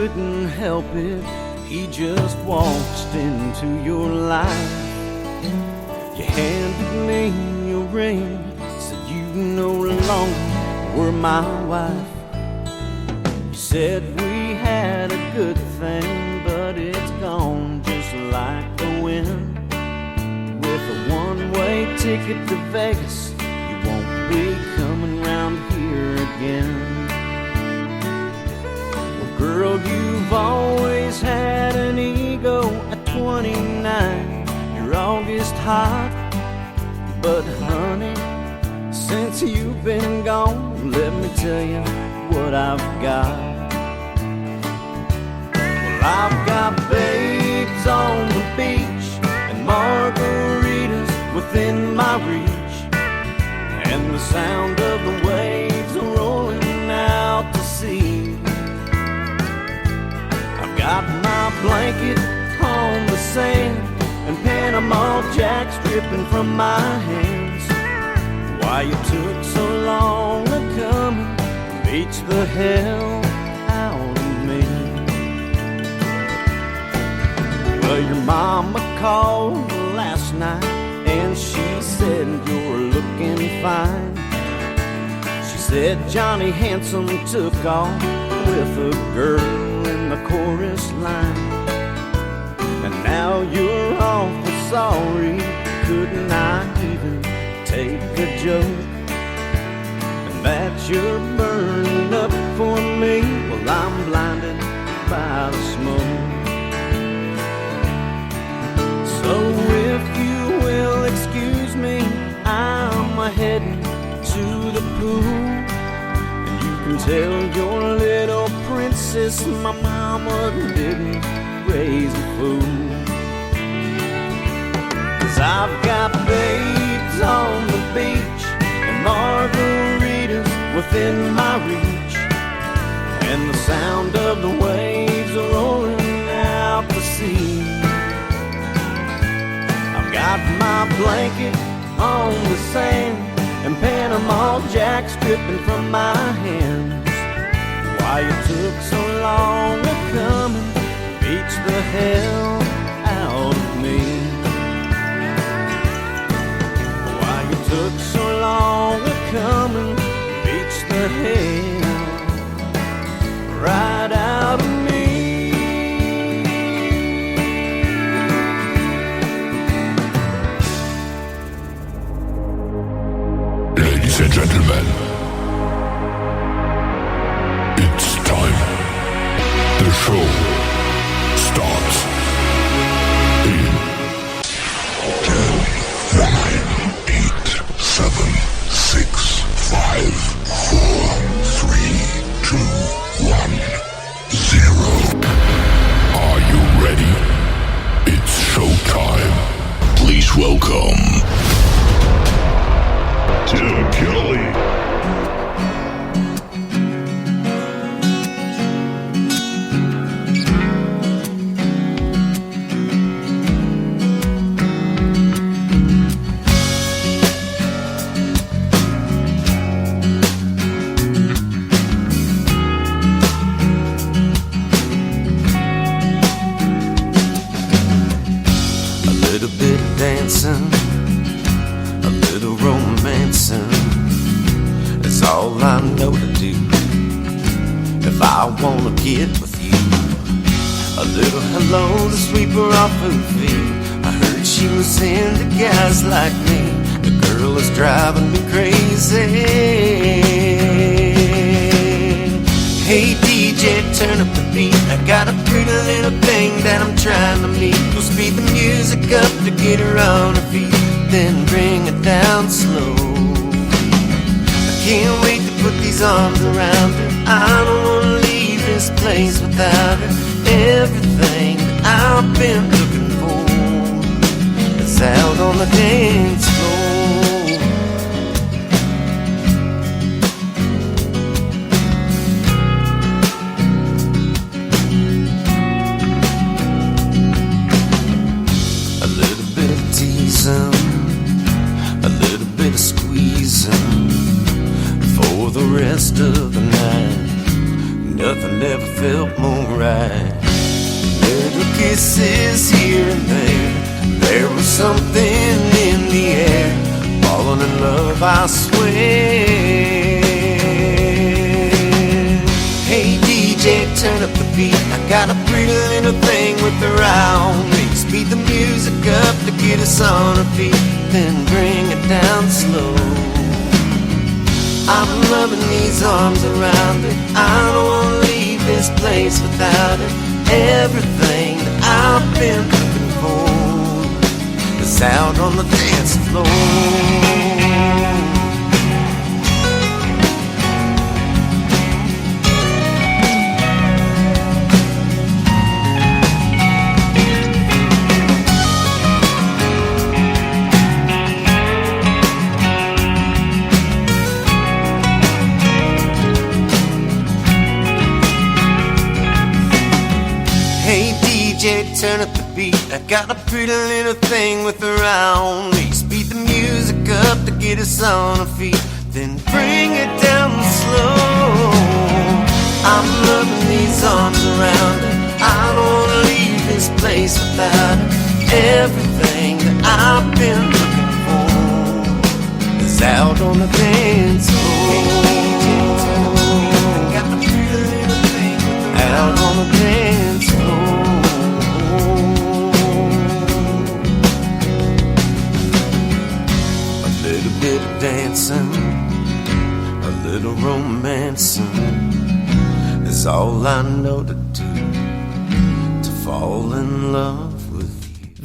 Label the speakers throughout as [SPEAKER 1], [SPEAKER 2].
[SPEAKER 1] couldn't help it. He just waltzed into your life. You handed me your ring, said you no longer were my wife. You said we had a good thing, but it's gone just like the wind. With a one-way ticket to Vegas, you won't be coming round here again. Well, girl, you've always had an ego at 29. You're August hot, but honey, since you've been gone, let me tell you what I've got. Well, I've got babes on the beach and margaritas within my reach, and the sound of the waves rolling out to sea. I've got my blanket on the sand and Panama Jacks dripping from my hands. Why you took so long to come and beach the hell out of me? Well, your mama called last night and she said you're looking fine. She said Johnny Handsome took off with a girl in the chorus line. And now you're awful sorry, couldn't I even take a joke? And that you're burning up for me, well, I'm blinded by the smoke. So if you will excuse me, I'm heading to the pool, and you can tell your little princess my mama didn't raise a fool. 'Cause I've got babes on the beach and margaritas within my reach, and the sound of the waves rolling out to sea. I've got my blanket on the sand and Panama Jacks dripping from my hands. Why you took so long to come and beach the hell out of me? Why you took so long to come and beach the hell right out of me?
[SPEAKER 2] Ladies and gentlemen, it's time. The show starts in 10, 9, 8, 7, 6, 5, 4, 3, 2, 1, 0. Are you ready? It's showtime. Please welcome Tim Kelly.
[SPEAKER 1] A little bit of dancing, a little romancing, that's all I know to do. If I wanna get with you, a little hello to sweep her off her feet. I heard she was into guys like me. The girl is driving me crazy. Hey DJ, turn up the beat. I got a pretty little thing that I'm trying to meet. Go speed the music up to get her on her feet, then bring it down slow. I can't wait to put these arms around her. I don't wanna leave this place without her. Everything that I've been looking for is out on the dance floor. A little bit of teasing, a little bit of squeezing for the rest of the night. Nothing ever felt more right. Little kisses here and there. There was something in the air. Falling in love, I swear. Hey DJ, turn up the beat. I got a pretty little thing with the round me. Speed the music up to get us on our feet, then bring it down slow. I'm loving these arms around it. I don't wanna leave this place without it. Everything that I've been looking for is out on the dance floor. Turn up the beat. I got a pretty little thing with around me. Speed the music up to get us on our feet, then bring it down slow. I'm loving these arms around it. I don't wanna leave this place without it. Everything that I've been looking for is out on the dance floor. Got a pretty little thing out on the dance floor. A bit of dancing, a little romancing is all I know to do to fall in love with you.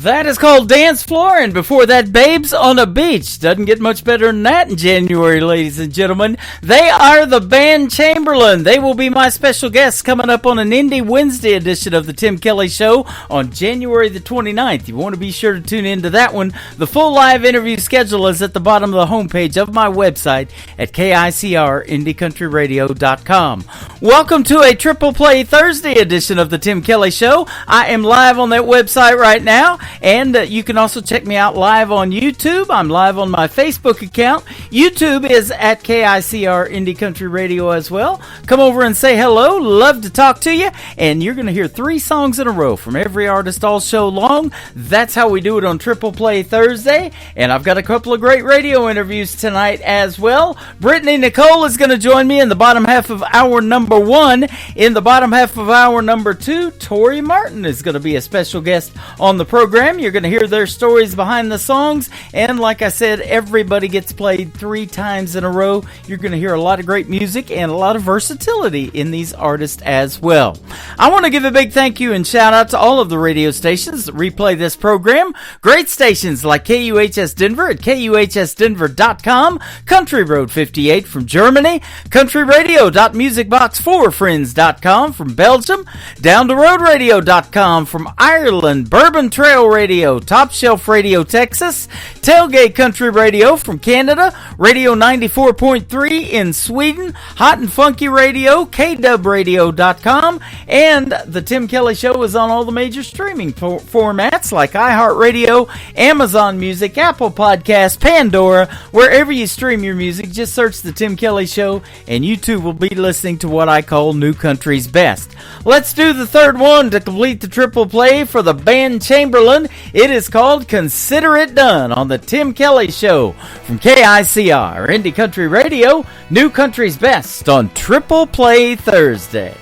[SPEAKER 3] That is called Dance Floor, and before that, Babes on a Beach. Doesn't get much better than that in January, ladies and gentlemen. They are the band Chamberlain. They will be my special guests coming up on an Indie Wednesday edition of the Tim Kelly Show on January the 29th. You want to be sure to tune into that one. The full live interview schedule is at the bottom of the homepage of my website at KICRIndieCountryRadio.com. Welcome to a Triple Play Thursday edition of the Tim Kelly Show. I am live on that website right now. And you can also check me out live on YouTube. I'm live on my Facebook account. YouTube is at KICR Indie Country Radio as well. Come over and say hello. Love to talk to you. And you're going to hear 3 songs in a row from every artist all show long. That's how we do it on Triple Play Thursday. And I've got a couple of great radio interviews tonight as well. Brittany Nicole is going to join me in the bottom half of hour number 1. In the bottom half of hour number 2, Tori Martin is going to be a special guest on the program. You're going to hear their stories behind the songs, and like I said, everybody gets played 3 times in a row. You're going to hear a lot of great music and a lot of versatility in these artists as well. I want to give a big thank you and shout out to all of the radio stations that replay this program. Great stations like KUHS Denver at KUHSdenver.com, Country Road 58 from Germany, countryradio.musicbox4friends.com from Belgium, downtheroadradio.com from Ireland, Bourbon Trail Radio, Top Shelf Radio Texas, Tailgate Country Radio from Canada, Radio 94.3 in Sweden, Hot and Funky Radio, KDubRadio.com, and the Tim Kelly Show is on all the major streaming formats like iHeartRadio, Amazon Music, Apple Podcasts, Pandora. Wherever you stream your music, just search the Tim Kelly Show and you too will be listening to what I call New Country's Best. Let's do the third one to complete the triple play for the band Chamberlain. It is called Consider It Done on the Tim Kelly Show from KICR Indie Country Radio, New Country's Best on Triple Play Thursday.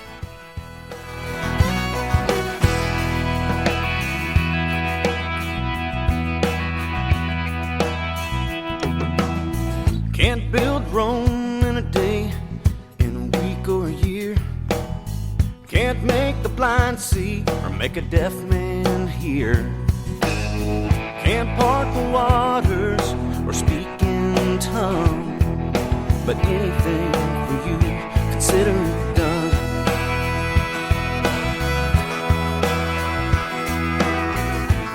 [SPEAKER 1] Can't build Rome in a day, in a week or a year. Can't make the blind see or make a deaf man hear. Can't part the waters or speak in tongue, but anything for you, consider it done.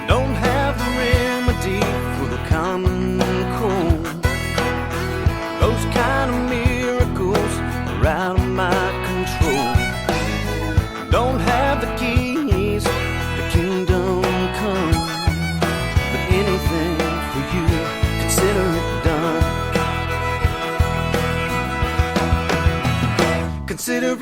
[SPEAKER 1] Don't have the remedy for the common cold. Those kind of miracles are out of my control. Don't have the keys to kingdom come, but anything for you, consider it done. Consider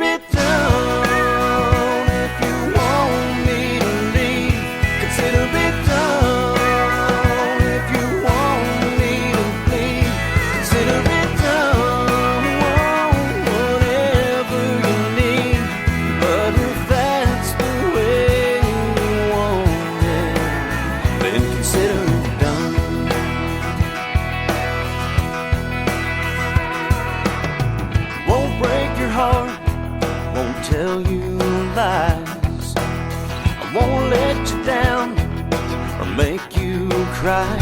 [SPEAKER 1] make you cry.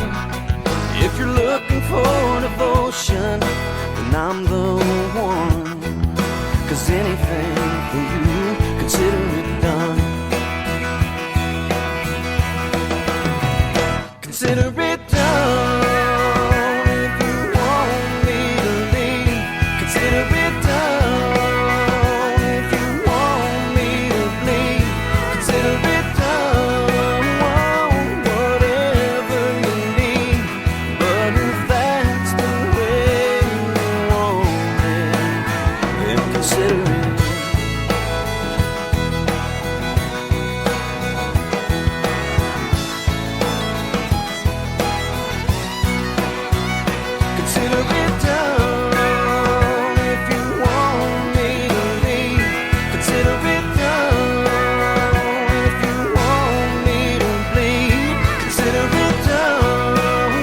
[SPEAKER 1] If you're looking for devotion, then I'm the one. 'Cause anything for you, consider it done. Consider it done. If you want me to leave, consider it done. If you want me to bleed, consider it done. Whatever you need, but if that's the way you want it, then consider it. Consider it done. If you want me to leave, consider it done. If you want me to bleed, consider it done.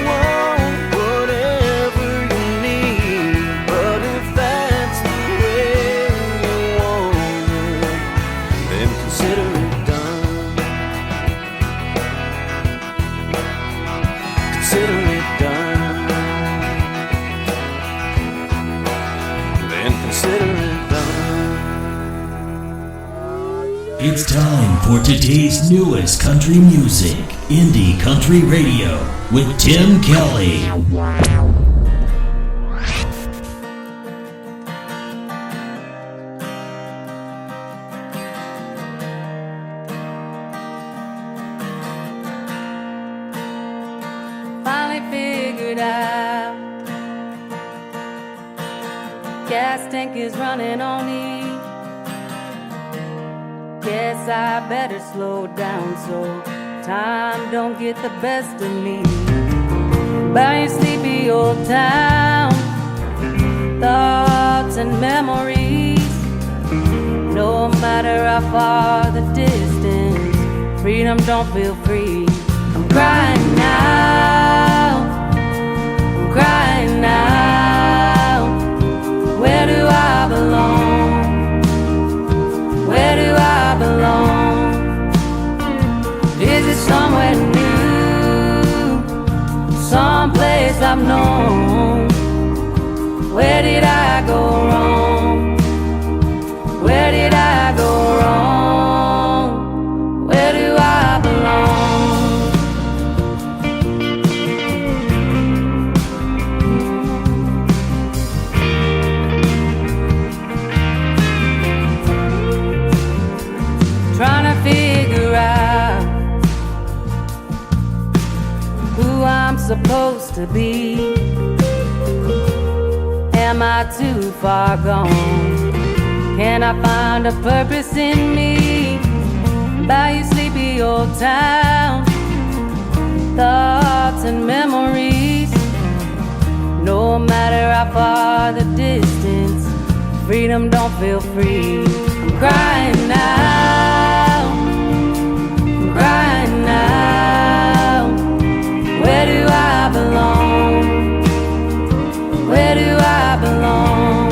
[SPEAKER 1] Whatever you need, but if that's the way you want it, then consider it done. Consider it done. Then consider it done.
[SPEAKER 4] It's time for today's newest country music, Indie Country Radio, with Tim Kelly.
[SPEAKER 5] Finally figured out gas tank is running on E. Guess I better slow down so time don't get the best of me. By your sleepy old town, thoughts and memories. No matter how far the distance, freedom don't feel free. I'm crying now, I'm crying now. Where do I belong? Where do I belong? Is it somewhere new? Someplace I've known? Where did I go wrong? Where did I go wrong? Where do I belong? Trying to figure out who I'm supposed to be. Am I too far gone? Can I find a purpose in me? By your sleepy old town, thoughts and memories. No matter how far the distance, freedom don't feel free. I'm crying now, I'm crying now. Where do I belong? Where do I belong?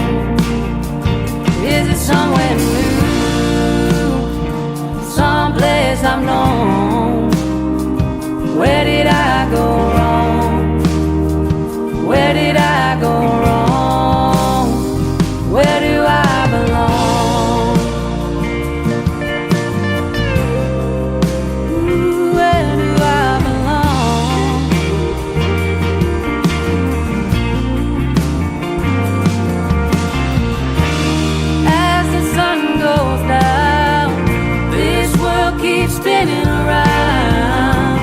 [SPEAKER 5] Is it somewhere new? Someplace I've known? Where did I go wrong? Where did I go wrong? Where do I belong? Ooh, where do I belong? As the sun goes down, this world keeps spinning around,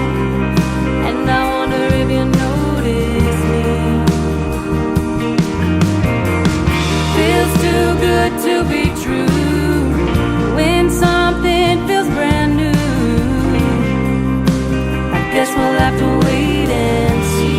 [SPEAKER 5] and I wonder if you notice me. Feels too good to be true when something feels brand new. I guess we'll have to wait and see.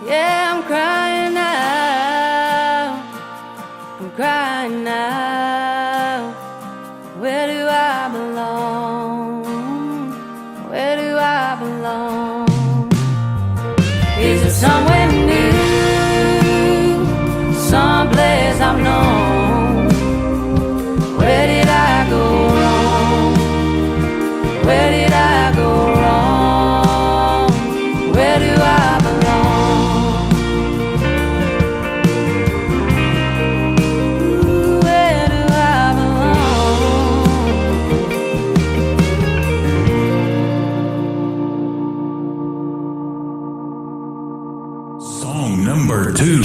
[SPEAKER 5] Yeah, I'm crying now, I'm crying now. Where do I belong? Where do I belong? Is it somewhere new, someplace I've known? Where did I go wrong? Where did I go wrong? Where do I belong? Ooh, where do I belong?
[SPEAKER 4] Song number 2.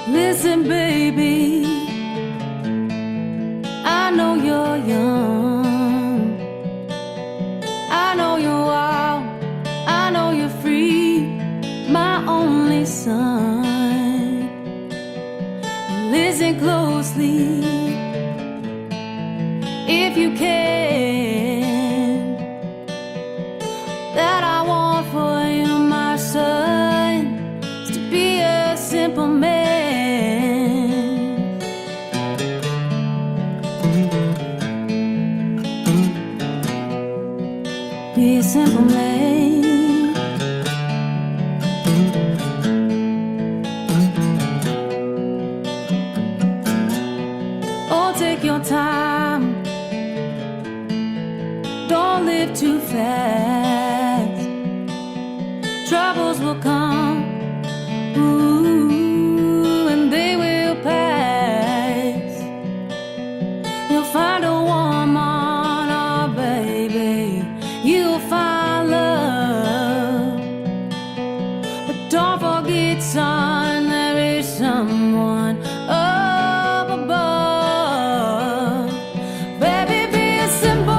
[SPEAKER 5] Listen, baby, I know you're young, I know you're wild, I know you're free, my only son. Listen closely, if you can, that I want for you, my son, is to be a simple man. Be a simple man. Oh, take your time. Don't live too fast. Troubles will come. Ooh, and they will pass. You'll find a woman, oh baby. You'll find love, but don't forget, son, there is someone up above. Baby, be a simple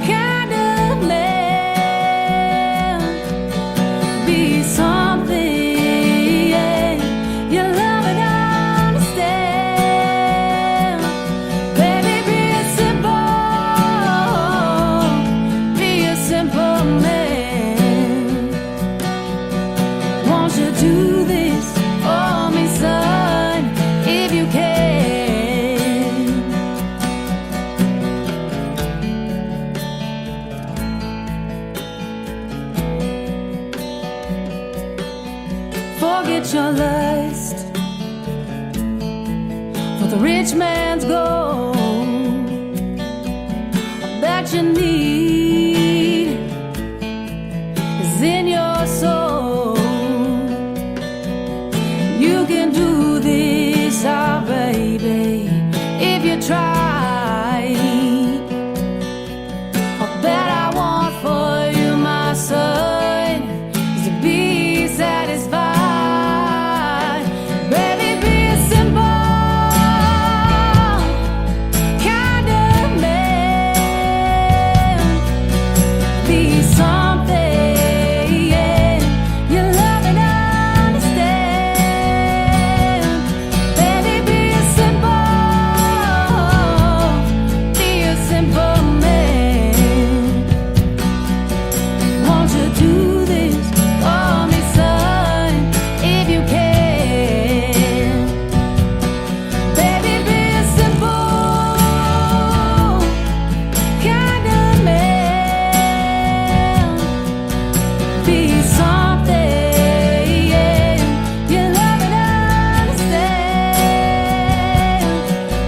[SPEAKER 5] kind of man. Be something, yeah, you love and understand. Baby, be a simple man. Won't you do this for me, son, if you can? Forget your lust for the rich man's gold that you need is in your soul. You can do this, oh baby, if you try. All that I want for you, my son, is to be satisfied. Baby, be a simple kind of man. Be something, yeah, you love and understand. Baby, be a simple man. Won't you do this for me, son, if you can? Baby, be a simple kind of man. Be something, yeah, you love and understand.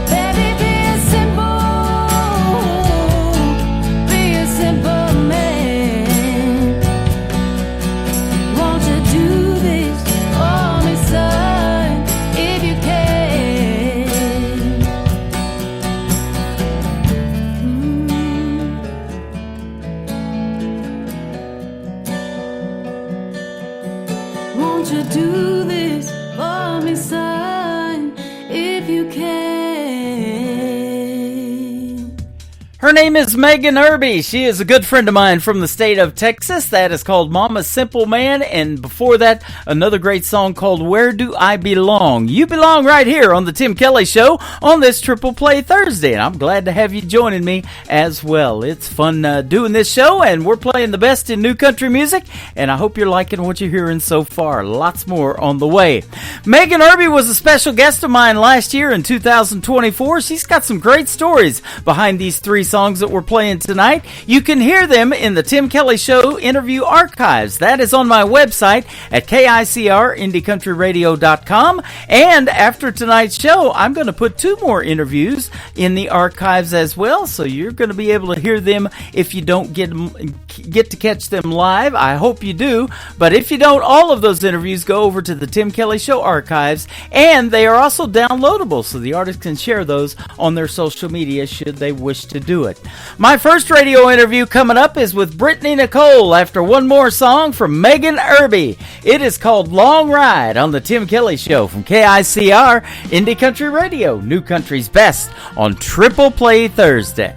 [SPEAKER 5] Baby, be a simple man. Won't you do this for me, son, if you can? Won't you do this for me, son, if you can?
[SPEAKER 3] Her Her name is Megan Irby. She is a good friend of mine from the state of Texas. That is called Mama's Simple Man. And before that, another great song called Where Do I Belong? You belong right here on the Tim Kelly Show on this Triple Play Thursday. And I'm glad to have you joining me as well. It's fun doing this show, and we're playing the best in new country music. And I hope you're liking what you're hearing so far. Lots more on the way. Megan Irby was a special guest of mine last year in 2024. She's got some great stories behind these three songs that we're playing tonight. You can hear them in the Tim Kelly Show interview archives. That is on my website at KICR-IndieCountryRadio.com. And after tonight's show, I'm going to put two more interviews in the archives as well, so you're going to be able to hear them if you don't get to catch them live. I hope you do, but if you don't, all of those interviews go over to the Tim Kelly Show archives, and they are also downloadable, so the artists can share those on their social media should they wish to do it. My first radio interview coming up is with Brittany Nicole after one more song from Megan Irby. It is called Long Ride on the Tim Kelly Show from KICR Indie Country Radio, New Country's Best on Triple Play Thursday.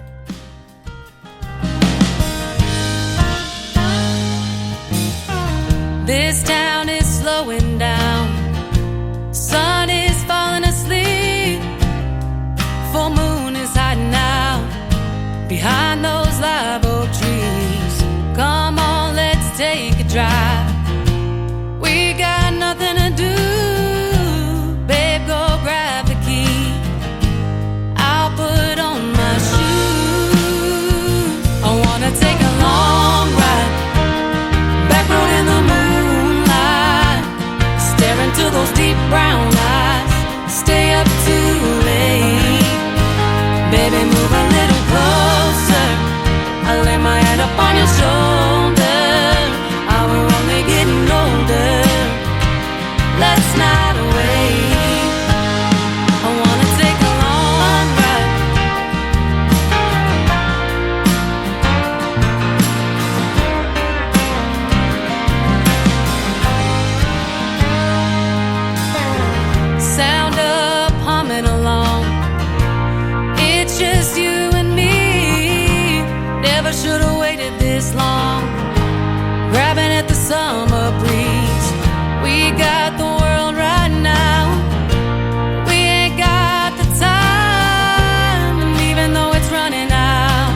[SPEAKER 5] This town is slowing down. Sun is falling asleep. Full moon is hiding out behind those live oak trees. Come on, let's take a drive. We got nothing to do. Babe, go grab the key. I'll put on my shoes. I wanna take a long ride. Back road in the moonlight. Stare into those deep brown eyes. Stay up too late. Baby, move a little closer. I lay my head up on your shoulder. We're only getting older. Let's not wait. I wanna take a long ride. Sound up, humming along. It's just you and me. Never should've waited this long. Grabbing at the summer breeze. We got the world right now. We ain't got the time. And even though it's running out,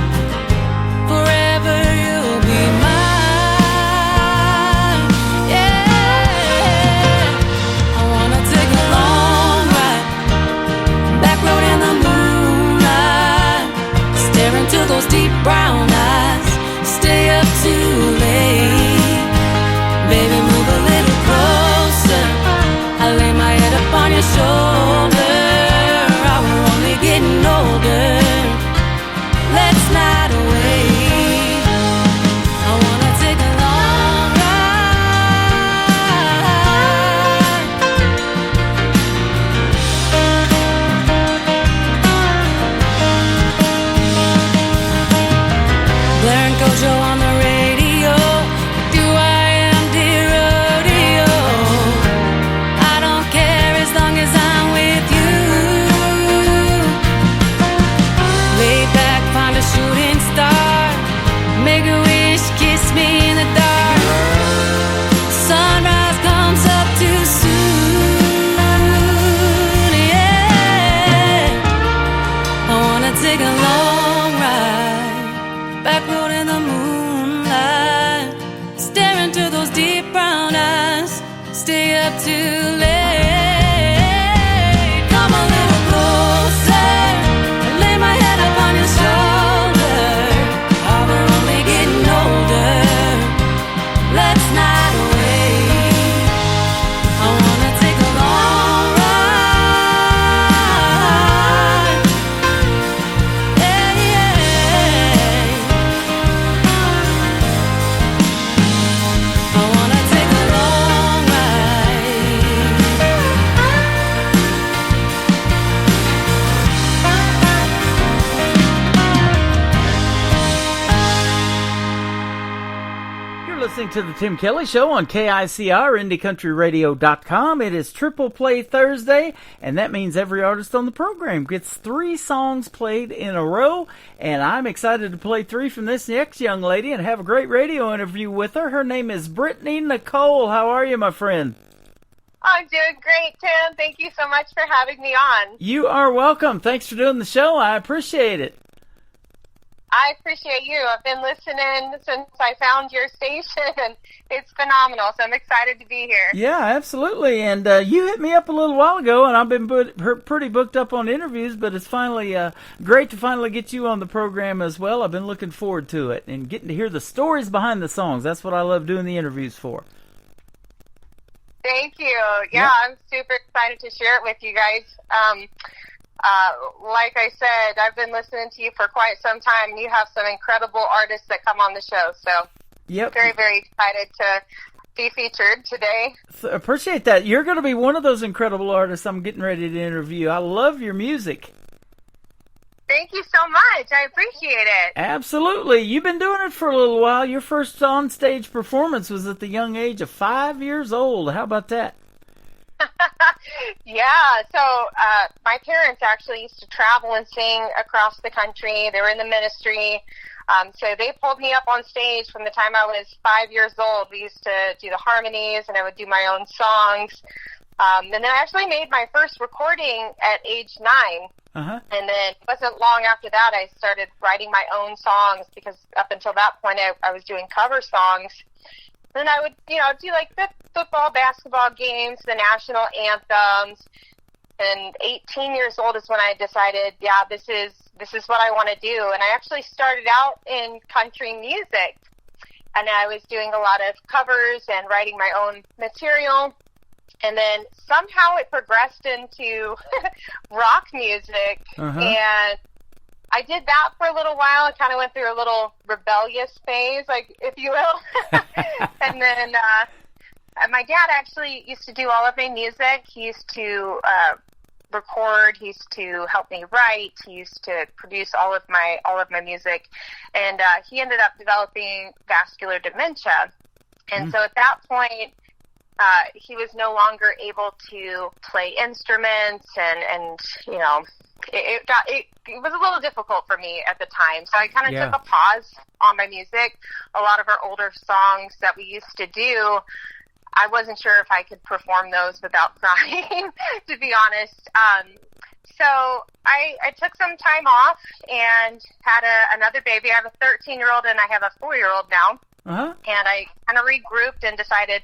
[SPEAKER 5] forever you'll be mine. Yeah, I wanna take a long ride. Back road in the moonlight. Stare into those deep brown eyes. Stay up too late. Baby, move a little closer. I lay my head up on your shoulder. We're only getting older. Let's not wait. I wanna take a long ride. Blaring Kojo on the radio. Do I am dear rodeo. I don't care as long as I'm with you. Lay back, find a shooting star. Make a wish, kiss me in the dark. Sunrise comes up too soon. Yeah, I wanna take a long ride. Back road in the moonlight. Stare into those deep brown eyes. Stay up too late. Come a little closer. Lay my head up on your shoulder. We're only getting older. Let's not wait. I wanna take a long ride. Yeah, yeah. I wanna take a long ride.
[SPEAKER 3] listening to the Tim Kelly Show on KICR, IndieCountryRadio.com. It is Triple Play Thursday, and that means every artist on the program gets 3 songs played in a row. And I'm excited to play 3 from this next young lady and have a great radio interview with her. Her name is Brittany Nicole. How are you, my friend?
[SPEAKER 6] I'm doing great, Tim. Thank you so much for having me on.
[SPEAKER 3] You are welcome. Thanks for doing the show. I appreciate it.
[SPEAKER 6] I appreciate you. I've been listening since I found your station, and it's phenomenal, so I'm excited to be here.
[SPEAKER 3] Yeah, absolutely. And you hit me up a little while ago, and I've been pretty booked up on interviews, but it's finally great to finally get you on the program as well. I've been looking forward to it and getting to hear the stories behind the songs. That's what I love doing the interviews for.
[SPEAKER 6] Thank you. Yeah, I'm super excited to share it with you guys. Like I said, I've been listening to you for quite some time. You have some incredible artists that come on the show, so very, very excited to be featured today.
[SPEAKER 3] Appreciate that. You're going to be one of those incredible artists I'm getting ready to interview. I love your music.
[SPEAKER 6] Thank you so much. I appreciate it.
[SPEAKER 3] Absolutely. You've been doing it for a little while. Your first on-stage performance was at the young age of 5 years old. How about that?
[SPEAKER 6] Yeah, so my parents actually used to travel and sing across the country. They were in the ministry, so they pulled me up on stage from the time I was 5 years old. We used to do the harmonies, and I would do my own songs. And then I actually made my first recording at age 9.
[SPEAKER 3] Uh-huh.
[SPEAKER 6] And then it wasn't long after that I started writing my own songs, because up until that point I was doing cover songs. Then I would, do like the football, basketball games, the national anthems. And 18 years old is when I decided, this is what I want to do. And I actually started out in country music. And I was doing a lot of covers and writing my own material. And then somehow it progressed into rock music.
[SPEAKER 3] Uh-huh.
[SPEAKER 6] And I did that for a little while. I kind of went through a little rebellious phase, like, if you will. And then my dad actually used to do all of my music. He used to record. He used to help me write. He used to produce all of my music. And he ended up developing vascular dementia. And so at that point, he was no longer able to play instruments, and it was a little difficult for me at the time. So I kind of took a pause on my music. A lot of our older songs that we used to do, I wasn't sure if I could perform those without crying, to be honest. So I took some time off and had another baby. I have a 13-year-old and I have a 4-year-old now.
[SPEAKER 3] Uh-huh.
[SPEAKER 6] And I kind of regrouped and decided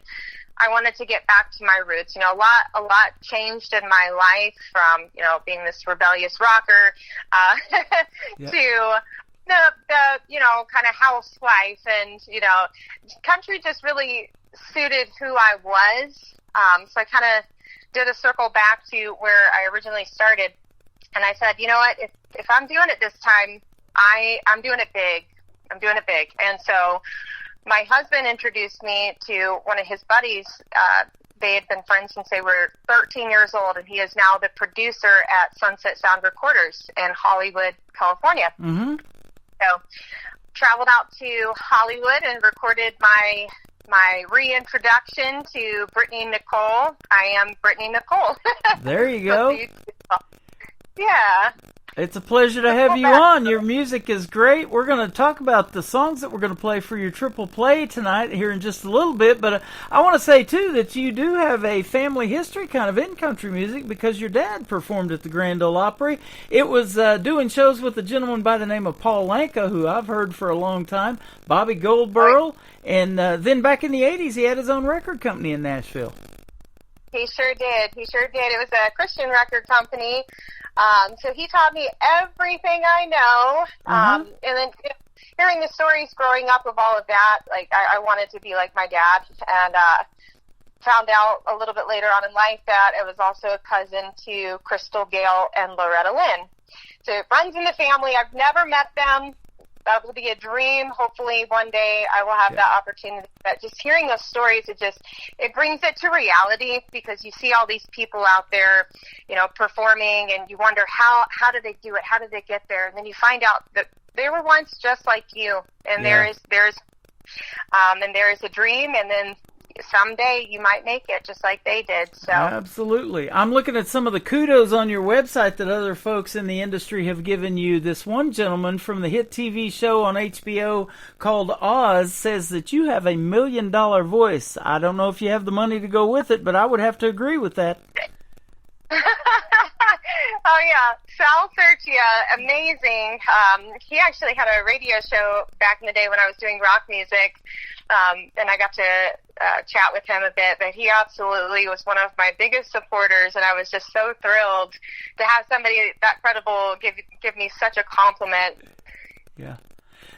[SPEAKER 6] I wanted to get back to my roots. A lot changed in my life, from, being this rebellious rocker, to the kind of housewife, and, country just really suited who I was. So I kind of did a circle back to where I originally started. And I said, you know what, if I'm doing it this time, I'm doing it big. I'm doing it big. And so my husband introduced me to one of his buddies. They had been friends since they were 13 years old, and he is now the producer at Sunset Sound Recorders in Hollywood, California.
[SPEAKER 3] Mm-hmm.
[SPEAKER 6] So traveled out to Hollywood and recorded my reintroduction to Brittany Nicole. I am Brittany Nicole.
[SPEAKER 3] There you go.
[SPEAKER 6] Yeah.
[SPEAKER 3] It's a pleasure to have you on. Your music is great. We're going to talk about the songs that we're going to play for your triple play tonight here in just a little bit. But I want to say, too, that you do have a family history kind of in country music, because your dad performed at the Grand Ole Opry. It was doing shows with a gentleman by the name of Paul Anka, who I've heard for a long time, Bobby Goldberg, and then back in the 80s, he had his own record company in Nashville.
[SPEAKER 6] He sure did. It was a Christian record company. So he taught me everything I know. And then hearing the stories growing up of all of that, like I wanted to be like my dad, and found out a little bit later on in life that it was also a cousin to Crystal Gayle and Loretta Lynn. So it runs in the family. I've never met them. That will be a dream. Hopefully one day I will have that opportunity. But just hearing those stories, it brings it to reality, because you see all these people out there, performing, and you wonder how did they do it? How did they get there? And then you find out that they were once just like you. And there's And there is a dream, and then someday you might make it just like they did. So
[SPEAKER 3] absolutely. I'm looking at some of the kudos on your website that other folks in the industry have given you. This one gentleman from the hit TV show on HBO called Oz says that you have $1 million voice. I don't know if you have the money to go with it, but I would have to agree with that.
[SPEAKER 6] Oh, yeah. Sal Sertia, amazing. He actually had a radio show back in the day when I was doing rock music, and I got to chat with him a bit, but he absolutely was one of my biggest supporters, and I was just so thrilled to have somebody that credible give me such a compliment.
[SPEAKER 3] Yeah.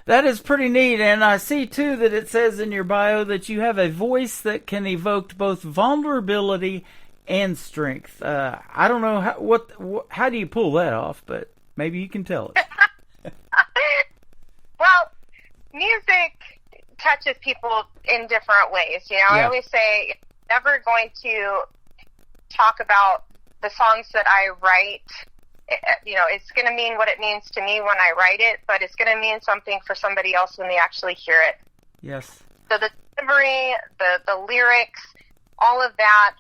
[SPEAKER 3] That is pretty neat, and I see, too, that it says in your bio that you have a voice that can evoke both vulnerability and strength. I don't know how do you pull that off, but maybe you can tell us.
[SPEAKER 6] Well, music touches people in different ways. You know,
[SPEAKER 3] Yeah.
[SPEAKER 6] I always say it's never going to talk about the songs that I write. You know, it's going to mean what it means to me when I write it, but it's going to mean something for somebody else when they actually hear it.
[SPEAKER 3] Yes.
[SPEAKER 6] So the delivery, the lyrics, all of that,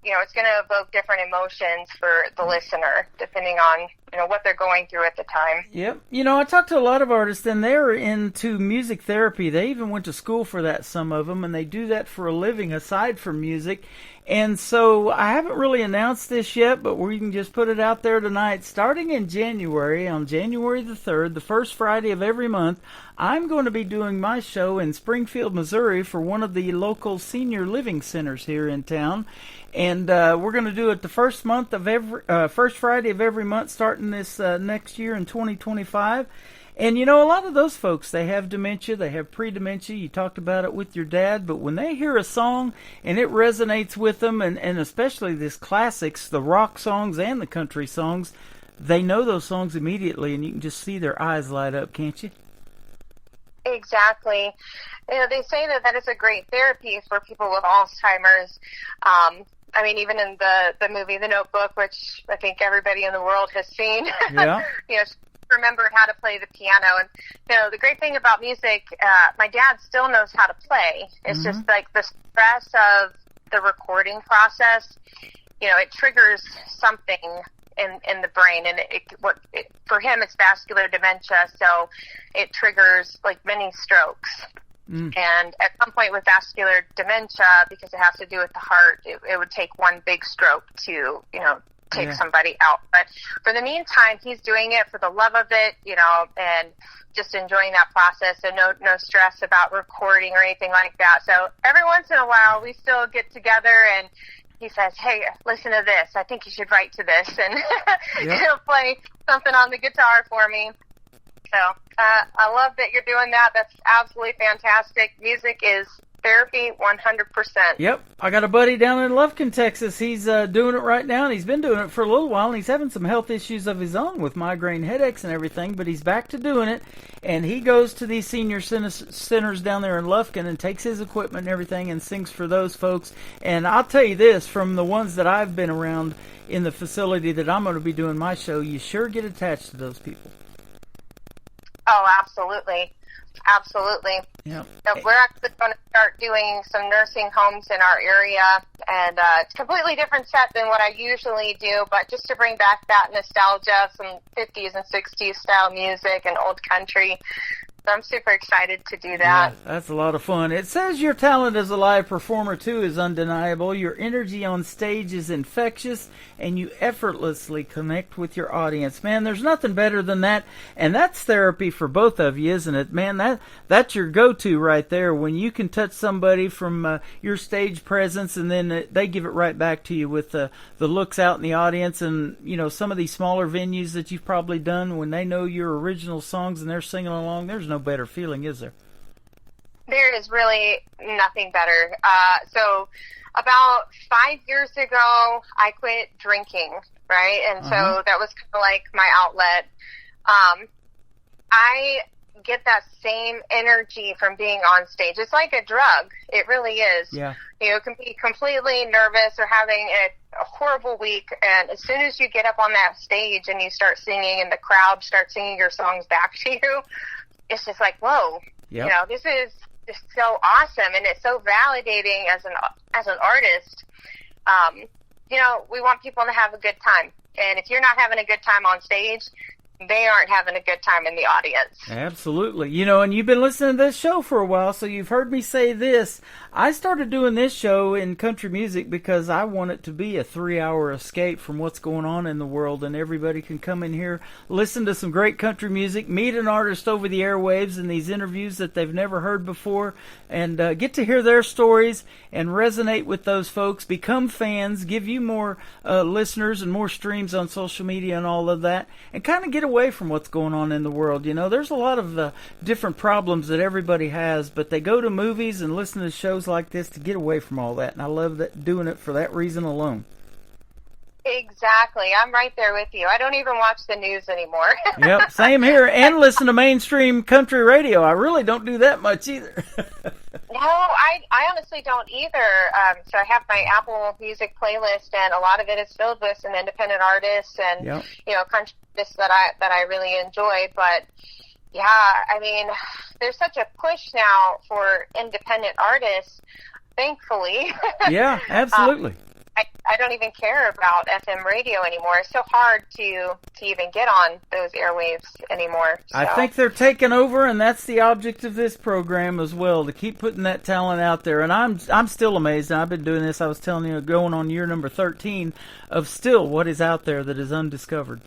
[SPEAKER 6] you know, it's going to evoke different emotions for the listener, depending on, you know, what they're going through at the time.
[SPEAKER 3] Yep. You know, I talked to a lot of artists, and they're into music therapy. They even went to school for that, some of them, and they do that for a living aside from music. And so I haven't really announced this yet, but we can just put it out there tonight. Starting in January, on January the 3rd, the first Friday of every month, I'm going to be doing my show in Springfield, Missouri for one of the local senior living centers here in town. And we're going to do it the first Friday of every month starting this next year in 2025. And, you know, a lot of those folks, they have dementia, they have pre-dementia. You talked about it with your dad, but when they hear a song and it resonates with them, and especially these classics, the rock songs and the country songs, they know those songs immediately, and you can just see their eyes light up, can't you?
[SPEAKER 6] Exactly. You know, they say that is a great therapy for people with Alzheimer's. I mean, even in the movie The Notebook, which I think everybody in the world has seen,
[SPEAKER 3] Yeah.
[SPEAKER 6] you know, remembered how to play the piano. And, you know, the great thing about music, my dad still knows how to play. It's just like the stress of the recording process, you know, it triggers something in the brain, and for him it's vascular dementia, so it triggers like many strokes. And at some point with vascular dementia, because it has to do with the heart, it would take one big stroke to, you know, take somebody out. But for the meantime, he's doing it for the love of it, you know, and just enjoying that process, and no stress about recording or anything like that. So every once in a while, we still get together, and he says, "Hey, listen to this. I think you should write to this," and he'll play something on the guitar for me. So I love that you're doing that. That's absolutely fantastic. Music is therapy 100%.
[SPEAKER 3] Yep. I got a buddy down in Lufkin, Texas. He's doing it right now, and he's been doing it for a little while, and he's having some health issues of his own with migraine headaches and everything, but he's back to doing it, and he goes to these senior centers down there in Lufkin and takes his equipment and everything and sings for those folks. And I'll tell you this, from the ones that I've been around in the facility that I'm going to be doing my show, you sure get attached to those people.
[SPEAKER 6] Oh, absolutely. Absolutely.
[SPEAKER 3] Yeah.
[SPEAKER 6] So we're actually going to start doing some nursing homes in our area, and it's a completely different set than what I usually do, but just to bring back that nostalgia, some 50s and 60s style music and old country. So I'm super excited to do that.
[SPEAKER 3] Yeah, that's a lot of fun. It says your talent as a live performer, too, is undeniable. Your energy on stage is infectious, and you effortlessly connect with your audience. Man, there's nothing better than that, and that's therapy for both of you, isn't it? Man, that's your go-to right there, when you can touch somebody from your stage presence, and then they give it right back to you with the looks out in the audience. And, you know, some of these smaller venues that you've probably done, when they know your original songs and they're singing along, there's no better feeling, is there?
[SPEAKER 6] There is really nothing better. So about 5 years ago, I quit drinking, right? And so that was kind of like my outlet. I get that same energy from being on stage. It's like a drug. It really is.
[SPEAKER 3] Yeah.
[SPEAKER 6] You can be completely nervous or having a horrible week, and as soon as you get up on that stage and you start singing and the crowd starts singing your songs back to you, it's just like, whoa,
[SPEAKER 3] Yep.
[SPEAKER 6] you know, this just so awesome, and it's so validating as an artist. You know, we want people to have a good time, and if you're not having a good time on stage, they aren't having a good time in the audience.
[SPEAKER 3] Absolutely. You know, and you've been listening to this show for a while, so you've heard me say this. I started doing this show in country music because I want it to be a 3-hour escape from what's going on in the world, and everybody can come in here, listen to some great country music, meet an artist over the airwaves in these interviews that they've never heard before, and get to hear their stories and resonate with those folks, become fans, give you more listeners and more streams on social media and all of that, and kind of get away from what's going on in the world. You know, there's a lot of different problems that everybody has, but they go to movies and listen to shows like this to get away from all that, and I love that, doing it for that reason alone.
[SPEAKER 6] Exactly. I'm right there with you. I don't even watch the news anymore.
[SPEAKER 3] Yep, same here, and listen to mainstream country radio. I really don't do that much either.
[SPEAKER 6] No, I honestly don't either. So I have my Apple Music playlist, and a lot of it is filled with some independent artists and you know, country artists that I really enjoy. But yeah, I mean, there's such a push now for independent artists, thankfully.
[SPEAKER 3] Yeah, absolutely.
[SPEAKER 6] I don't even care about FM radio anymore. It's so hard to even get on those airwaves anymore. So.
[SPEAKER 3] I think they're taking over, and that's the object of this program as well, to keep putting that talent out there. And I'm still amazed, and I've been doing this, I was telling you, going on year number 13 of still what is out there that is undiscovered.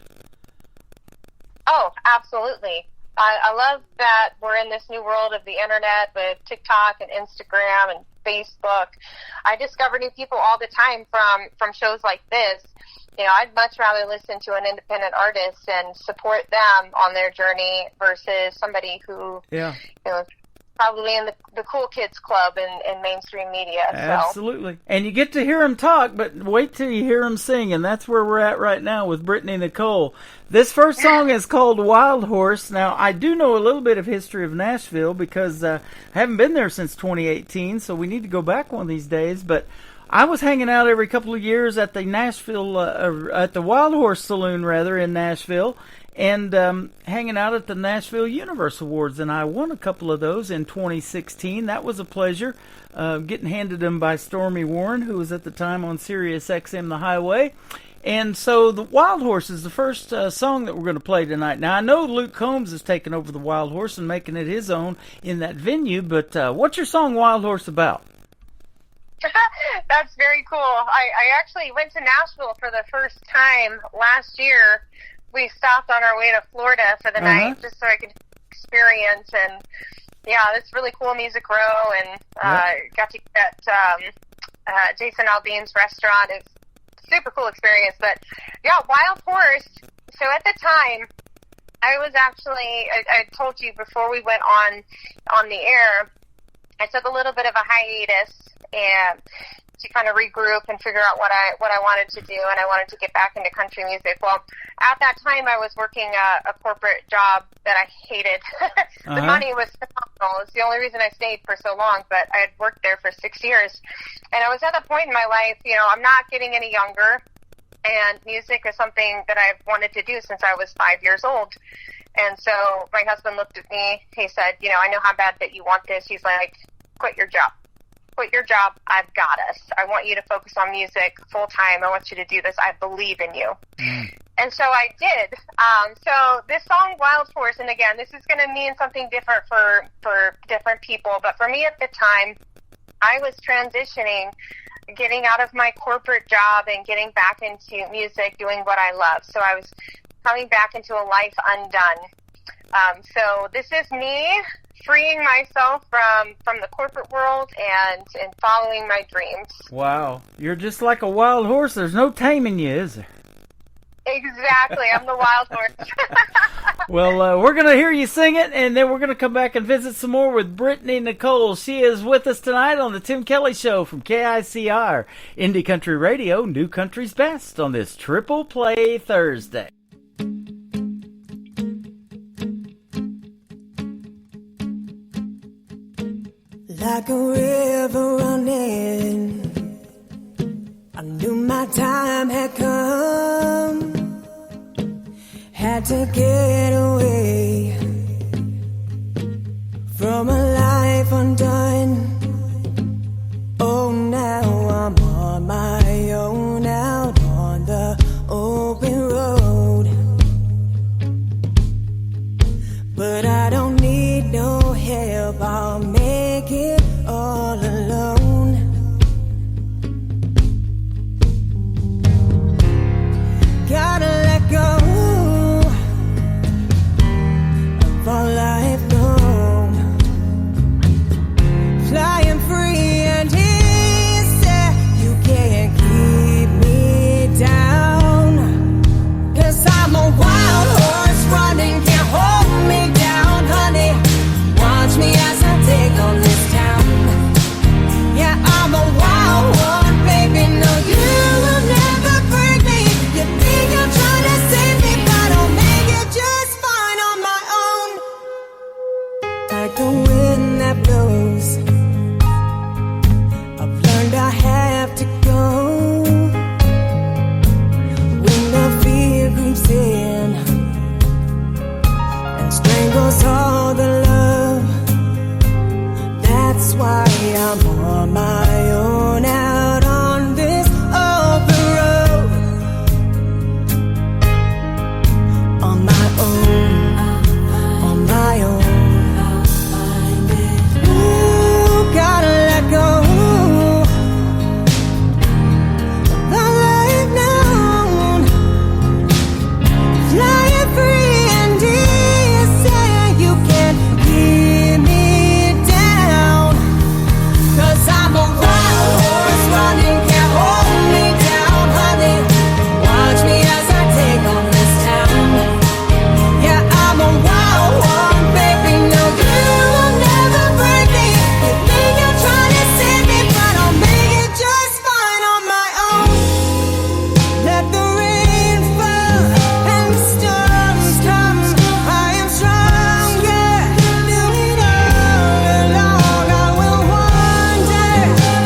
[SPEAKER 6] Oh, absolutely. I love that we're in this new world of the internet with TikTok and Instagram and Facebook. I discover new people all the time from shows like this. You know, I'd much rather listen to an independent artist and support them on their journey versus somebody who, you know, probably in the cool kids club in mainstream media.
[SPEAKER 3] Absolutely. And you get to hear them talk, but wait till you hear them sing, and that's where we're at right now with Brittany Nicole. This first song is called Wild Horse. Now, I do know a little bit of history of Nashville because I haven't been there since 2018, so we need to go back one of these days, but I was hanging out every couple of years at the Nashville, at the Wild Horse Saloon, rather, in Nashville, and hanging out at the Nashville Universe Awards, and I won a couple of those in 2016. That was a pleasure, getting handed them by Stormy Warren, who was at the time on Sirius XM The Highway. And so the Wild Horse is the first song that we're going to play tonight. Now, I know Luke Combs has taken over the Wild Horse and making it his own in that venue, but what's your song Wild Horse about?
[SPEAKER 6] That's very cool. I actually went to Nashville for the first time last year. We stopped on our way to Florida for the night just so I could experience, and yeah, it's really cool Music Row, and got to get Jason Aldean's restaurant. It's a super cool experience. But yeah, Wild Horse. So at the time, I was actually, I told you before we went on the air, I took a little bit of a hiatus and to kind of regroup and figure out what I wanted to do, and I wanted to get back into country music. Well, at that time, I was working a corporate job that I hated. The money was phenomenal. It's the only reason I stayed for so long, but I had worked there for 6 years. And I was at a point in my life, you know, I'm not getting any younger, and music is something that I've wanted to do since I was 5 years old. And so my husband looked at me. He said, you know, I know how bad that you want this. He's like, quit your job. Quit your job. I've got us. I want you to focus on music full time. I want you to do this. I believe in you. And so I did. So this song, Wild Horse, and again, this is going to mean something different for different people. But for me at the time, I was transitioning, getting out of my corporate job and getting back into music, doing what I love. So I was coming back into a life undone. So this is me freeing myself from the corporate world and following my dreams.
[SPEAKER 3] Wow. You're just like a wild horse. There's no taming you, is there?
[SPEAKER 6] Exactly. I'm the wild horse.
[SPEAKER 3] Well, we're going to hear you sing it, and then we're going to come back and visit some more with Brittany Nicole. She is with us tonight on the Tim Kelly Show from KICR, Indie Country Radio, New Country's Best, on this Triple Play Thursday.
[SPEAKER 7] Like a river running, I knew my time had come. Had to get away from a life undone. That's why I'm on my own out on this open road. On my own, on my own. Ooh, gotta let go. The life known, flying free and easy. You can't keep me down, 'cause I'm a wild horse running, can't hold me down, honey. Watch me as I take on this town. Yeah, I'm a wild one, baby. No, you will never break me. You think you're trying to save me, but I'll make it just fine on my own. Let the rain fall and the storms come. I am stronger. Do it all along. I will wander,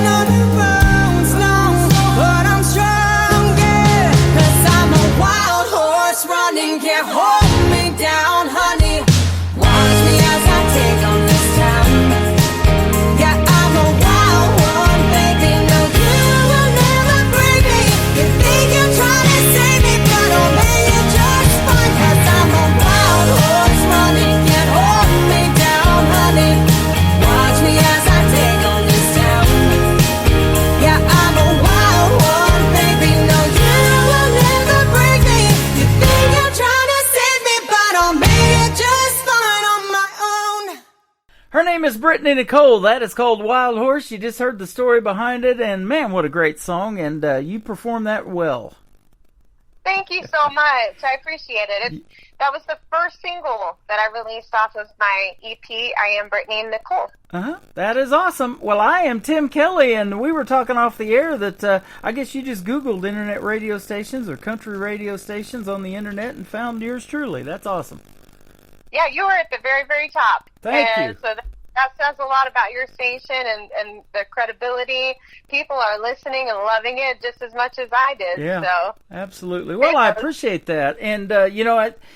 [SPEAKER 7] know the roads long, but I'm stronger. 'Cause I'm a wild horse running, can't hold me down, honey. Watch me as I take on this town. Yeah, I'm a wild one, baby. No, you will never break me. You think you're trying to save me, but I'll make it just fine. 'Cause I'm a wild horse running, can't hold me down, honey. Watch me as I take on this town. Yeah, I'm a wild one, baby. No, you will never break me. You think you're trying to save me, but I'll make it just fine on my own.
[SPEAKER 3] Her name is Brittany Nicole. That is called Wild Horse. You just heard the story behind it, and man, what a great song, and you performed that well.
[SPEAKER 6] Thank you so much. I appreciate it. That was the first single that I released off of my EP, I Am Brittany Nicole.
[SPEAKER 3] That is awesome. Well, I am Tim Kelly, and we were talking off the air that I guess you just Googled internet radio stations or country radio stations on the internet and found yours truly. That's awesome.
[SPEAKER 6] Yeah, you were at the very, very top.
[SPEAKER 3] Thank
[SPEAKER 6] and
[SPEAKER 3] you.
[SPEAKER 6] So that says a lot about your station and the credibility. People are listening and loving it just as much as I did.
[SPEAKER 3] Yeah,
[SPEAKER 6] So
[SPEAKER 3] absolutely. Well, I appreciate that. And,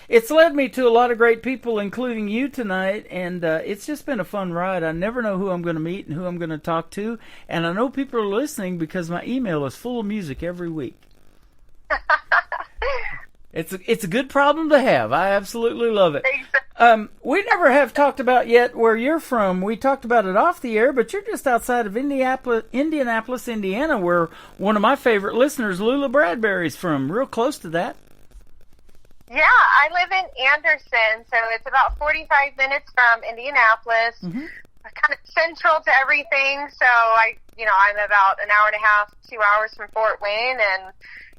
[SPEAKER 3] it's led me to a lot of great people, including you tonight, and it's just been a fun ride. I never know who I'm going to meet and who I'm going to talk to, and I know people are listening because my email is full of music every week. It's a good problem to have. I absolutely love it. We never have talked about yet where you're from. We talked about it off the air, but you're just outside of Indianapolis, Indiana, where one of my favorite listeners, Lula Bradbury's from. Real close to that.
[SPEAKER 6] Yeah, I live in Anderson, so it's about 45 minutes from Indianapolis. Kind of central to everything. So I'm about an hour and a half, 2 hours from Fort Wayne, and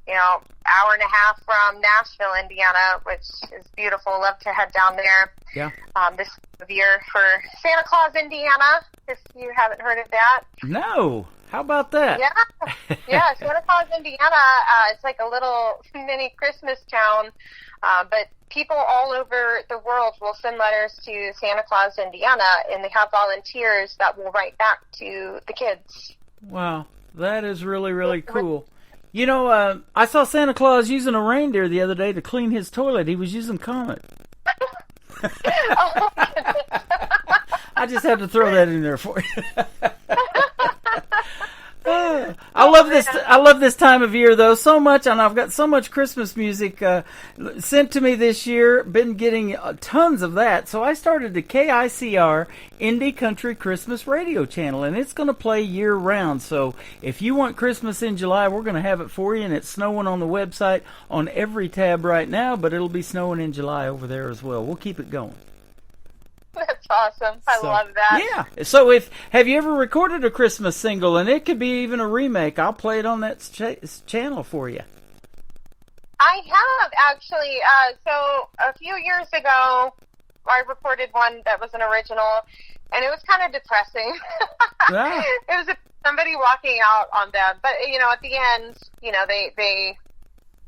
[SPEAKER 6] hour and a half from Nashville, Indiana, which is beautiful. Love to head down there.
[SPEAKER 3] Yeah.
[SPEAKER 6] This year for Santa Claus, Indiana, if you haven't heard of that.
[SPEAKER 3] No. How about that?
[SPEAKER 6] Yeah, Santa Claus, Indiana. It's like a little mini Christmas town, but people all over the world will send letters to Santa Claus, Indiana, and they have volunteers that will write back to the kids.
[SPEAKER 3] Wow, that is really, really cool. I saw Santa Claus using a reindeer the other day to clean his toilet. He was using Comet.
[SPEAKER 6] Oh, my goodness.
[SPEAKER 3] I just had to throw that in there for you. I love this time of year though so much, and I've got so much Christmas music sent to me this year. Been getting tons of that, so I started the KICR Indie Country Christmas Radio channel, and it's going to play year round. So if you want Christmas in July, we're going to have it for you, and it's snowing on the website on every tab right now, but it'll be snowing in July over there as well. We'll keep it going.
[SPEAKER 6] That's awesome. I love that.
[SPEAKER 3] Yeah. So have you ever recorded a Christmas single, and it could be even a remake? I'll play it on that channel for you.
[SPEAKER 6] I have, actually. So a few years ago, I recorded one that was an original, and it was kind of depressing.
[SPEAKER 3] Yeah.
[SPEAKER 6] It was somebody walking out on them. But, at the end, they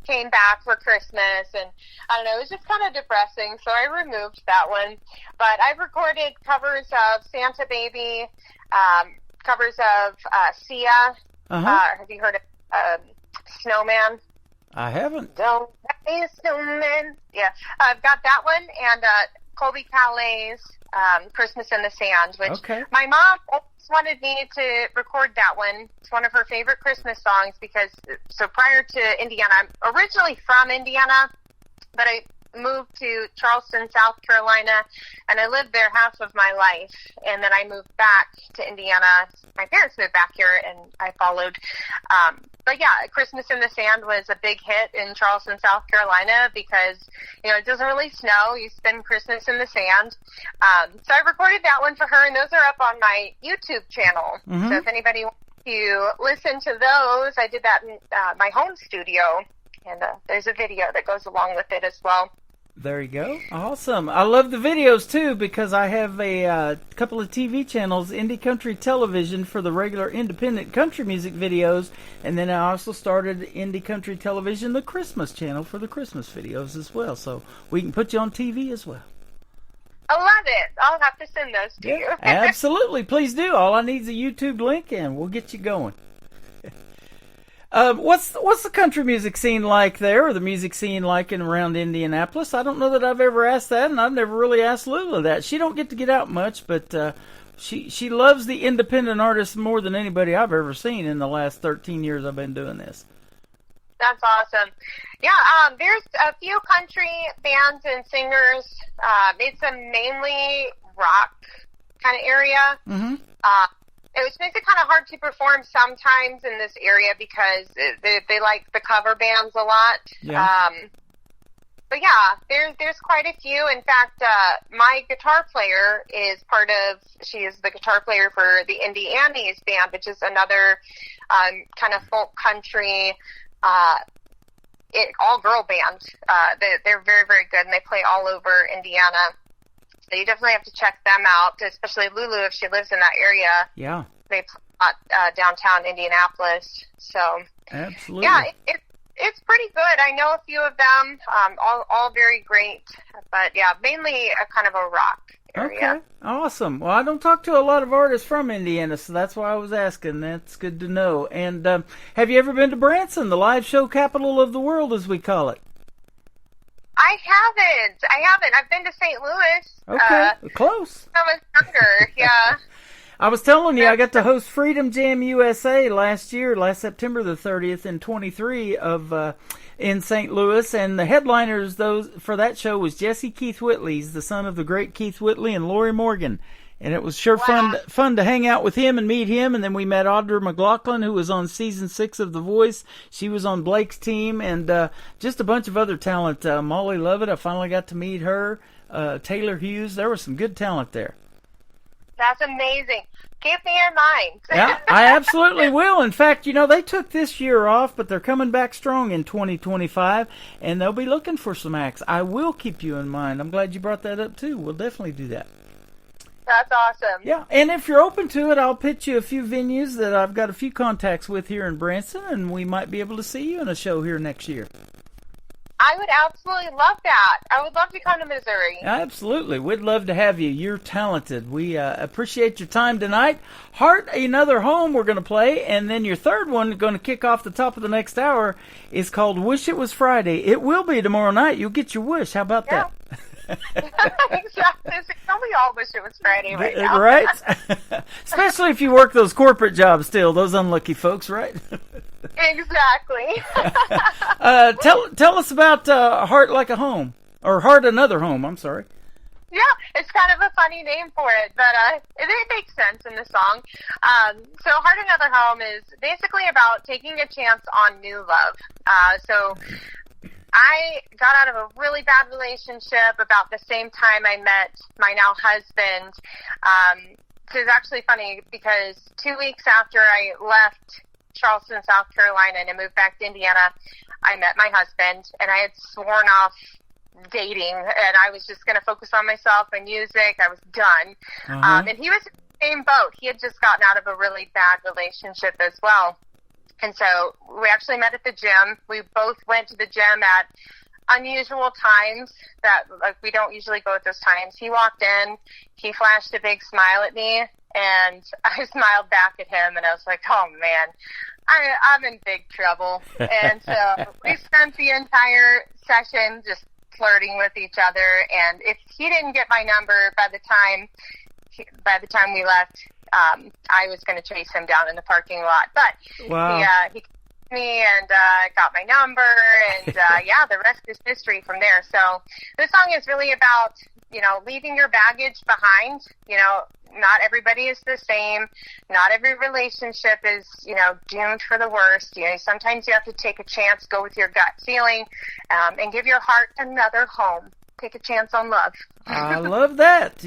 [SPEAKER 6] came back for Christmas, and I don't know, it was just kind of depressing, so I removed that one. But I've recorded covers of Santa Baby, covers of Sia. Have you heard of Snowman?
[SPEAKER 3] I haven't.
[SPEAKER 6] Don't be a snowman. Yeah, I've got that one, and Colby Calais' Christmas in the Sand, which
[SPEAKER 3] Okay.
[SPEAKER 6] my mom always wanted me to record that one. It's one of her favorite Christmas songs because, so prior to Indiana, I'm originally from Indiana, but I moved to Charleston, South Carolina, and I lived there half of my life. And then I moved back to Indiana. My parents moved back here, and I followed. But yeah, Christmas in the Sand was a big hit in Charleston, South Carolina, because, you know, it doesn't really snow. You spend Christmas in the sand. So I recorded that one for her, and those are up on my YouTube channel.
[SPEAKER 3] Mm-hmm.
[SPEAKER 6] So if anybody wants to listen to those, I did that in my home studio, and there's a video that goes along with it as well.
[SPEAKER 3] There you go. Awesome. I love the videos, too, because I have a couple of TV channels, Indie Country Television for the regular independent country music videos, and then I also started Indie Country Television, the Christmas channel, for the Christmas videos as well. So we can put you on TV as well.
[SPEAKER 6] I love it. I'll have to send those to you.
[SPEAKER 3] Absolutely. Please do. All I need is a YouTube link, and we'll get you going. What's the country music scene like there, or the music scene like in around Indianapolis? I don't know that I've ever asked that, and I've never really asked Lula that. She don't get to get out much, but she loves the independent artists more than anybody I've ever seen in the last 13 years I've been doing this.
[SPEAKER 6] That's awesome. Yeah, there's a few country bands and singers. It's a mainly rock kind of area.
[SPEAKER 3] Mm-hmm.
[SPEAKER 6] Which makes it kind of hard to perform sometimes in this area because they like the cover bands a lot.
[SPEAKER 3] Yeah.
[SPEAKER 6] But yeah, there's quite a few. In fact, my guitar player she is the guitar player for the Indie Annies band, which is another kind of folk country all-girl band. They're very, very good, and they play all over Indiana. So you definitely have to check them out, especially Lulu if she lives in that area.
[SPEAKER 3] Yeah.
[SPEAKER 6] They play downtown Indianapolis. So
[SPEAKER 3] Absolutely.
[SPEAKER 6] yeah, it's pretty good. I know a few of them, all very great. But yeah, mainly a kind of a rock area.
[SPEAKER 3] Okay, awesome. Well, I don't talk to a lot of artists from Indiana, so that's why I was asking. That's good to know. And have you ever been to Branson, the live show capital of the world, as we call it?
[SPEAKER 6] I haven't. I've been to St. Louis.
[SPEAKER 3] Okay, close.
[SPEAKER 6] I was younger, yeah.
[SPEAKER 3] I was telling you, I got to host Freedom Jam USA last September the 30th in 23 in St. Louis, and the headliners for that show was Jesse Keith Whitley, the son of the great Keith Whitley, and Lori Morgan. And it was sure fun to hang out with him and meet him. And then we met Audra McLaughlin, who was on season 6 of The Voice. She was on Blake's team, and just a bunch of other talent. Molly Lovett, I finally got to meet her. Taylor Hughes, there was some good talent there.
[SPEAKER 6] That's amazing. Keep me in mind.
[SPEAKER 3] Yeah, I absolutely will. In fact, they took this year off, but they're coming back strong in 2025, and they'll be looking for some acts. I will keep you in mind. I'm glad you brought that up, too. We'll definitely do that.
[SPEAKER 6] That's awesome.
[SPEAKER 3] Yeah, and if you're open to it, I'll pitch you a few venues that I've got a few contacts with here in Branson, and we might be able to see you in a show here next year.
[SPEAKER 6] I would absolutely love that. I would love to come to Missouri.
[SPEAKER 3] Absolutely. We'd love to have you. You're talented. We appreciate your time tonight. Heart, Another Home, we're going to play, and then your third one, going to kick off the top of the next hour, is called Wish It Was Friday. It will be tomorrow night. You'll get your wish. How about that?
[SPEAKER 6] Exactly. We all wish it was Friday right now.
[SPEAKER 3] Right? Especially if you work those corporate jobs still, those unlucky folks, right?
[SPEAKER 6] Exactly.
[SPEAKER 3] Tell us about Heart Like a Home, or Heart Another Home, I'm sorry.
[SPEAKER 6] Yeah, it's kind of a funny name for it, but it makes sense in the song. So Heart Another Home is basically about taking a chance on new love. So I got out of a really bad relationship about the same time I met my now husband. So it's actually funny because 2 weeks after I left Charleston, South Carolina, and I moved back to Indiana, I met my husband, and I had sworn off dating, and I was just going to focus on myself and music. I was done. And he was in the same boat. He had just gotten out of a really bad relationship as well. And so we actually met at the gym. We both went to the gym at unusual times that we don't usually go at those times. He walked in, he flashed a big smile at me, and I smiled back at him, and I was like, oh man, I'm in big trouble. And so we spent the entire session just flirting with each other. And if he didn't get my number by the time we left, I was going to chase him down in the parking lot. But
[SPEAKER 3] Wow.
[SPEAKER 6] he called me and got my number, and yeah, the rest is history from there. So this song is really about, leaving your baggage behind. Not everybody is the same. Not every relationship is, doomed for the worst. Sometimes you have to take a chance, go with your gut feeling, and give your heart another home. Take a chance on love.
[SPEAKER 3] I love that.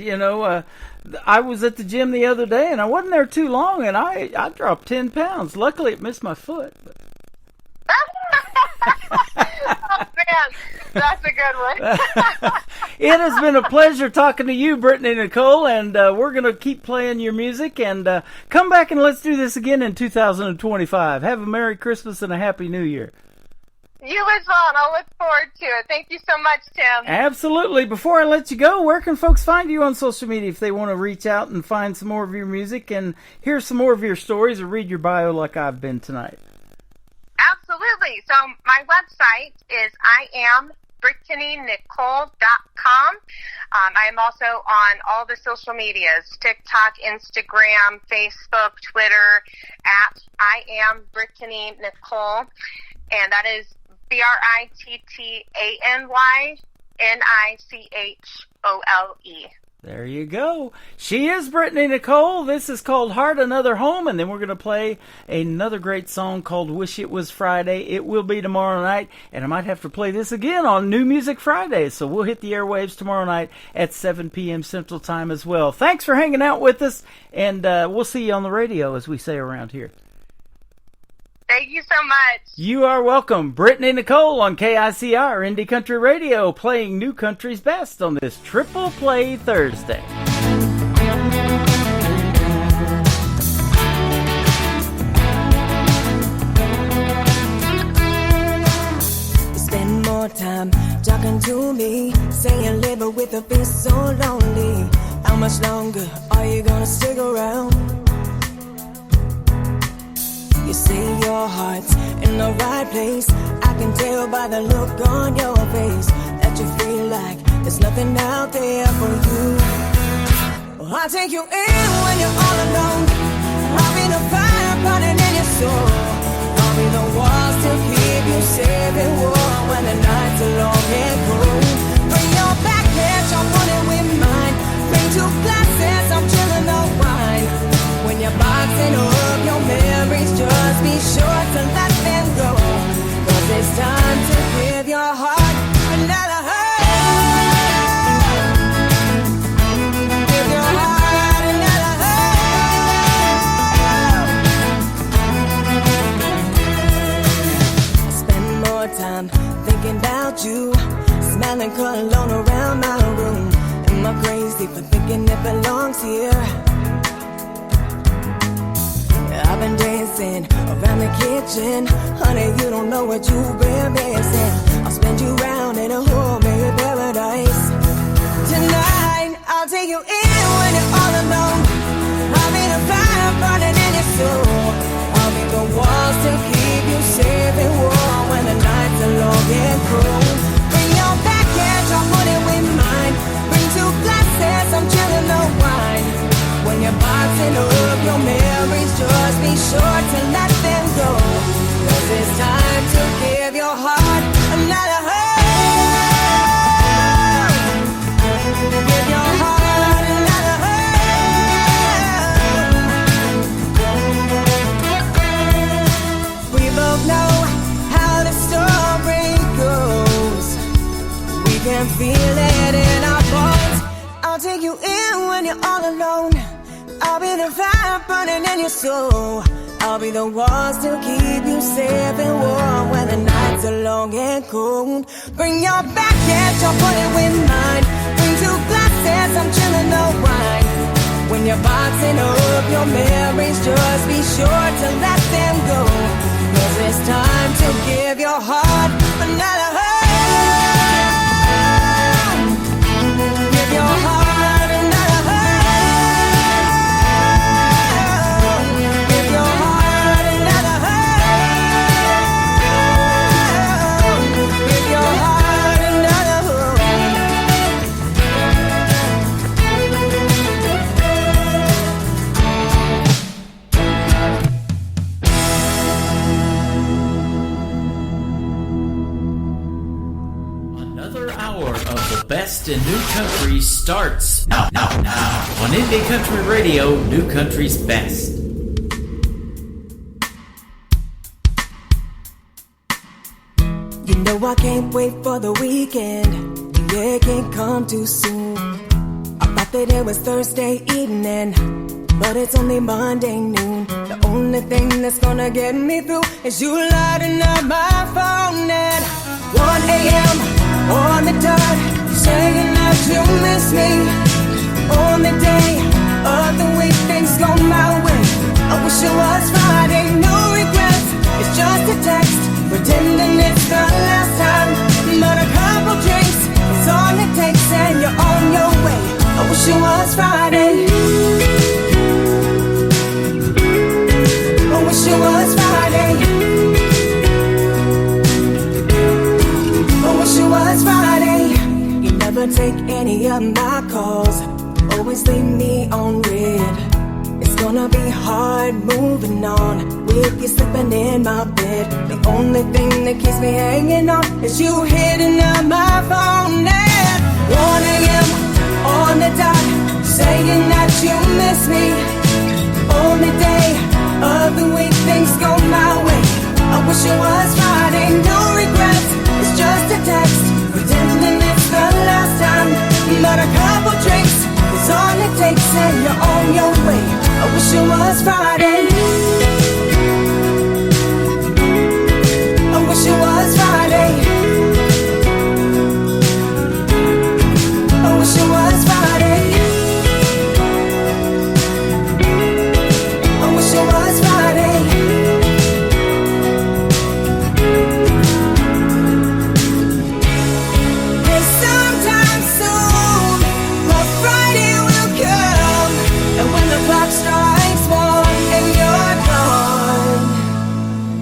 [SPEAKER 3] I was at the gym the other day, and I wasn't there too long, and I dropped 10 pounds. Luckily, it missed my foot.
[SPEAKER 6] Oh, man, that's a good one.
[SPEAKER 3] It has been a pleasure talking to you, Brittany Nicole, and we're going to keep playing your music, and come back and let's do this again in 2025. Have a Merry Christmas and a Happy New Year.
[SPEAKER 6] You as well, and I'll look forward to it. Thank you so much, Tim.
[SPEAKER 3] Absolutely. Before I let you go, where can folks find you on social media if they want to reach out and find some more of your music and hear some more of your stories or read your bio like I've been tonight?
[SPEAKER 6] Absolutely. So my website is IamBrittanyNicole.com. I am also on all the social medias, TikTok, Instagram, Facebook, Twitter, at IamBrittanyNicole. And that is BrittanyNichole.
[SPEAKER 3] There you go. She is Brittany Nicole. This is called Heart Another Home, and then we're going to play another great song called Wish It Was Friday. It will be tomorrow night, and I might have to play this again on New Music Friday, so we'll hit the airwaves tomorrow night at 7 p.m. Central Time as well. Thanks for hanging out with us, and we'll see you on the radio, as we say around here.
[SPEAKER 6] Thank you so much.
[SPEAKER 3] You are welcome. Brittany Nicole on KICR Indie Country Radio, playing new country's best on this Triple Play Thursday.
[SPEAKER 7] You spend more time talking to me, saying live with a feel so lonely. How much longer are you gonna stick around? You say your heart's in the right place. I can tell by the look on your face that you feel like there's nothing out there for you. Well, I'll take you in when you're all alone. I'll be the fire burning in your soul. I'll be the walls to keep you safe and warm when the nights are long and cold. Bring your package, I'll put it with mine. Bring 2 glasses, I'm chilling the wine. When you're boxing up your memories, just be sure to let them go. 'Cause it's time to give your heart another hurt. Give your heart another hurt. I spend more time thinking about you, smelling cologne around my room. Am I crazy for thinking it belongs here? I've been dancing around the kitchen. Honey, you don't know what you've been missing. I'll spend you round in a homemade paradise. Tonight, I'll take you in when you're all alone. I'll be the fire burning in your soul. I'll be the walls to keep you safe and warm when the nights are long and cold. Bring your package, I'll put it with mine. Bring 2 glasses, I'm chilling the wine. When you're boxing up your memories, just be sure to let them go. 'Cause it's time to give your heart another hurt. Give your heart another hurt. We both know how the story goes. We can feel it in our bones. I'll take you in when you're all alone. I'll be the fire burning in your soul. I'll be the walls to keep you safe and warm when the nights are long and cold. Bring your package, I'll put it with mine. Bring 2 glasses, I'm chilling the wine. When you're boxing up your memories, just be sure to let them go. 'Cause it's time to give your heart another hurt. Give your heart.
[SPEAKER 4] best in new country starts now. On Indie Country Radio, New Country's Best.
[SPEAKER 7] You know I can't wait for the weekend. Yeah, it can't come too soon. I thought that it was Thursday evening, but it's only Monday noon. The only thing that's gonna get me through is you lighting up my phone at 1 a.m. on the dot, saying that you miss me. On the day of the week, things go my way. I wish it was Friday, no regrets. It's just a text, pretending it's the last time. But a couple drinks is all it takes, and you're on your way. I wish it was Friday. I wish it was Friday. I wish it was Friday. You never take any of my calls, always leave me on red. It's gonna be hard moving on with you sleeping in my bed. The only thing that keeps me hanging on is you hitting up my phone at 1 a.m. on the dot, saying that you miss me. Only day of the week, things go my way. I wish it was Friday, no regrets. It's just a text, pretending it's the last time. But a couple drinks is all it takes, and you're on your way. I wish it was Friday. I wish it was Friday. I wish it was Friday. I wish it was Friday. And sometime soon, my Friday will come. And when the clock strikes 1 and you're gone,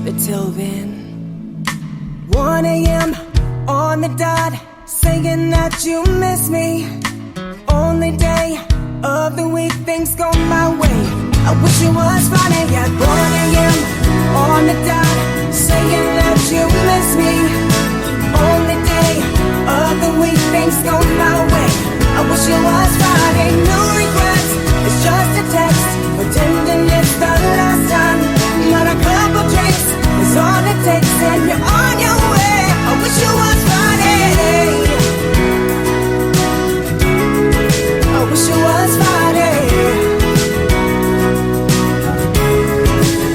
[SPEAKER 7] but till then, 1 a.m. on the dot, saying that you miss me. Only day of the week, things go my way. I wish it was Friday at 1 a.m. on the dot, saying that you miss me. Only day of the week, things go my way. I wish it was Friday, no regrets. It's just a text, pretending it's the last time. Not a couple drinks is all it takes, and you're on your way. I wish it was Friday. I wish it was Friday.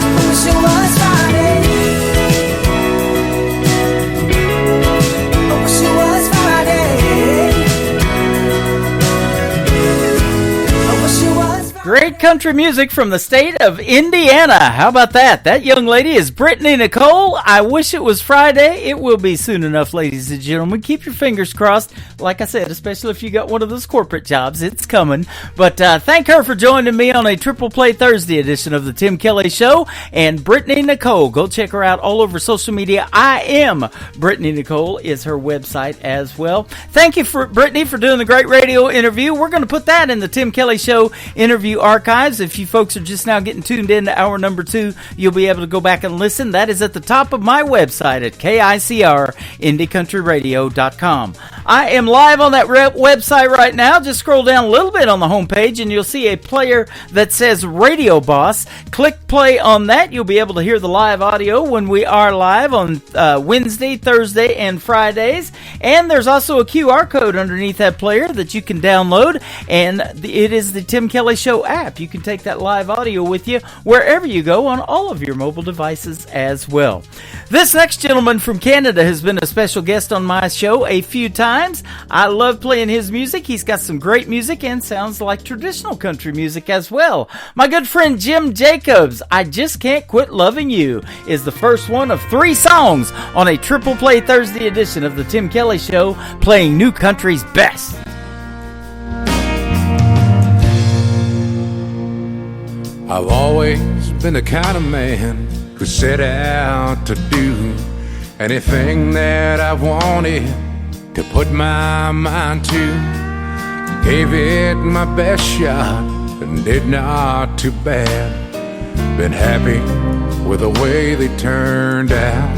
[SPEAKER 7] I wish it was Friday. I wish it was Friday. I wish it was Friday.
[SPEAKER 3] Great country music from the state of Indiana. How about that? That young lady is Brittany Nicole. I wish it was Friday. It will be soon enough, ladies and gentlemen. Keep your fingers crossed. Like I said, especially if you got one of those corporate jobs, it's coming. But thank her for joining me on a Triple Play Thursday edition of the Tim Kelly Show. And Brittany Nicole, go check her out all over social media. I am Brittany Nicole is her website as well. Thank you, for Brittany, for doing the great radio interview. We're going to put that in the Tim Kelly Show interview archives. If you folks are just now getting tuned in to hour number 2, you'll be able to go back and listen. That is at the top of my website at KICR-IndieCountryRadio.com. I am live on that website right now. Just scroll down a little bit on the homepage and you'll see a player that says Radio Boss. Click play on that. You'll be able to hear the live audio when we are live on Wednesday, Thursday, and Fridays. And there's also a QR code underneath that player that you can download, and it is the Tim Kelly Show app. You can take that live audio with you wherever you go on all of your mobile devices as well. This next gentleman from Canada has been a special guest on my show a few times. I love playing his music. He's got some great music and sounds like traditional country music as well. My good friend Jim Jacobs, I Just Can't Quit Loving You, is the first one of 3 songs on a Triple Play Thursday edition of the Tim Kelly Show, playing new country's best.
[SPEAKER 8] I've always been the kind of man who set out to do anything that I wanted to put my mind to. Gave it my best shot and did not too bad. Been happy with the way they turned out.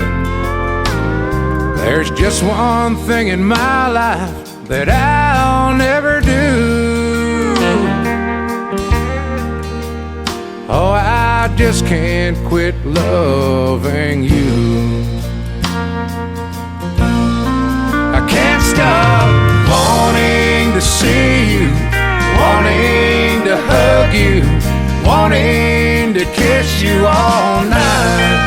[SPEAKER 8] There's just one thing in my life that I'll never do. Oh, I just can't quit loving you. I can't stop wanting to see you, wanting to hug you, wanting to kiss you all night.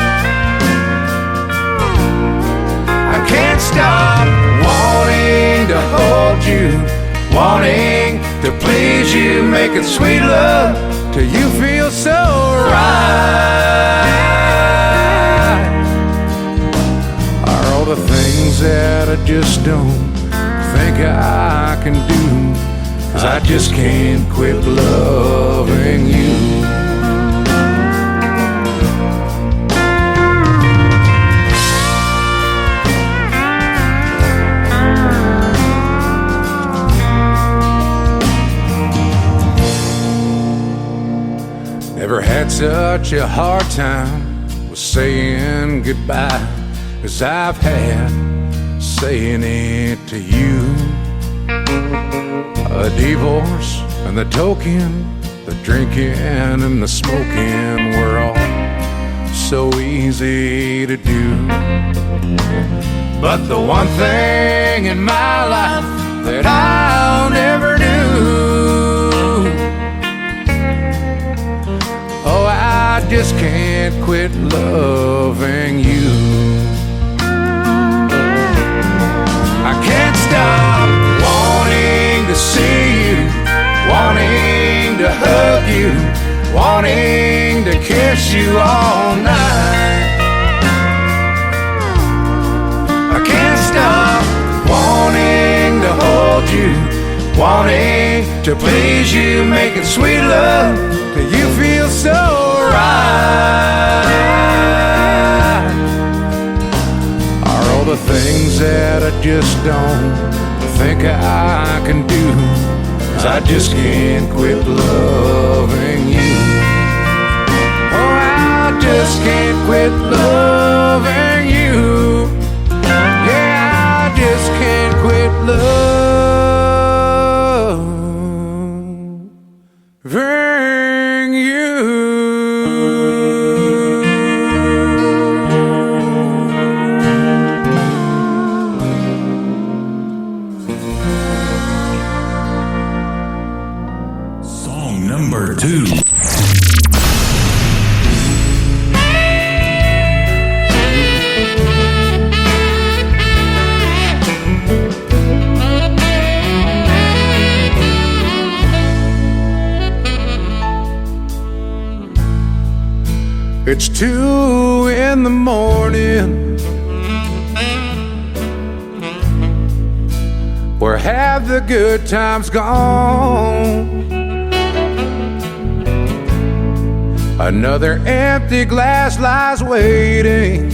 [SPEAKER 8] I can't stop wanting to hold you, wanting to please you, making sweet love till you feel so right. Are all the things that I just don't think I can do, 'cause I just can't quit loving you. Never had such a hard time with saying goodbye as I've had saying it to you. A divorce and the token, the drinking and the smoking were all so easy to do. But the one thing in my life that I'll never do, oh, I just can't quit loving you. I can't stop wanting to see you, wanting to hug you, wanting to kiss you all night. I can't stop wanting to hold you, wanting to please you, making sweet love till you feel so right. Are all the things that I just don't think I can do, 'cause I just can't quit loving you. Oh, I just can't quit loving you. Yeah, I just can't quit loving you.
[SPEAKER 4] Song number 2.
[SPEAKER 8] It's 2 in the morning. Where have the good times gone? Another empty glass lies waiting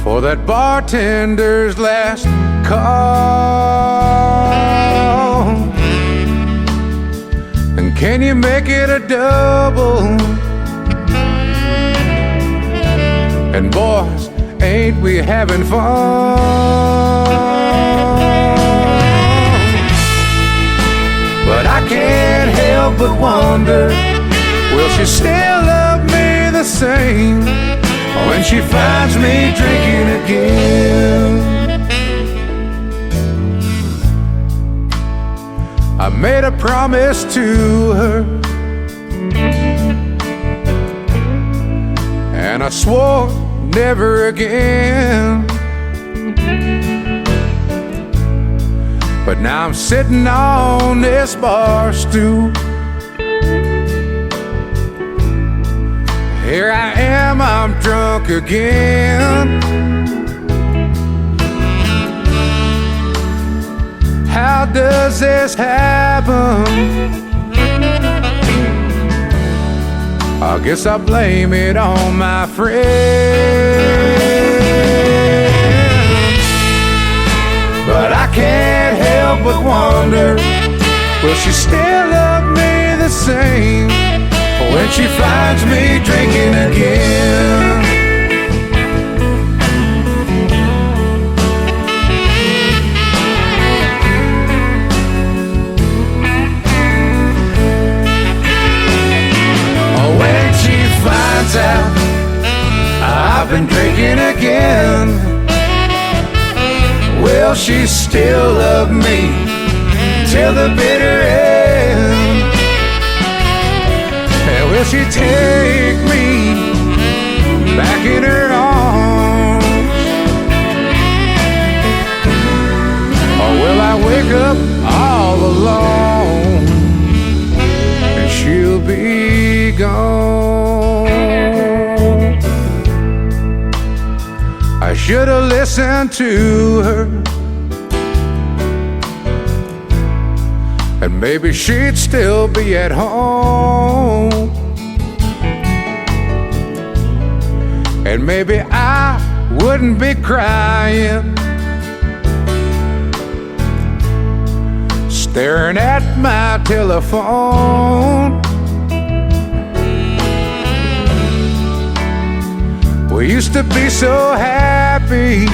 [SPEAKER 8] for that bartender's last call. And can you make it a double? And boys, ain't we having fun? But I can't help but wonder, will she still love me the same when she finds me drinking again? I made a promise to her, and I swore never again. But now I'm sitting on this bar stool. Here I am, I'm drunk again. How does this happen? I guess I blame it on my friend. But I can't help but wonder, will she still love me the same when she finds me drinking again? drinking again. Will she still love me till the bitter end? And will she take me back in her arms? Or will I wake up all alone and she'll be gone? I should have listened to her, and maybe she'd still be at home. And maybe I wouldn't be crying, staring at my telephone. We used to be so happy,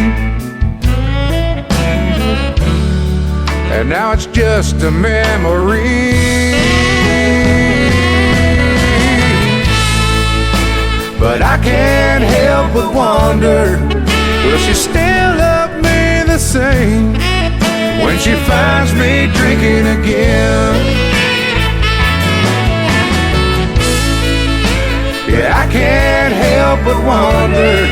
[SPEAKER 8] and now it's just a memory. But I can't help but wonder, will she still love me the same when she finds me drinking again? Yeah, I can't help but wonder,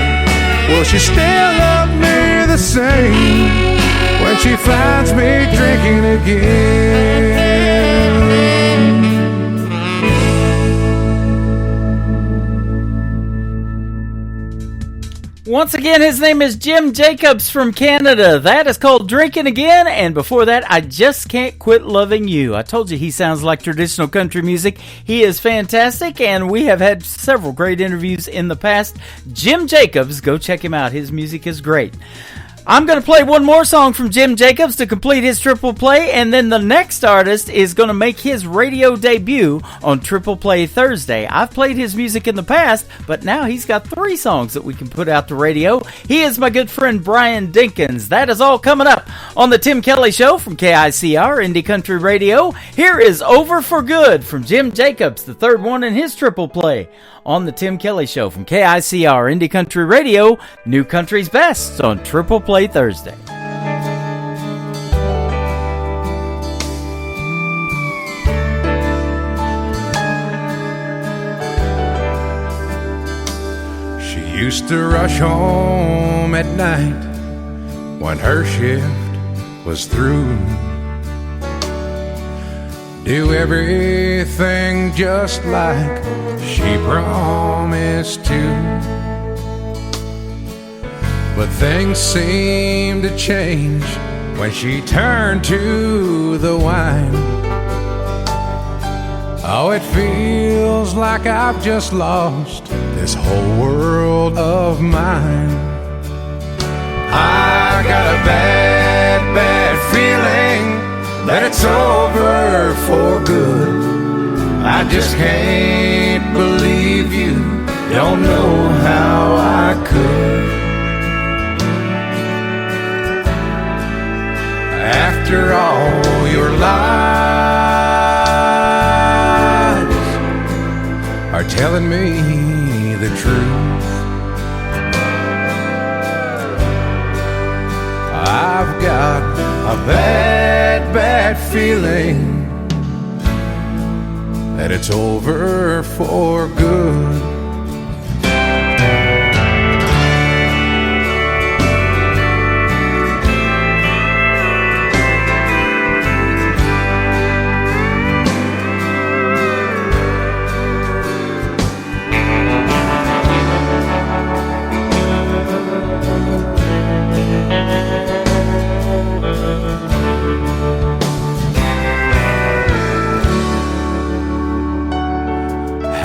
[SPEAKER 8] will she still love me the same when she finds me drinking again?
[SPEAKER 3] Once again, his name is Jim Jacobs from Canada. That is called Drinking Again, and before that, I Just Can't Quit Loving You. I told you he sounds like traditional country music. He is fantastic, and we have had several great interviews in the past. Jim Jacobs, go check him out. His music is great. I'm going to play one more song from Jim Jacobs to complete his triple play, and then the next artist is going to make his radio debut on Triple Play Thursday. I've played his music in the past, but now he's got 3 songs that we can put out to radio. He is my good friend Brian Dinkins. That is all coming up on the Tim Kelly Show from KICR Indie Country Radio. Here is Over for Good from Jim Jacobs, the third one in his triple play on the Tim Kelly Show from KICR Indie Country Radio, New Country's Best on Triple Play Thursday.
[SPEAKER 8] She used to rush home at night when her shift was through, do everything just like she promised to. But things seemed to change when she turned to the wine. Oh, it feels like I've just lost this whole world of mine. I got a bad, bad feeling that it's over for good. I just can't believe you don't know how I could. After all your lies are telling me the truth, I've got a bad, bad feeling that it's over for good.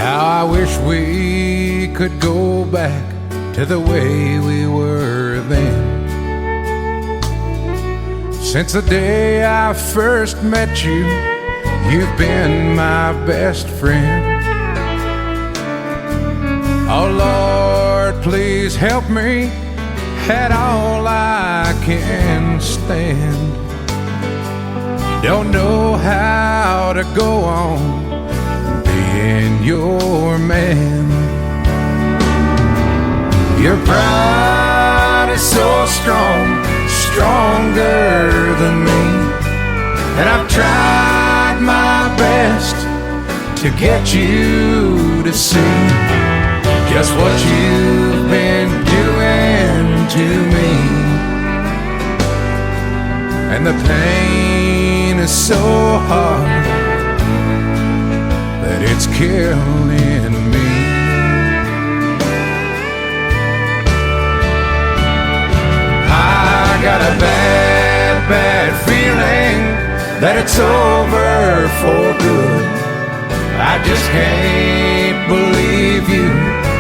[SPEAKER 8] I wish we could go back to the way we were then. Since the day I first met you, you've been my best friend. Oh Lord, please help me at all I can stand. Don't know how to go on being your man. Your pride strong, stronger than me. And I've tried my best to get you to see just what you've been doing to me. And the pain is so hard that it's killing me. I got a bad, bad feeling that it's over for good. I just can't believe you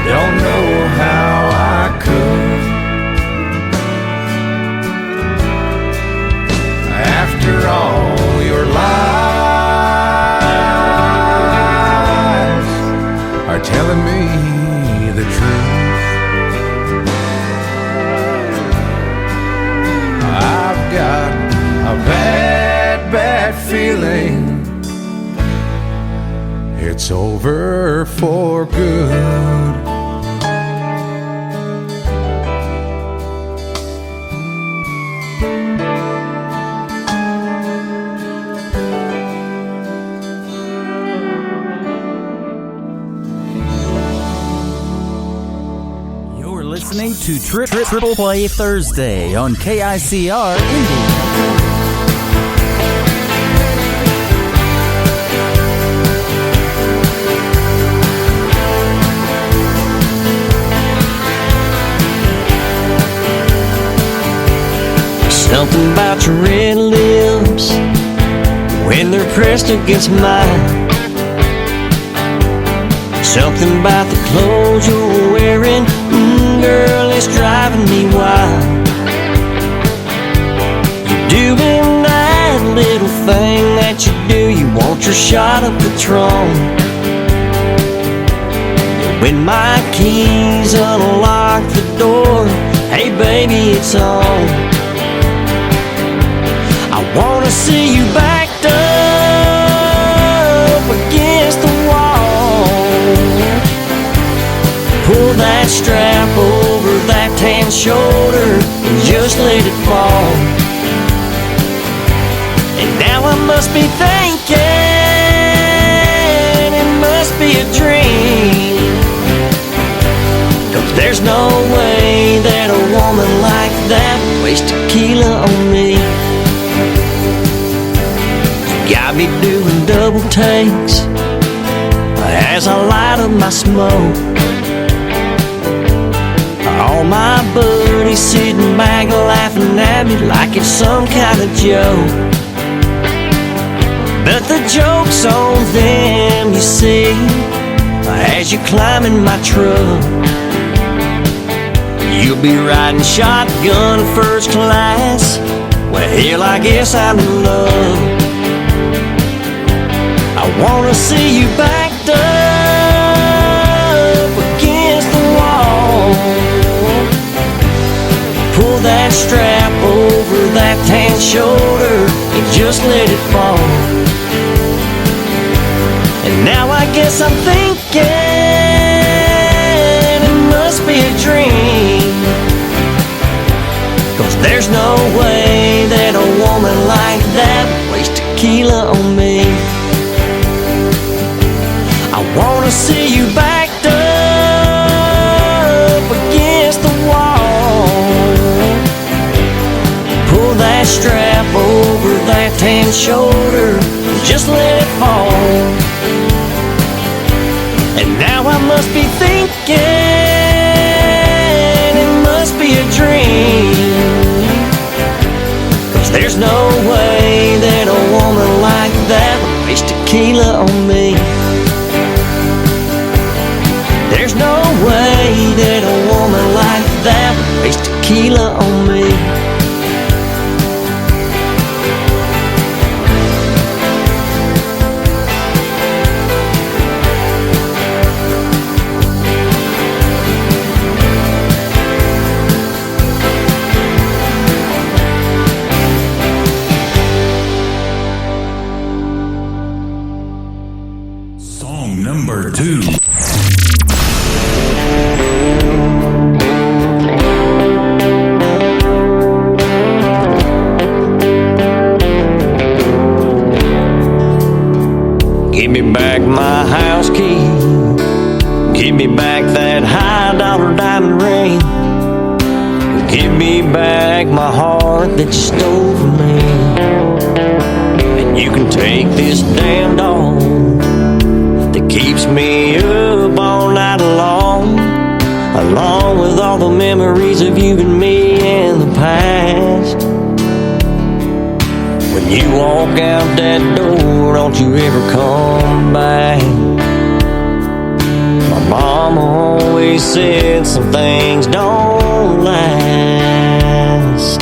[SPEAKER 8] don't know how I could. After all your lies are telling me the truth, I've got a bad, bad feeling it's over for good.
[SPEAKER 3] You're listening to Triple Play Thursday on KICR Indy.
[SPEAKER 9] Something about your red lips when they're pressed against mine. Something about the clothes you're wearing, girl, it's driving me wild. You're doing that little thing that you do, you want your shot of Patron. When my keys unlock the door, hey baby, it's on. I wanna see you backed up against the wall. Pull that strap over that tan shoulder and just let it fall. And now I must be thinking it must be a dream, 'cause there's no way that a woman like that wastes tequila on me. Got me doing double takes as I light up my smoke. All my buddies sitting back laughing at me like it's some kind of joke. But the joke's on them, you see, as you climb in my truck. You'll be riding shotgun first class. Well, hell, I guess I'm in love. I wanna see you backed up against the wall. Pull that strap over that tan shoulder and just let it fall. And now I guess I'm thinking it must be a dream, 'cause there's no way that a woman like that wastes tequila on me. I wanna see you backed up against the wall. Pull that strap over that tan shoulder, just let it fall. And now I must be thinking it must be a dream, 'cause there's no way that a woman like that would waste tequila on me. There's no way that a woman like that would waste tequila on me.
[SPEAKER 4] Song number 2.
[SPEAKER 9] Give me back that high dollar diamond ring. Give me back my heart that you stole from me. And you can take this damn dog that keeps me up all night long, along with all the memories of you and me in the past. When you walk out that door, don't you ever come back. My mama always said some things don't last.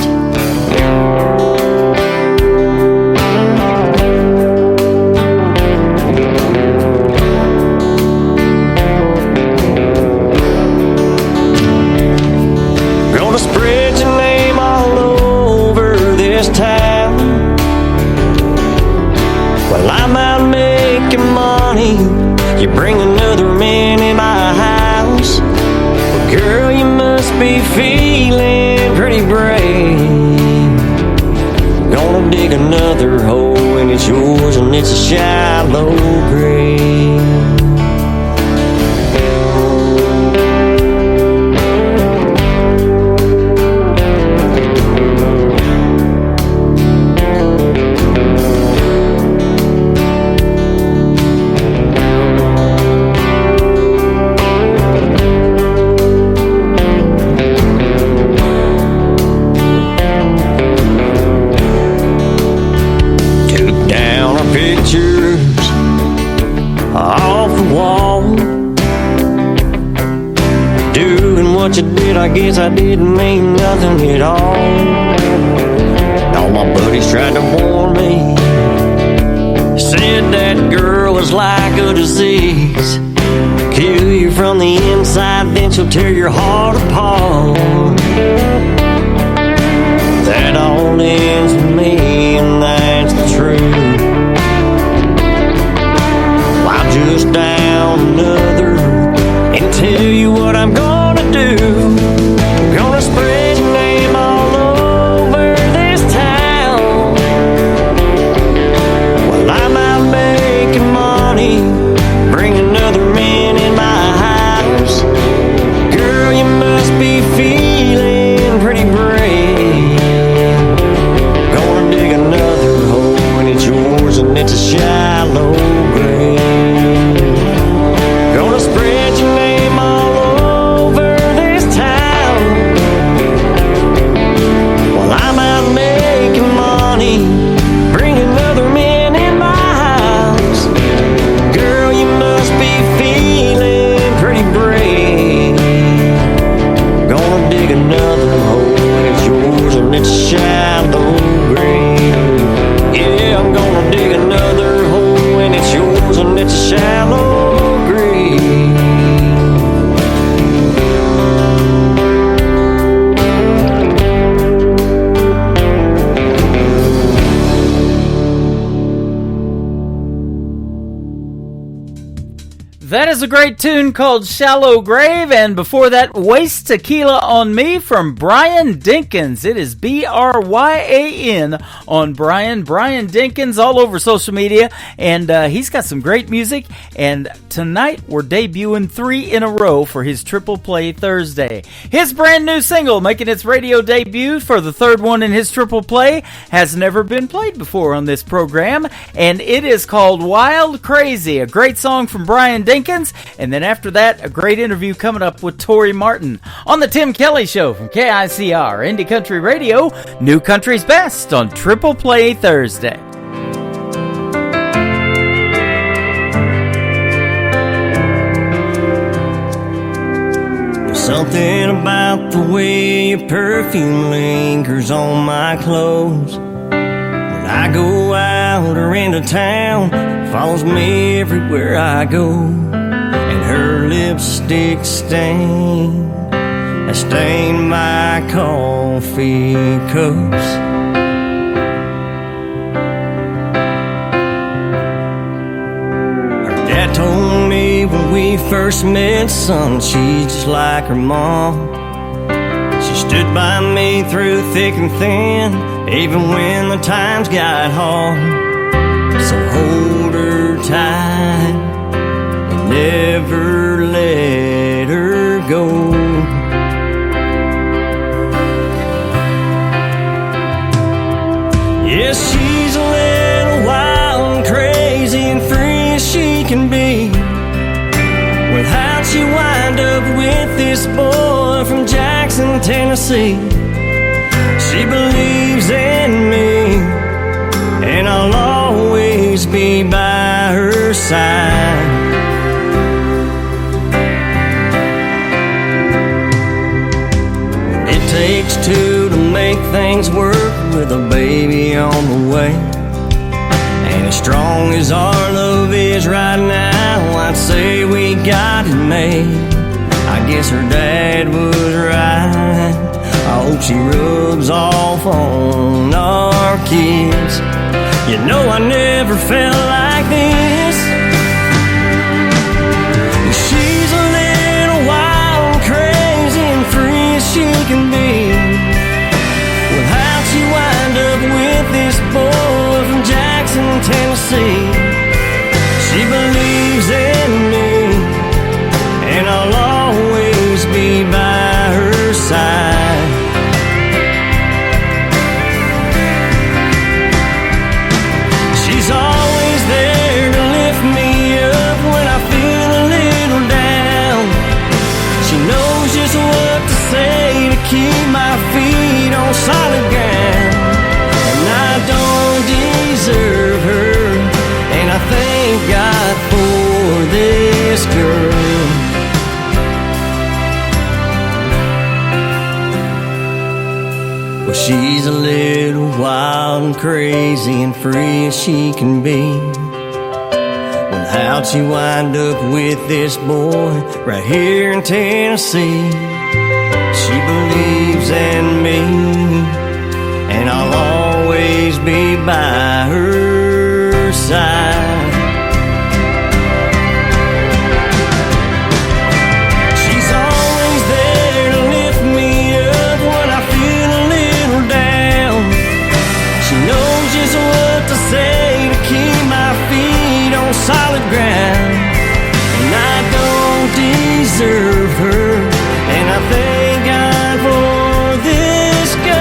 [SPEAKER 9] Gonna spread your name all over this town. Well, I'm out making money, you bring another man in my house. Well, girl, you must be feeling pretty brave. Gonna dig another hole and it's yours and it's a shallow grave. What you did, I guess I didn't mean nothing at all. All my buddies tried to warn me, said that girl was like a disease, kill you from the inside, then she'll tear your heart apart. That all ends with me, and that's the truth. I'll just down another and tell you what I'm gonna do. I'm gonna spread your name all over this town. While I'm out making money, bring another man in my house. Girl, you must be feeling pretty brave. Gonna dig another hole and it's yours and it's a shallow grave. Gonna spread your name all over this town. While I'm out making money, bring another man in my house. Girl, you must be feeling pretty brave. Gonna dig another hole and it's yours and it's a shallow grave. Yeah, I'm gonna dig another hole and it's yours and it's a shallow grave.
[SPEAKER 3] That is a great tune called Shallow Grave, and before that, Waste Tequila on Me from Brian Dinkins. It is Bryan on Brian Dinkins all over social media, and he's got some great music, and tonight we're debuting 3 in a row for his Triple Play Thursday. His brand new single, making its radio debut for the 3rd one in his Triple Play, has never been played before on this program, and it is called Wild Crazy, a great song from Brian Dinkins. And then after that, a great interview coming up with Tori Martin on the Tim Kelly Show from KICR, Indie Country Radio, New Country's Best on Triple Play Thursday.
[SPEAKER 9] There's something about the way your perfume lingers on my clothes. When I go out or into town, it follows me everywhere I go. And her lipstick stain has stained my coffee cups. Her dad told me when we first met, son, she's just like her mom. She stood by me through thick and thin, even when the times got hard. So hold her tight and never let she wind up with this boy from Jackson, Tennessee? She believes in me, and I'll always be by her side. It takes two to make things work with a baby on the way. And as strong as our love is right now, I'd say we got it made. I guess her dad was right. I hope she rubs off on our kids. You know I never felt like this. She's a little wild, crazy, and free as she can be. Well, how'd she wind up with this boy from Jackson, Tennessee? She believes in me, and I'll always be by her side. She's always there to lift me up when I feel a little down. She knows just what to say to keep my feet on solid ground. And I don't deserve her, and I thank God for this girl. Well, she's a little wild and crazy and free as she can be. Well, how'd she wind up with this boy right here in Tennessee? She believes in me, and I'll always be by her side. She's always there to lift me up when I feel a little down. She knows just what to say to keep my feet on solid ground. And I don't deserve her, and I thank God for this girl.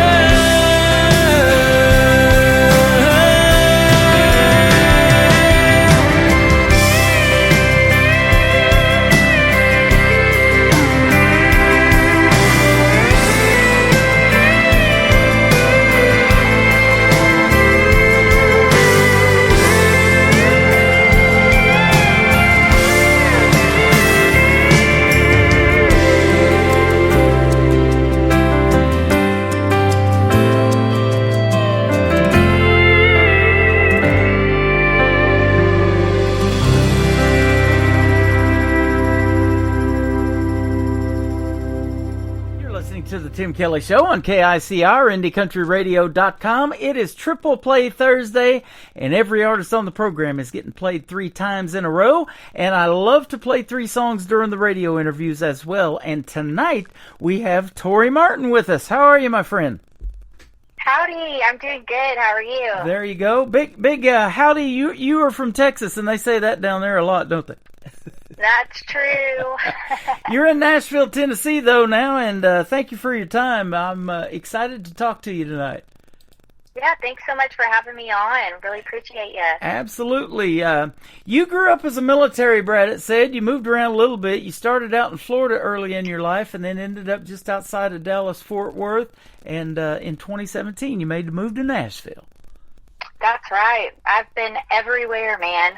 [SPEAKER 3] To the Tim Kelly Show on KICR, IndieCountryRadio.com. It is Triple Play Thursday, and every artist on the program is getting played 3 times in a row. And I love to play 3 songs during the radio interviews as well. And tonight we have Tori Martin with us. How are you, my friend?
[SPEAKER 6] Howdy, I'm doing good. How are you?
[SPEAKER 3] There you go. Big howdy. You are from Texas, and they say that down there a lot, don't they?
[SPEAKER 6] That's true.
[SPEAKER 3] You're in Nashville, Tennessee, though, now, and thank you for your time. I'm excited to talk to you tonight.
[SPEAKER 6] Yeah, thanks so much for having me on. Really appreciate you.
[SPEAKER 3] Absolutely. You grew up as a military brat, it said. You moved around a little bit. You started out in Florida early in your life and then ended up just outside of Dallas-Fort Worth. And in 2017, you made the move to Nashville.
[SPEAKER 6] That's right. I've been everywhere, man.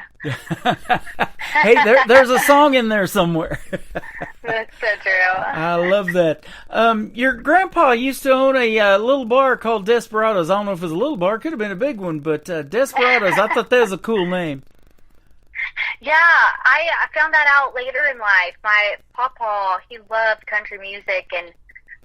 [SPEAKER 3] Hey, there's a song in there somewhere.
[SPEAKER 6] That's so true.
[SPEAKER 3] I love that. Your grandpa used to own a little bar called Desperados. I don't know if it was a little bar. Could have been a big one, but Desperados, I thought that was a cool name.
[SPEAKER 6] Yeah, I found that out later in life. My papa, he loved country music, and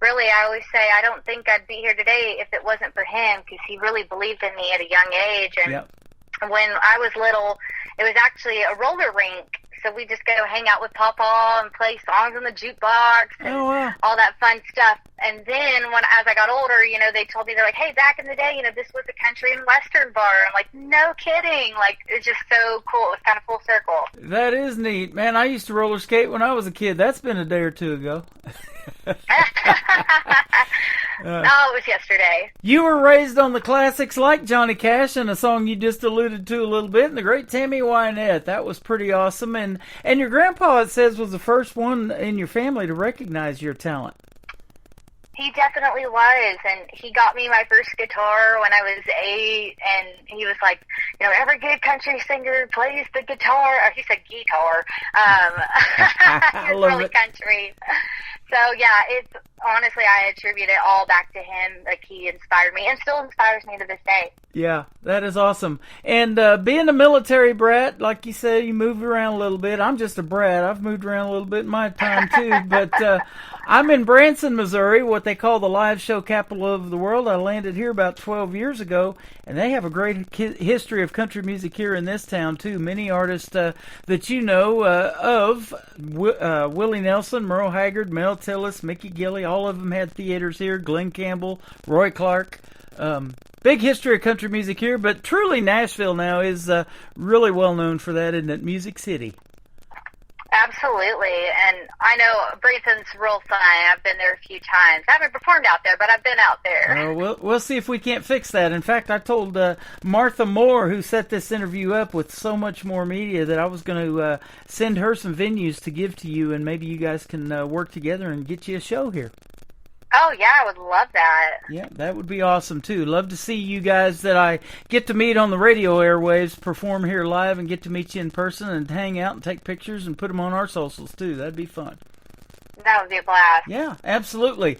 [SPEAKER 6] really, I always say I don't think I'd be here today if it wasn't for him, because he really believed in me at a young age. And when I was little, it was actually a roller rink, so we just go hang out with Papa and play songs on the jukebox and all that fun stuff. And then as I got older, they told me, they're like, hey, back in the day, this was a country and western bar. I'm like, no kidding. Like, it's just so cool. It's kind of full circle.
[SPEAKER 3] That is neat. Man, I used to roller skate when I was a kid. That's been a day or two ago.
[SPEAKER 6] Oh, it was yesterday.
[SPEAKER 3] You were raised on the classics like Johnny Cash and a song you just alluded to a little bit, and the great Tammy Wynette. That was pretty awesome. And your grandpa, it says, was the first one in your family to recognize your talent.
[SPEAKER 6] He definitely was, and he got me my first guitar when I was 8, and he was like, every good country singer plays the guitar. Or he said guitar. He was really country. So, yeah, it's honestly, I attribute it all back to him. Like, he inspired me and still inspires me to this day.
[SPEAKER 3] Yeah, that is awesome. And being a military brat, like you said, you moved around a little bit. I'm just a brat. I've moved around a little bit in my time, too. But I'm in Branson, Missouri, what they call the live show capital of the world. I landed here about 12 years ago, and they have a great history of country music here in this town, too. Many artists that you know of, Willie Nelson, Merle Haggard, Mel Tillis, Mickey Gilley, all of them had theaters here, Glenn Campbell, Roy Clark. Big history of country music here, but truly Nashville now is really well known for that, isn't it? Music City.
[SPEAKER 6] Absolutely, and I know Branson's real fun. I've been there a few times. I haven't performed out there, but I've been out there.
[SPEAKER 3] We'll see if we can't fix that. In fact, I told Martha Moore, who set this interview up with so much more media, that I was going to send her some venues to give to you, and maybe you guys can work together and get you a show here.
[SPEAKER 6] Oh, yeah, I would love that.
[SPEAKER 3] Yeah, that would be awesome, too. Love to see you guys that I get to meet on the radio airwaves perform here live and get to meet you in person and hang out and take pictures and put them on our socials, too. That'd be fun.
[SPEAKER 6] That would be a blast.
[SPEAKER 3] Yeah, absolutely.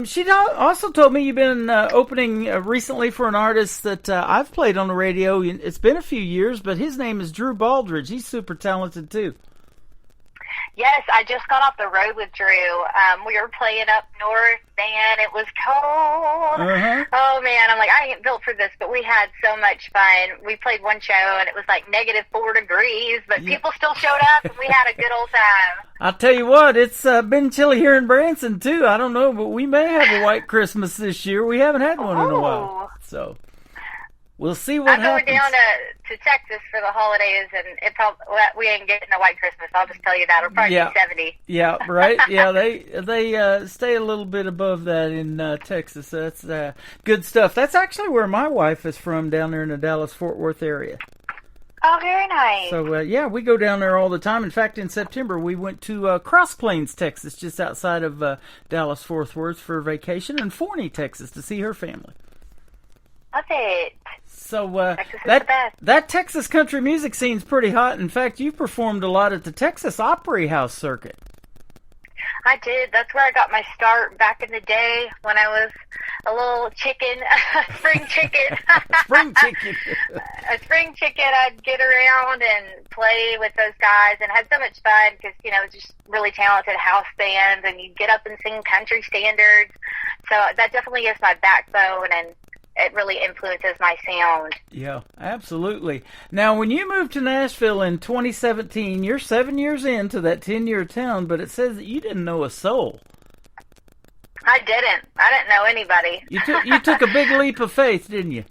[SPEAKER 3] She also told me you've been opening recently for an artist that I've played on the radio. It's been a few years, but his name is Drew Baldridge. He's super talented, too.
[SPEAKER 6] Yes, I just got off the road with Drew. We were playing up north, and it was cold.
[SPEAKER 3] Uh-huh.
[SPEAKER 6] Oh, man, I'm like, I ain't built for this, but we had so much fun. We played one show, and it was like -4 degrees, but people still showed up, and we had a good old time.
[SPEAKER 3] I'll tell you what, it's been chilly here in Branson, too. I don't know, but we may have a white Christmas this year. We haven't had one in a while, so we'll see what happens.
[SPEAKER 6] I'm going down to Texas for the holidays, and we ain't getting a white Christmas. I'll just tell you that. It'll probably be 70.
[SPEAKER 3] Yeah, right. Yeah, they stay a little bit above that in Texas. So that's good stuff. That's actually where my wife is from, down there in the Dallas-Fort Worth area.
[SPEAKER 6] Oh, very nice.
[SPEAKER 3] So, yeah, we go down there all the time. In fact, in September, we went to Cross Plains, Texas, just outside of Dallas-Fort Worth for vacation, and Forney, Texas, to see her family.
[SPEAKER 6] Love it.
[SPEAKER 3] So that Texas country music scene's pretty hot. In fact, you performed a lot at the Texas Opry House circuit.
[SPEAKER 6] I did. That's where I got my start back in the day when I was a little chicken, spring chicken.
[SPEAKER 3] Spring chicken.
[SPEAKER 6] A spring chicken. I'd get around and play with those guys and had so much fun because, just really talented house bands, and you'd get up and sing country standards. So that definitely is my backbone, and it really influences my sound.
[SPEAKER 3] Yeah, absolutely. Now, when you moved to Nashville in 2017, you're 7 years into that 10-year town, but it says that you didn't know a soul.
[SPEAKER 6] I didn't know anybody.
[SPEAKER 3] You took a big leap of faith, didn't you?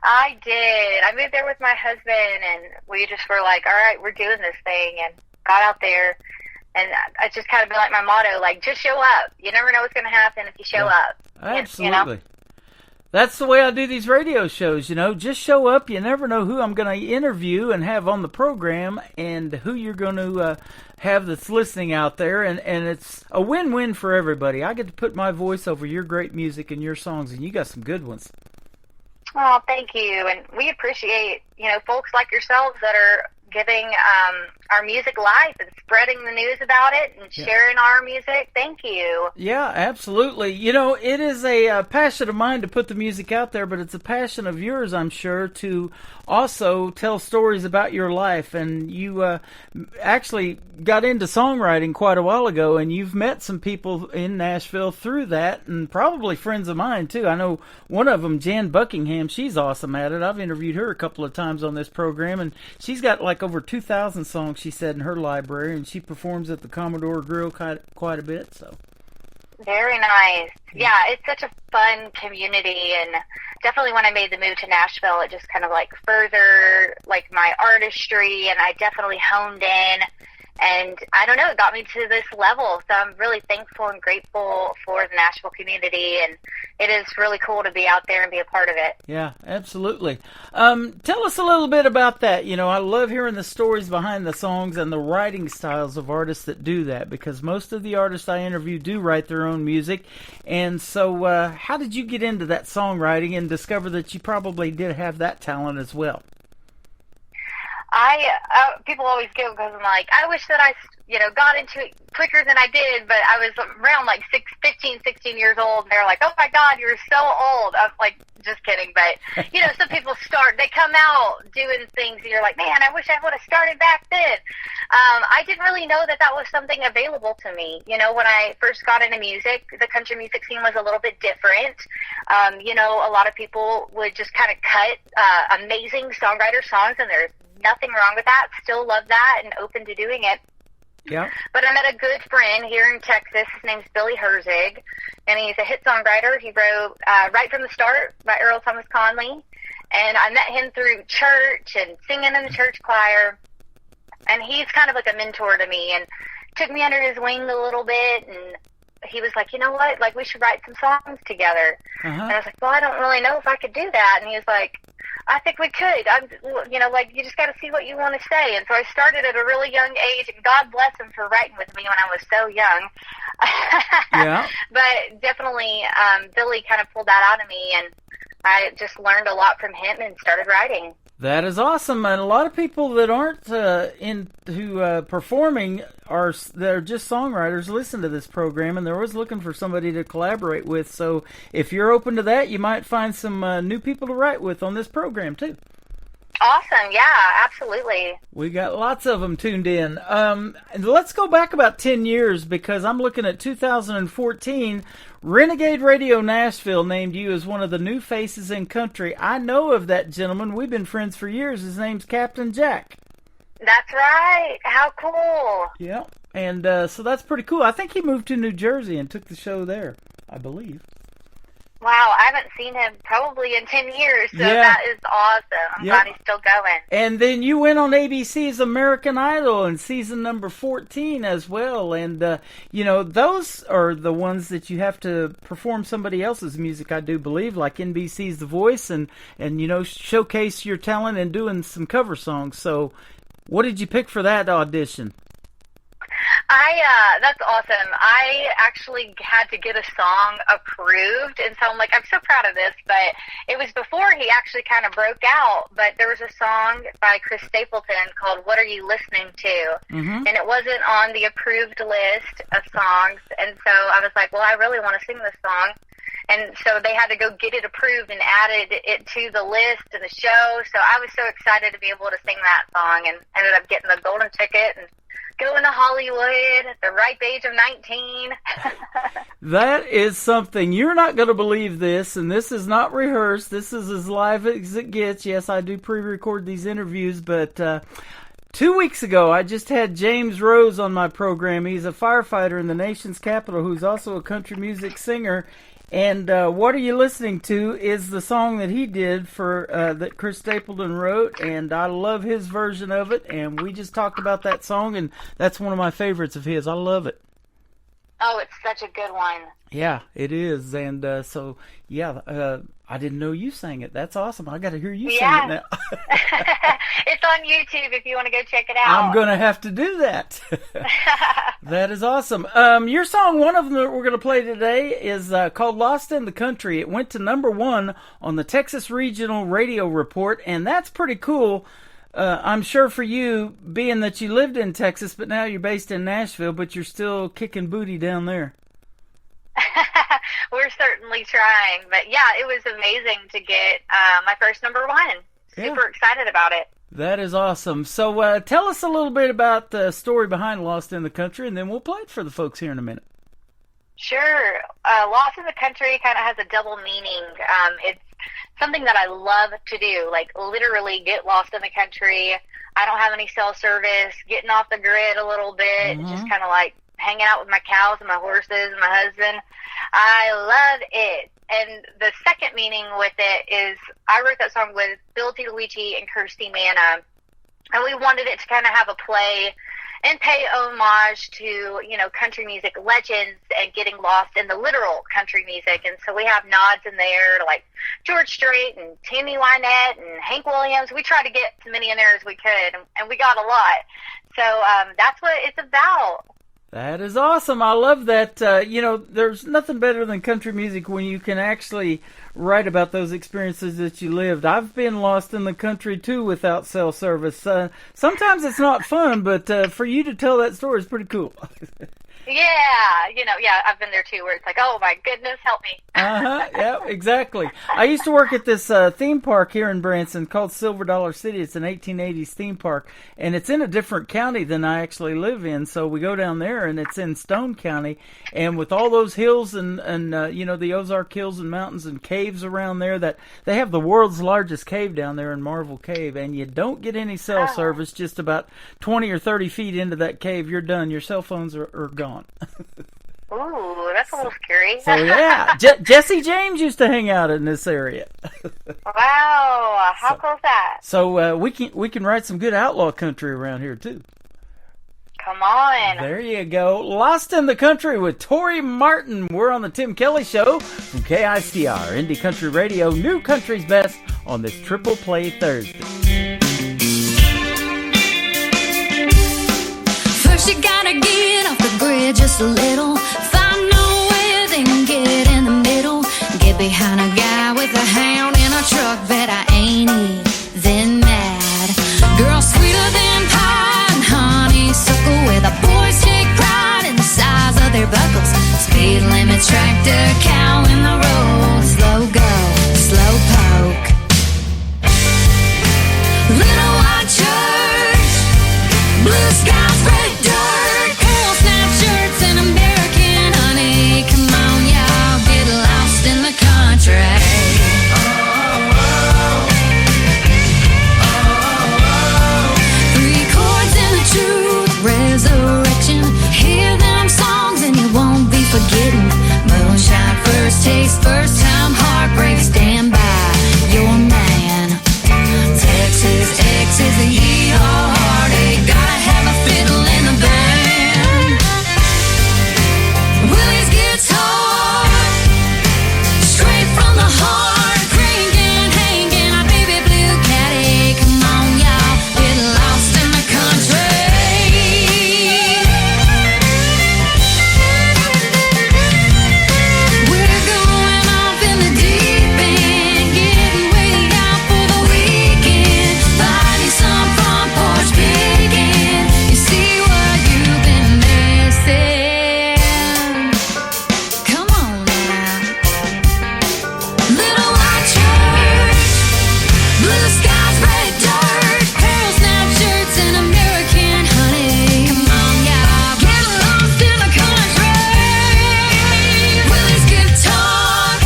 [SPEAKER 6] I did. I moved there with my husband, and we just were like, all right, we're doing this thing, and got out there. And I just kind of been like my motto, like, just show up. You never know what's going to happen if you show up.
[SPEAKER 3] Absolutely. That's the way I do these radio shows, just show up. You never know who I'm going to interview and have on the program and who you're going to have that's listening out there. And it's a win-win for everybody. I get to put my voice over your great music and your songs, and you got some good ones.
[SPEAKER 6] Oh, thank you. And we appreciate, folks like yourselves that are giving our music life and spreading the news about it and sharing our music. Thank you.
[SPEAKER 3] Yeah, absolutely. It is a passion of mine to put the music out there, but it's a passion of yours, I'm sure, to also tell stories about your life. And you actually got into songwriting quite a while ago, and you've met some people in Nashville through that, and probably friends of mine, too. I know one of them, Jan Buckingham, she's awesome at it. I've interviewed her a couple of times on this program, and she's got like over 2,000 songs, she said, in her library, and she performs at the Commodore Grill quite a bit. So
[SPEAKER 6] very nice. Yeah, it's such a fun community, and definitely when I made the move to Nashville, it just kind of like furthered like my artistry, and I definitely honed in
[SPEAKER 10] And I don't know, it got me to this level. So I'm really thankful and grateful for the Nashville community, and it is really cool to be out there and be a part of it.
[SPEAKER 3] Yeah, absolutely. Tell us a little bit about that. You know, I love hearing the stories behind the songs and the writing styles of artists that do that, because most of the artists I interview do write their own music. And so how did you get into that songwriting and discover that you probably did have that talent as well?
[SPEAKER 10] People always giggle because I'm like, I wish that I, got into it quicker than I did, but I was around like 16 years old, and they're like, oh my God, you're so old. I was like, just kidding. But, some people they come out doing things, and you're like, man, I wish I would have started back then. I didn't really know that was something available to me. When I first got into music, the country music scene was a little bit different. A lot of people would just kind of cut amazing songwriter songs, and there's nothing wrong with that. Still love that and open to doing it.
[SPEAKER 3] Yeah.
[SPEAKER 10] But I met a good friend here in Texas. His name's Billy Herzig, and he's a hit songwriter. He wrote Right From the Start by Earl Thomas Conley, and I met him through church and singing in the church choir, and he's kind of like a mentor to me and took me under his wing a little bit, and he was like, you know what, like we should write some songs together. And I was like, well, I don't really know if I could do that. And he was like, I think we could. You just got to see what you want to say. And so I started at a really young age, and God bless him for writing with me when I was so young.
[SPEAKER 3] Yeah.
[SPEAKER 10] But definitely, Billy kind of pulled that out of me, and I just learned a lot from him and started writing.
[SPEAKER 3] That is awesome, and a lot of people that aren't into performing they're just songwriters listen to this program, and they're always looking for somebody to collaborate with. So if you're open to that, you might find some new people to write with on this program too.
[SPEAKER 10] Awesome, yeah, absolutely.
[SPEAKER 3] We got lots of them tuned in. Let's go back about 10 years, because I'm looking at 2014. Renegade Radio Nashville named you as one of the new faces in country. I know of that gentleman. We've been friends for years. His name's Captain Jack.
[SPEAKER 10] That's right. How cool.
[SPEAKER 3] Yeah, and so that's pretty cool. I think he moved to New Jersey and took the show there, I believe.
[SPEAKER 10] Wow, I haven't seen him probably in 10 years, so
[SPEAKER 3] yeah.
[SPEAKER 10] That is awesome. I'm glad he's still going.
[SPEAKER 3] And then you went on ABC's American Idol in season number 14 as well, and, those are the ones that you have to perform somebody else's music, I do believe, like NBC's The Voice, and showcase your talent and doing some cover songs. So what did you pick for that audition?
[SPEAKER 10] That's awesome. I actually had to get a song approved, and so I'm so proud of this, but it was before he actually kind of broke out, but there was a song by Chris Stapleton called What Are You Listening To? And it wasn't on the approved list of songs, and so I was like, well, I really want to sing this song. And so they had to go get it approved and added it to the list and the show, so I was so excited to be able to sing that song, and ended up getting the golden ticket and going to Hollywood at the ripe age of 19.
[SPEAKER 3] That is something. You're not going to believe this, and this is not rehearsed. This is as live as it gets. Yes, I do pre-record these interviews, but 2 weeks ago, I just had James Rose on my program. He's a firefighter in the nation's capital who's also a country music singer. And What Are You Listening To is the song that he did for that Chris Stapleton wrote, and I love his version of it, and we just talked about that song, and that's one of my favorites of his. I love it.
[SPEAKER 10] Oh, it's such a good one.
[SPEAKER 3] Yeah, it is, and I didn't know you sang it. That's awesome. I got to hear you sing it now.
[SPEAKER 10] It's on YouTube if you want to go check it out.
[SPEAKER 3] I'm going to have to do that. That is awesome. Your song, one of them that we're going to play today, is called Lost in the Country. It went to number 1 on the Texas Regional Radio Report, and that's pretty cool. I'm sure for you, being that you lived in Texas, but now you're based in Nashville, but you're still kicking booty down there.
[SPEAKER 10] We're certainly trying, but yeah, it was amazing to get my first number 1. Super excited about it.
[SPEAKER 3] That is awesome. So tell us a little bit about the story behind Lost in the Country, and then we'll play it for the folks here in a minute.
[SPEAKER 10] Sure. Lost in the Country kind of has a double meaning. It's something that I love to do, like literally get lost in the country. I don't have any cell service, getting off the grid a little bit, just kind of like hanging out with my cows and my horses and my husband. I love it. And the second meaning with it is I wrote that song with Bill Titulici and Kirsty Manna, and we wanted it to kind of have a play and pay homage to, country music legends and getting lost in the literal country music. And so we have nods in there to like George Strait and Tammy Wynette and Hank Williams. We try to get as many in there as we could, and we got a lot. So that's what it's about.
[SPEAKER 3] That is awesome. I love that. There's nothing better than country music when you can actually write about those experiences that you lived. I've been lost in the country, too, without cell service. Sometimes it's not fun, but for you to tell that story is pretty cool.
[SPEAKER 10] Yeah, I've been there too, where it's like, oh my goodness, help me.
[SPEAKER 3] Yeah, exactly. I used to work at this theme park here in Branson called Silver Dollar City. It's an 1880s theme park, and it's in a different county than I actually live in. So we go down there, and it's in Stone County, and with all those hills and the Ozark Hills and mountains and caves around there, that they have the world's largest cave down there in Marvel Cave, and you don't get any cell service. Just about 20 or 30 feet into that cave, you're done. Your cell phones are gone.
[SPEAKER 10] Ooh, that's a little scary.
[SPEAKER 3] So yeah, Jesse James used to hang out in this area.
[SPEAKER 10] Wow, how cool is that?
[SPEAKER 3] So we can write some good outlaw country around here too.
[SPEAKER 10] Come on.
[SPEAKER 3] There you go. Lost in the Country with Tori Martin. We're on the Tim Kelly Show from KICR, Indie Country Radio, New Country's Best on this Triple Play Thursday.
[SPEAKER 5] First you gotta get off the grid just a little. Find a way, then get in the middle. Get behind a guy with a hound in a truck that I ain't even mad. Girl sweeter than pie and honeysuckle, where the boys take pride in the size of their buckles. Speed limit, tractor, cow in the road. Slow go, slow poke. Little white church, blue skies, red dirt, cool snap shirts and American honey. Come on, y'all, get lost in the country. Three chords and the truth, resurrection. Hear them songs and you won't be forgetting. Moonshine, first taste, first time heartbreak. Stand by your man. Texas X is a yeehaw heartache. Gotta have a fiddle in the band. Willie's guitar, straight from the heart, cranking, hanging. Our baby blue caddy. Come on, y'all, get lost in the country. We're going off in the deep end, getting way out for the weekend. Finding some front porch picking. You see what you've been missing. Come on now. Little white church, blue skies, red dirt, pearl snap shirts and American honey. Come on, y'all, get lost in the country. Willie's guitar,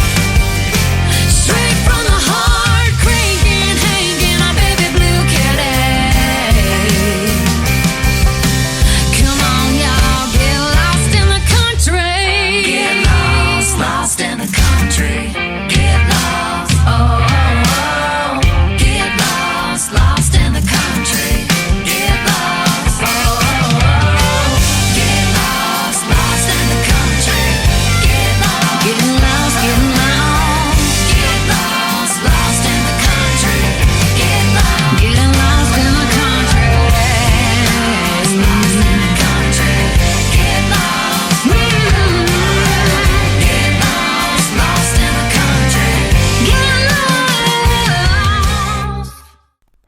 [SPEAKER 5] straight from the heart, cranking, hanging. Our baby blue caddy. Come on, y'all, get lost in the country. Get lost, lost in the country. Get lost, oh, oh, oh. Get lost, lost in the country. Get lost, oh, oh, oh. Get lost, lost in the country. Get lost, getting lost, getting lost. Get lost, lost in the country. Get lost, getting lost in the country. Lost in the country. Get lost, get lost, lost in the country. Get lost.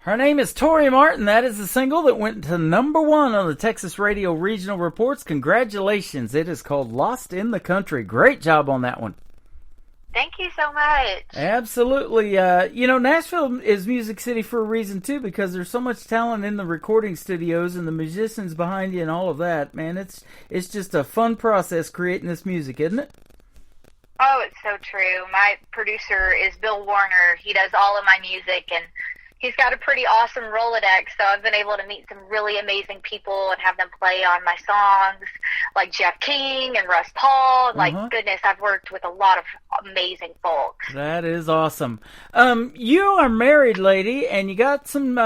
[SPEAKER 3] Her name is Tori Martin. That is the single that went to number 1 on the Texas Radio Regional Reports. Congratulations. It is called Lost in the Country. Great job on that one.
[SPEAKER 10] Thank you so much.
[SPEAKER 3] Absolutely. Nashville is Music City for a reason, too, because there's so much talent in the recording studios and the musicians behind you and all of that. Man, it's just a fun process creating this music, isn't it?
[SPEAKER 10] Oh, it's so true. My producer is Bill Warner. He does all of my music, and he's got a pretty awesome Rolodex, so I've been able to meet some really amazing people and have them play on my songs. like Jeff King and Russ Paul. And, like, goodness, I've worked with a lot of amazing folks.
[SPEAKER 3] That is awesome. You are married, lady, and you got some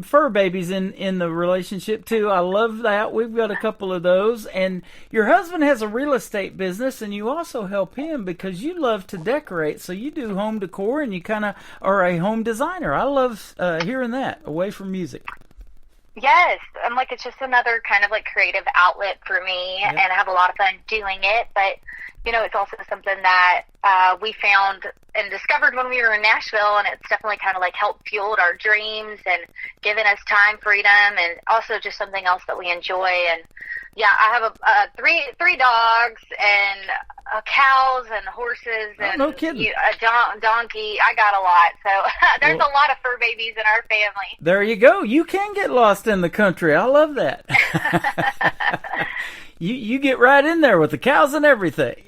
[SPEAKER 3] fur babies in the relationship too. I love that. We've got a couple of those, and your husband has a real estate business, and you also help him because you love to decorate. So you do home decor, and you kind of are a home designer. I love hearing that away from music.
[SPEAKER 10] Yes, I'm like, it's just another kind of like creative outlet for me, and I have a lot of fun doing it. But you know, it's also something that we found and discovered when we were in Nashville, and it's definitely kind of like helped fueled our dreams and given us time freedom, and also just something else that we enjoy. And yeah, I have three dogs and cows and horses and
[SPEAKER 3] no kidding.
[SPEAKER 10] A donkey. I got a lot, so there's a lot of fur babies in our family.
[SPEAKER 3] There you go. You can get lost in the country. I love that. You get right in there with the cows and everything.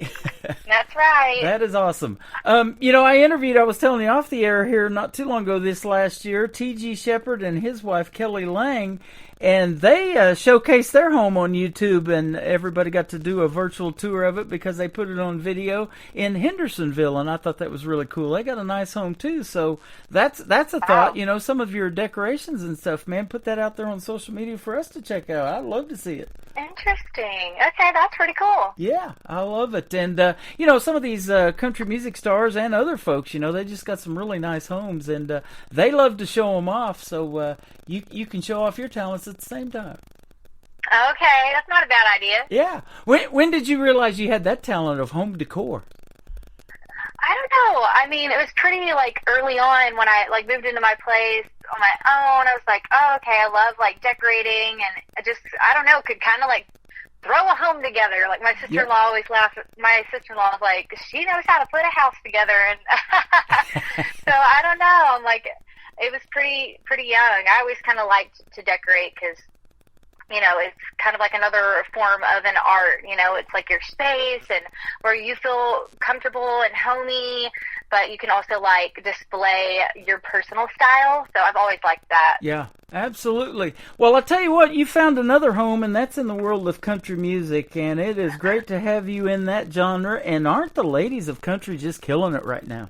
[SPEAKER 10] That's right.
[SPEAKER 3] That is awesome. You know, I was telling you off the air here not too long ago this last year, T.G. Shepherd and his wife Kelly Lang, and they showcased their home on YouTube, and everybody got to do a virtual tour of it because they put it on video in Hendersonville, and I thought that was really cool. They got a nice home too, so that's a thought. You know, some of your decorations and stuff, man, put that out there on social media for us to check out. I'd love to see it.
[SPEAKER 10] Interesting. Okay, that's pretty cool.
[SPEAKER 3] Yeah, I love it. And, you know, some of these country music stars and other folks, you know, they just got some really nice homes, and they love to show them off, so you can show off your talents at the same time.
[SPEAKER 10] Okay, that's not a bad idea.
[SPEAKER 3] Yeah. When did you realize you had that talent of home decor?
[SPEAKER 10] I don't know. I mean, it was pretty, like, early on when I, like, moved into my place on my own. I was like, oh, okay, I love, like, decorating, and I don't know, could kind of, like, throw a home together. Like, my sister-in-law always laughs. My sister-in-law was like, she knows how to put a house together, and so I don't know. I'm like, it was pretty young. I always kind of liked to decorate because, you know, it's kind of like another form of an art. You know, it's like your space and where you feel comfortable and homey, but you can also, like, display your personal style. So I've always liked that.
[SPEAKER 3] Yeah, absolutely. Well, I'll tell you what, you found another home, and that's in the world of country music, and it is great to have you in that genre. And aren't the ladies of country just killing it right now?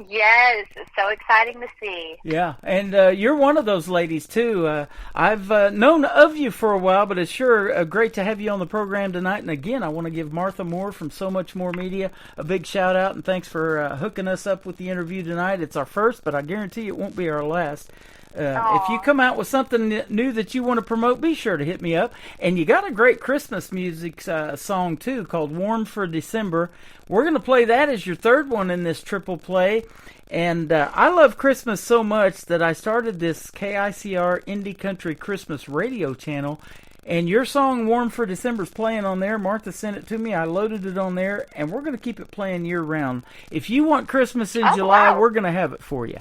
[SPEAKER 10] Yes, it's so exciting to see.
[SPEAKER 3] Yeah, and you're one of those ladies, too. I've known of you for a while, but it's sure great to have you on the program tonight. And again, I want to give Martha Moore from So Much More Media a big shout-out, and thanks for hooking us up with the interview tonight. It's our first, but I guarantee it won't be our last. If you come out with something new that you want to promote, be sure to hit me up. And you got a great Christmas music song, too, called Warm for December. We're going to play that as your third one in this triple play. And I love Christmas so much that I started this KICR Indie Country Christmas radio channel. And your song, Warm for December, is playing on there. Martha sent it to me. I loaded it on there. And we're going to keep it playing year-round. If you want Christmas in July, we're going to have it for you.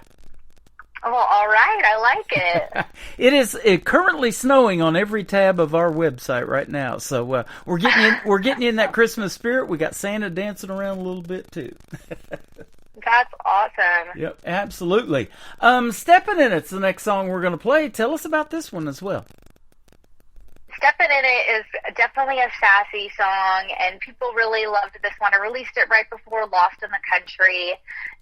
[SPEAKER 10] Oh, all right. I like it.
[SPEAKER 3] It is currently snowing on every tab of our website right now. So we're getting you in that Christmas spirit. We got Santa dancing around a little bit too.
[SPEAKER 10] That's awesome.
[SPEAKER 3] Yep, absolutely. Steppin' In It's the next song we're going to play. Tell us about this one as well.
[SPEAKER 10] Steppin' In It is definitely a sassy song, and people really loved this one. I released it right before Lost in the Country,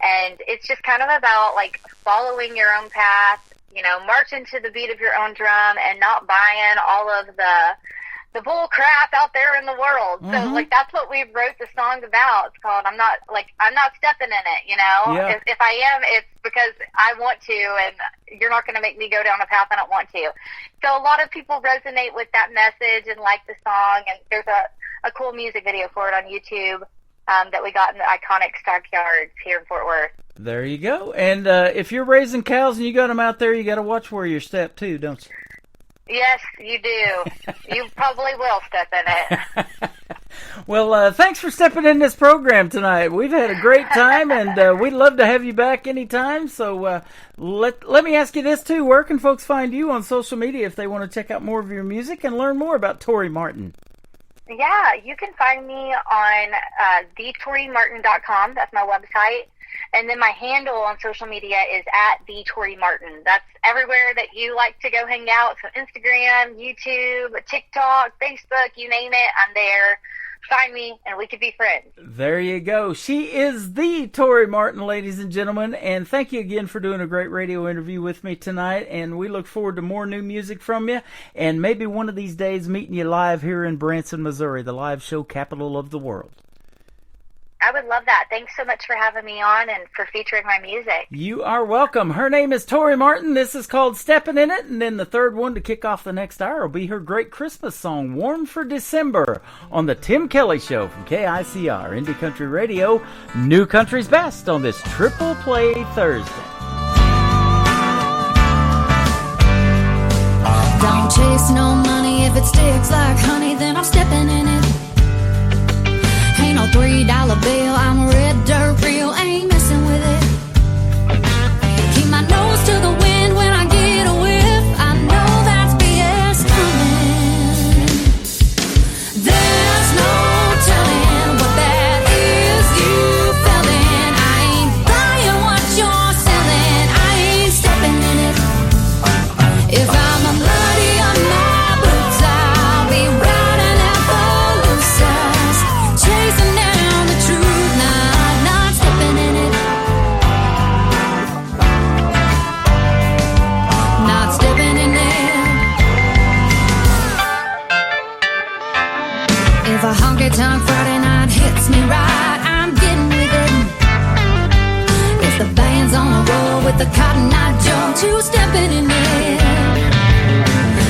[SPEAKER 10] and it's just kind of about, like, following your own path, you know, marching to the beat of your own drum and not buying all of the bull crap out there in the world. Mm-hmm. So, like, that's what we wrote the song about. It's called I'm not stepping in it, you know?
[SPEAKER 3] Yeah.
[SPEAKER 10] If I am, it's because I want to, and you're not going to make me go down a path I don't want to. So a lot of people resonate with that message and like the song, and there's a cool music video for it on YouTube that we got in the iconic Stockyards here in Fort Worth.
[SPEAKER 3] There you go. And if you're raising cows and you got them out there, you got to watch where you step too, don't you?
[SPEAKER 10] Yes, you do. You probably will step in it.
[SPEAKER 3] Well, thanks for stepping in this program tonight. We've had a great time, and we'd love to have you back anytime. So let me ask you this, too. Where can folks find you on social media if they want to check out more of your music and learn more about Tori Martin?
[SPEAKER 10] Yeah, you can find me on thetorimartin.com. That's my website. And then my handle on social media is at the Tori Martin. That's everywhere that you like to go hang out. So Instagram, YouTube, TikTok, Facebook, you name it, I'm there. Find me, and we could be friends.
[SPEAKER 3] There you go. She is the Tori Martin, ladies and gentlemen. And thank you again for doing a great radio interview with me tonight. And we look forward to more new music from you. And maybe one of these days meeting you live here in Branson, Missouri, the live show capital of the world.
[SPEAKER 10] I would love that. Thanks so much for having me on and for featuring my music.
[SPEAKER 3] You are welcome. Her name is Tori Martin. This is called Steppin' in It. And then the third one to kick off the next hour will be her great Christmas song, Warm for December, on the Tim Kelly Show from KICR, Indie Country Radio, New Country's Best on this Triple Play Thursday.
[SPEAKER 11] Don't chase no money. If it sticks like honey, then I'm stepping in it. Ain't no $3 bill, I'm a red dirt real, ain't messing with it. Keep my nose to the wind when I get a whiff, I know that's BS coming. There's no telling what that is you feeling. I ain't buying what you're selling, I ain't stepping in it. If I'm a muddy on my boots, I'll be riding Appaloosas, chasing down the truth, not stepping in it. Not stepping in it. If a honky-tonk Friday night hits me right, I'm getting with it. If the band's on the road with the Cotton Eye Joe, two-stepping in it.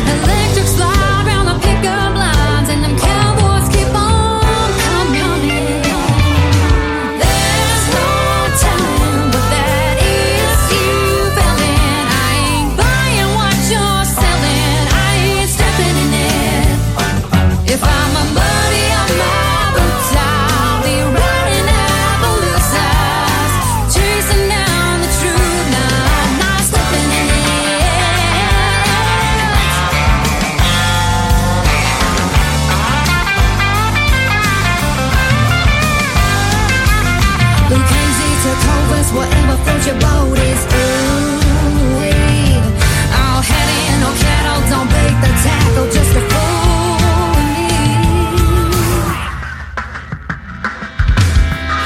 [SPEAKER 11] Electric slide round the pickup lines, and them cowboys keep on coming in. There's no telling what that is you feeling. I ain't buying what you're selling, I ain't stepping in it. If I'm a buddy on my boots, I'll be riding Appaloosas, chasing down the truth, not stepping in it. Lucchese to Clovis, whatever floats your boat is ooh-wee. I'll head in, no cattle, don't bake the tackle, just a fool with me.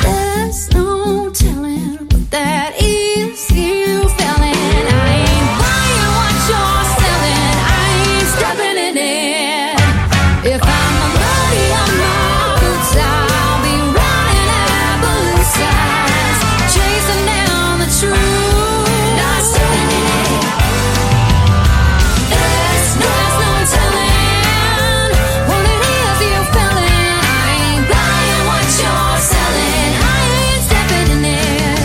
[SPEAKER 11] There's no telling what that is you feeling. I ain't buying what you're selling, I ain't stepping in it. If I'm a buddy on my boots, I'll be riding Appaloosas, chasing down the truth, not stepping in it. There's no telling what it is you're feeling. I ain't buying what you're selling, I ain't stepping in it.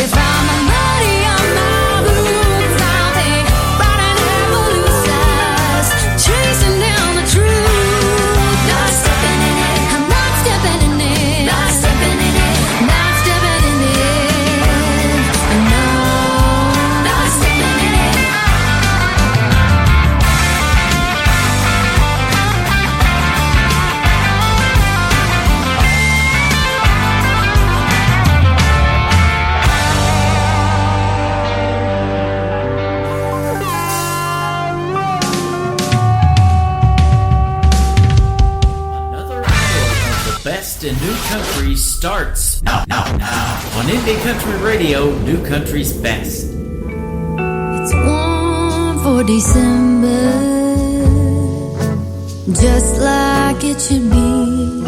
[SPEAKER 11] If I'm a buddy on my boots, I'll be riding Appaloosas, chasing down the truth, not stepping in it. I'm not stepping in it. Not stepping in it. Not stepping in it. No, not stepping in it.
[SPEAKER 4] Another hour of the best in new country starts now on Indie Country Radio, New Country's Best.
[SPEAKER 11] It's warm for December, just like it should be.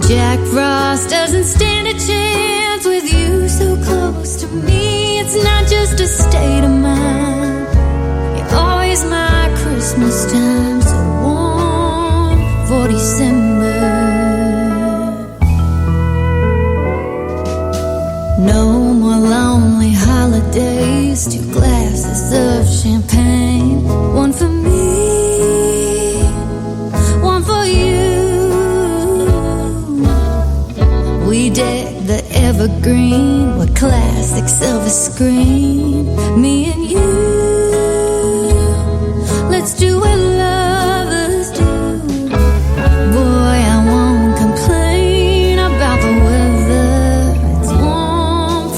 [SPEAKER 11] Jack Frost doesn't stand a chance with you so close to me. It's not just a state of mind, you're always my Christmas time. So warm for December. No more lonely holidays, 2 glasses of champagne, one for me, one for you. We deck the evergreen with classic silver screen, me and you. Let's do what lovers do. Boy, I won't complain about the weather. It's warm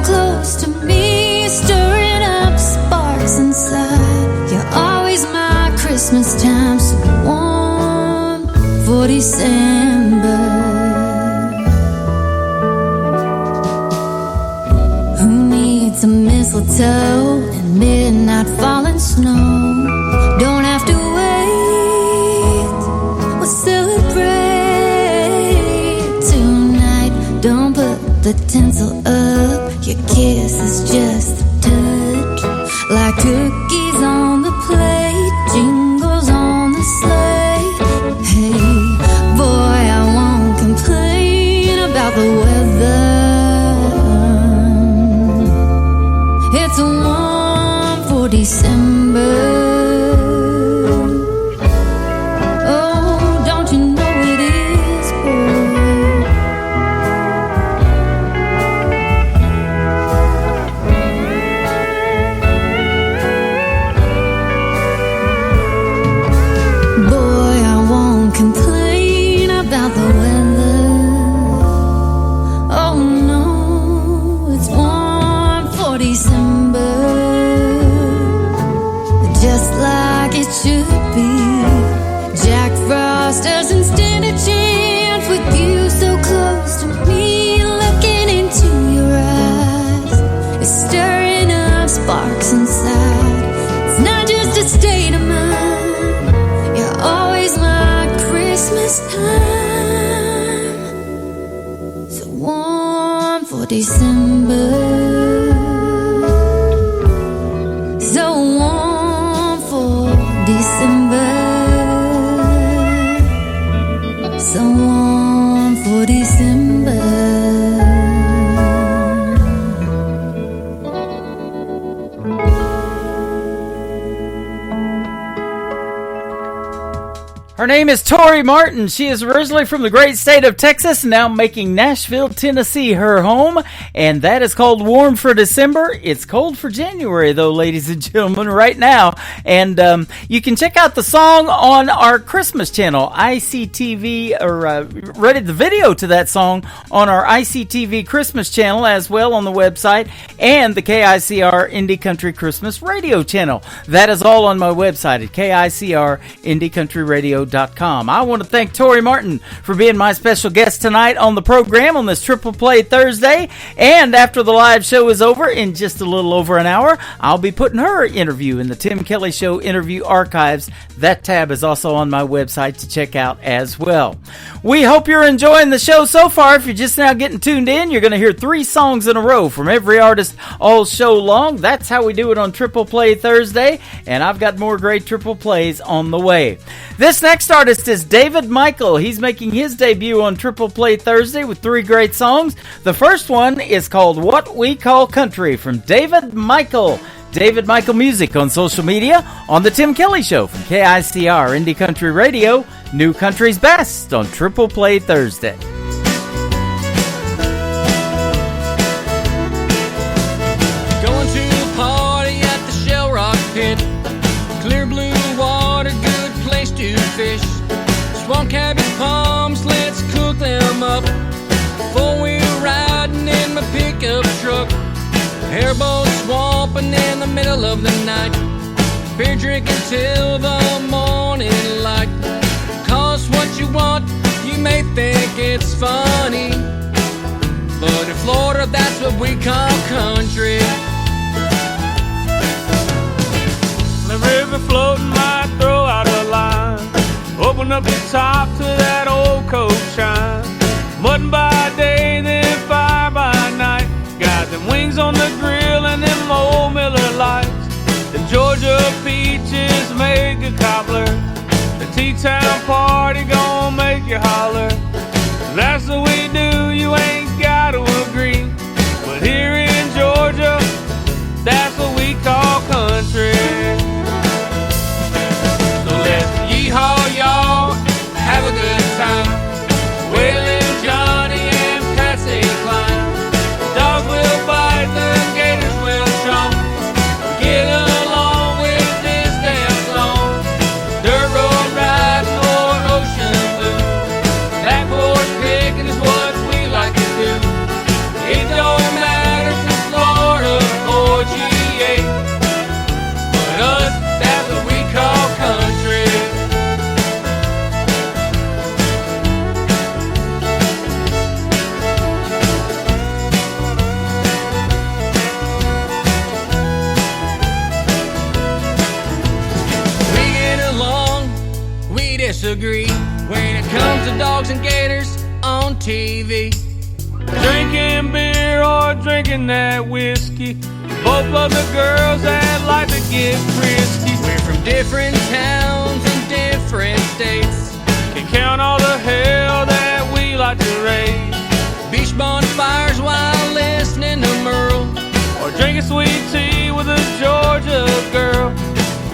[SPEAKER 11] close to me, stirring up sparks inside. You're always my Christmas time, so warm for December. Who needs a mistletoe and midnight falling snow? Don't have to wait, we'll celebrate tonight. Don't put the tinsel up, your kiss is just a touch. Like cookies on the plate, jingles on the sleigh. Hey, boy, I won't complain about the weather. It's warm for December. Oh, don't you know it is, boy, I won't complain about the weather. Oh no, it's warm for December, just like it should be. Jack Frost doesn't stand a chance with you so close to me. Looking into your eyes, it's stirring up sparks inside. It's not just a state of mind, you're always my Christmas time. So warm for December, so warm for December, so warm for December.
[SPEAKER 3] Her name is Tori Martin. She is originally from the great state of Texas, now making Nashville, Tennessee her home, and that is called Warm for December. It's cold for January, though, ladies and gentlemen, right now. And you can check out the song on our Christmas channel, ICTV, or read the video to that song on our ICTV Christmas channel, as well on the website, and the KICR Indie Country Christmas Radio channel. That is all on my website at KICRIndieCountryRadio.com. I want to thank Tori Martin for being my special guest tonight on the program on this Triple Play Thursday. And after the live show is over in just a little over an hour, I'll be putting her interview in the Tim Kelly Show interview archives. That tab is also on my website to check out as well. We hope you're enjoying the show so far. If you're just now getting tuned in, you're going to hear 3 songs in a row from every artist all show long. That's how we do it on Triple Play Thursday, and I've got more great Triple Plays on the way. This next artist is David Michael. He's making his debut on Triple Play Thursday with 3 great songs. The first one is called What We Call Country from David Michael. David Michael Music on social media, on The Tim Kelly Show from KICR Indie Country Radio, New Country's Best on Triple Play Thursday.
[SPEAKER 12] Going to a party at the Shell Rock Pit. Clear blue water, good place to fish. Swamp cabbage palms, let's cook them up. 4-wheel riding in my pickup truck. Hairboat swamping in the middle of the night. Beer drinking till the morning light. Cause what you want, you may think it's funny, but in Florida that's what we call country.
[SPEAKER 13] The river floating might throw out a line. Open up the top to that old coat shine. Mutton by day, then fire by night. Got them wings on the grill and them old Miller Lights. The Georgia peaches make a cobbler. The T-Town party gon' make you holler. That's what we do, you ain't gotta agree. But here in Georgia, that's what we call country. So let's yeehaw y'all, have a good time. Waylon Johnny and Patsy Cline. Dogs will bite, the gators will chomp. Get along with this dance song. Dirt road riding or ocean blue. Black
[SPEAKER 12] TV.
[SPEAKER 13] Drinking beer or drinking that whiskey. Both love the girls that like to get frisky.
[SPEAKER 12] We're from different towns and different states.
[SPEAKER 13] Can count all the hell that we like to raise.
[SPEAKER 12] Beach bonfires while listening to Merle.
[SPEAKER 13] Or drinking sweet tea with a Georgia girl.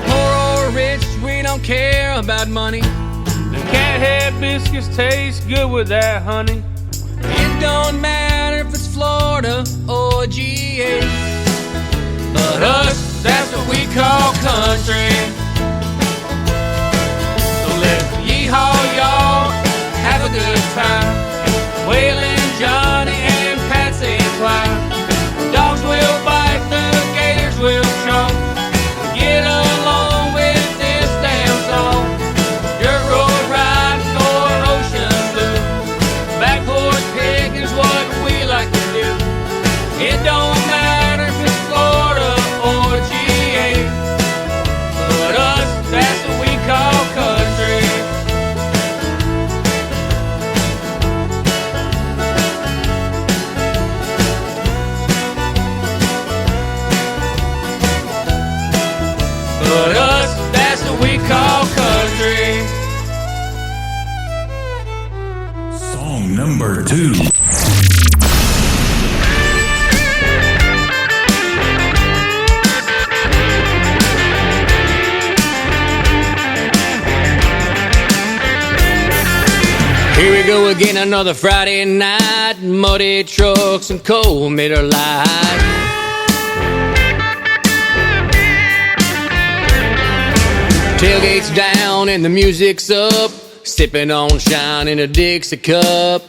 [SPEAKER 12] Poor or rich, we don't care about money.
[SPEAKER 13] The Cathead biscuits taste good with that honey.
[SPEAKER 12] It don't matter if it's Florida or GA.
[SPEAKER 13] But us, that's what we call country. So let's yeehaw, y'all, have a good time. Waylon, Johnny, and Patsy Cline. Dogs will bite, the gators will chomp. Get along with this damn song. Dirt road riding or ocean blue. Back porch picking's what we like to do. It don't matter if it's Florida or GA. But us, that's what we call country. But us, that's what we call country.
[SPEAKER 2] Song number 2.
[SPEAKER 12] Here we go again, another Friday night. Muddy trucks and cold Miller Lite. Tailgate's down and the music's up. Sipping on shine in a Dixie cup.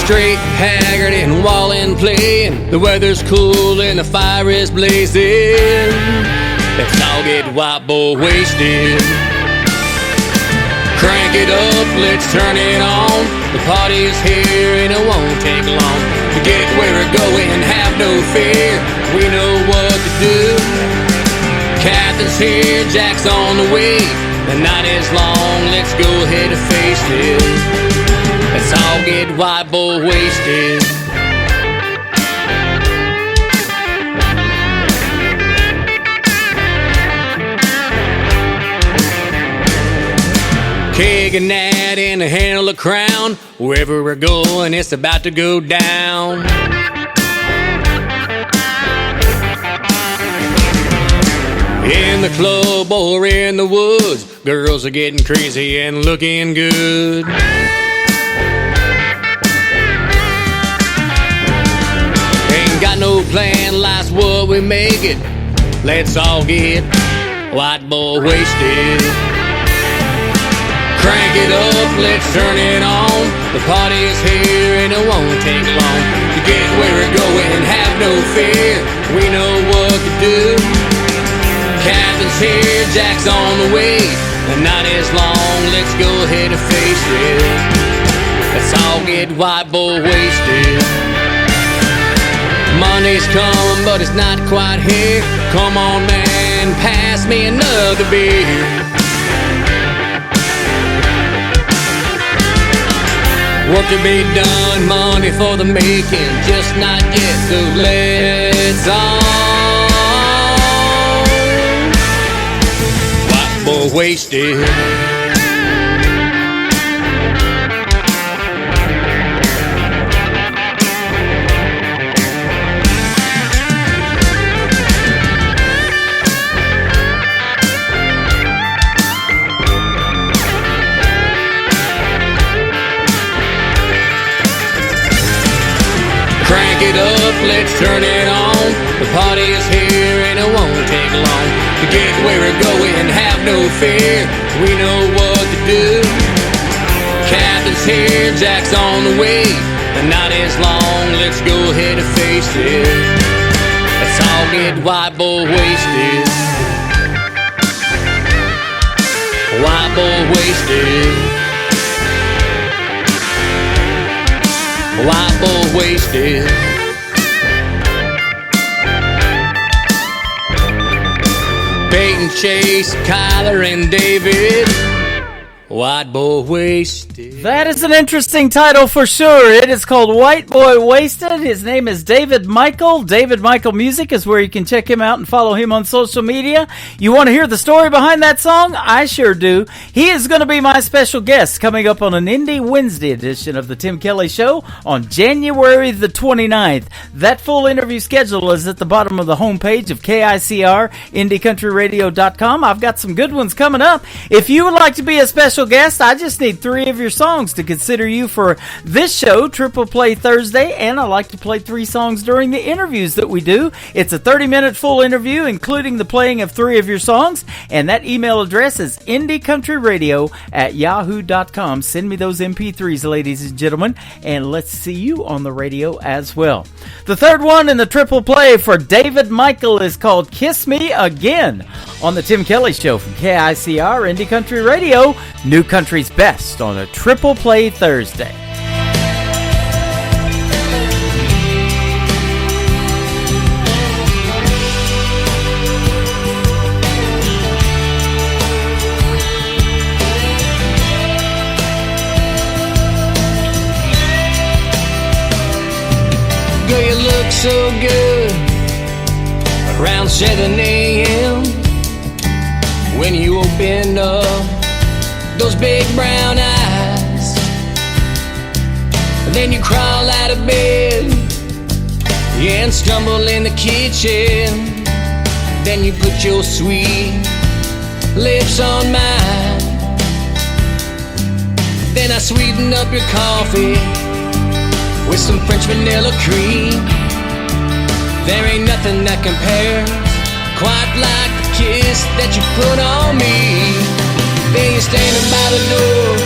[SPEAKER 12] Straight Haggard and Wallen playing. The weather's cool and the fire is blazing. Let's all get white boy wasted. Crank it up, let's turn it on. The party's here and it won't take long to get where we're going. Have no fear, we know what to do. Captain's here, Jack's on the way. The night is long, let's go ahead and face it. Let's all get white boy wasted. Keg and Nat and a handle of Crown. Wherever we're going, it's about to go down. In the club or in the woods, girls are getting crazy and looking good. Ain't got no plan, life's what we make it. Let's all get white boy wasted. Crank it up, let's turn it on. The party's here and it won't take long to get where we're going. Have no fear, we know what to do. Captain's here, Jack's on the way. The night is long, let's go ahead and face it. Let's all get white boy wasted. Monday's come, but it's not quite here. Come on, man, pass me another beer. Work to be done, money for the making, just not yet, so let's on. White boy wasted. Crank it up, let's turn it on. The party is here and it won't take long to get where we're going. Have no fear, we know what to do. Captain's here, Jack's on the way. The night is long, let's go ahead and face it. Let's all get white boy wasted. White boy wasted. White boy wasted. Peyton, Chase, Kyler, and David. White Boy Wasted.
[SPEAKER 3] That is an interesting title for sure. It is called White Boy Wasted. His name is David Michael. David Michael Music is where you can check him out and follow him on social media. You want to hear the story behind that song? I sure do. He is going to be my special guest coming up on an Indie Wednesday edition of the Tim Kelly Show on January the 29th. That full interview schedule is at the bottom of the homepage of KICR, IndieCountryRadio.com. I've got some good ones coming up. If you would like to be a special guest, I just need 3 of your songs to consider you for this show, Triple Play Thursday, and I like to play 3 songs during the interviews that we do. It's a 30-minute full interview, including the playing of 3 of your songs, and that email address is indiecountryradio@yahoo.com. Send me those MP3s, ladies and gentlemen, and let's see you on the radio as well. The third one in the Triple Play for David Michael is called Kiss Me Again on the Tim Kelly Show from KICR, Indie Country Radio, New Country's Best on a Triple Play Thursday.
[SPEAKER 12] Girl, you look so good around 7 a.m. when you open up those big brown eyes. Then you crawl out of bed, yeah, and stumble in the kitchen. Then you put your sweet lips on mine. Then I sweeten up your coffee with some French vanilla cream. There ain't nothing that compares quite like the kiss that you put on me. Then you're standing by the door,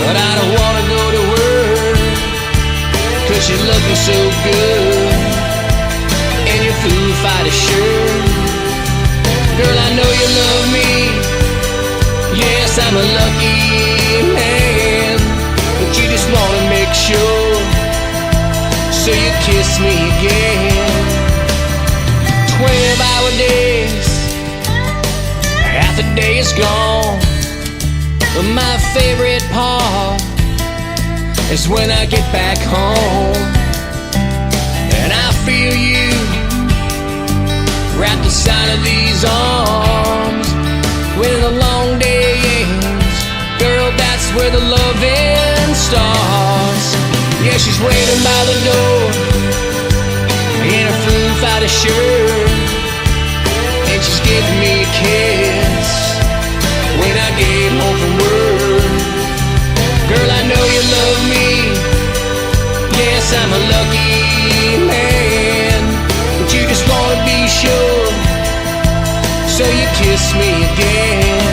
[SPEAKER 12] but I don't wanna go to work, 'cause you're looking so good in your Foo Fighter shirt. Girl, I know you love me, yes, I'm a lucky man, but you just wanna make sure, so you kiss me again. 12-hour days, half the day is gone, but my favorite part is when I get back home and I feel you wrapped inside of these arms. When the long day ends, girl, that's where the loving starts. Yeah, she's waiting by the door in her Foo Fighter shirt, and she's giving me a kiss when I get home from work. Girl, I know you love me, yes, I'm a lucky man, but you just wanna be sure, so you kiss me again.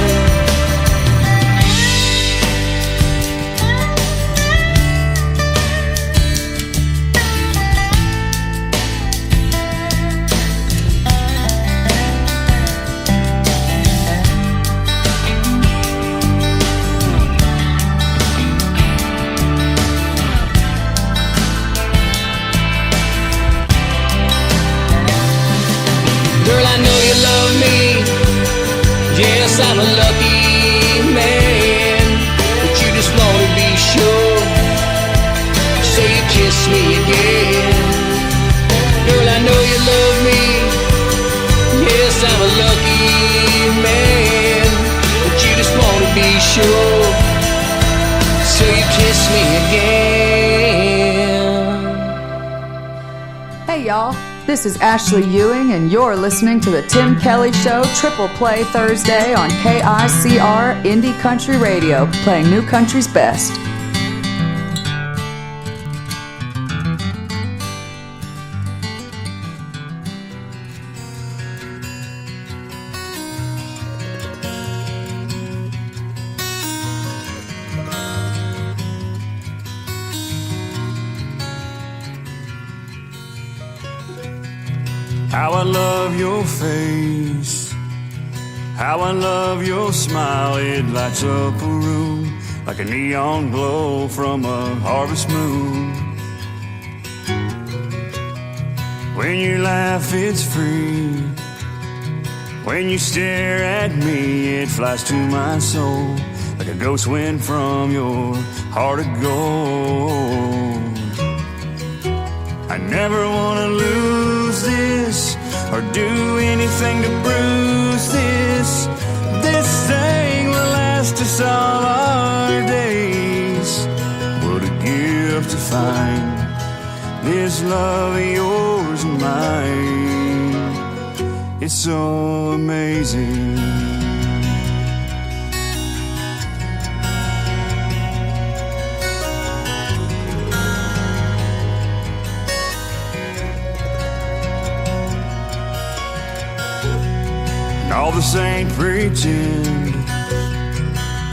[SPEAKER 12] I'm a lucky man, but you just wanna be sure, so you kiss me again. Girl, I know you love me, yes, I'm a lucky man, but you just wanna be sure, so you kiss me again.
[SPEAKER 14] Hey y'all, this is Ashley Ewing, and you're listening to the Tim Kelly Show Triple Play Thursday on KICR Indie Country Radio, playing New Country's best.
[SPEAKER 15] How I love your face, how I love your smile. It lights up a room like a neon glow from a harvest moon. When you laugh, it's free. When you stare at me, it flies to my soul like a ghost wind from your heart of gold. I never want to lose this or do anything to bruise this. This thing will last us all our days. What a gift to find this love of yours and mine. It's so amazing. All the saints pretend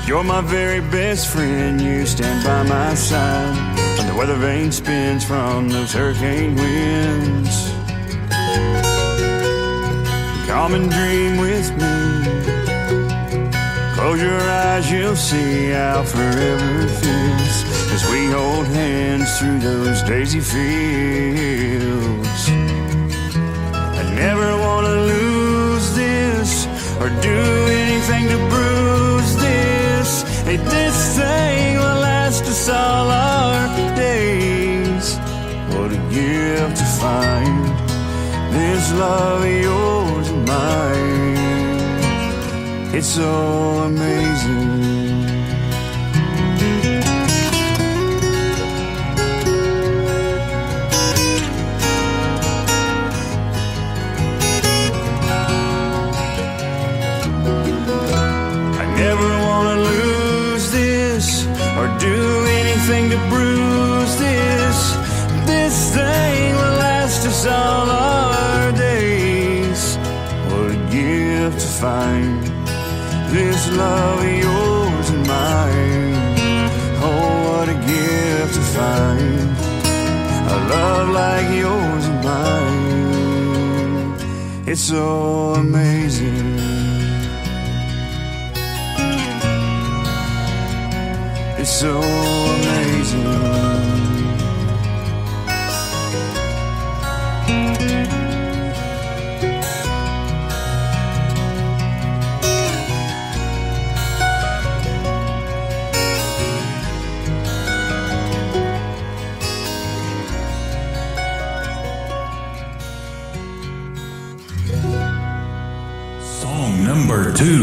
[SPEAKER 15] you're my very best friend. You stand by my side when the weather vane spins from those hurricane winds. Come and dream with me. Close your eyes, you'll see how forever feels as we hold hands through those daisy fields. I never want to lose this or do anything to bruise this. Hey, this thing will last us all our days. What a gift to find this love of yours and mine. It's so amazing. Do anything to bruise this. This thing will last us all our days. What a gift to find this love of yours and mine. Oh, what a gift to find a love like yours and mine. It's so amazing. It's so amazing.
[SPEAKER 2] Song number 2.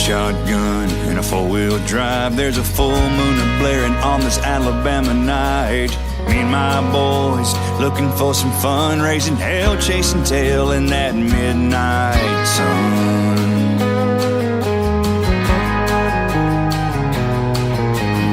[SPEAKER 15] Shotgun and a four-wheel drive. There's a full moon blaring on this Alabama night. Me and my boys looking for some fun, raising hell, chasing tail in that midnight sun.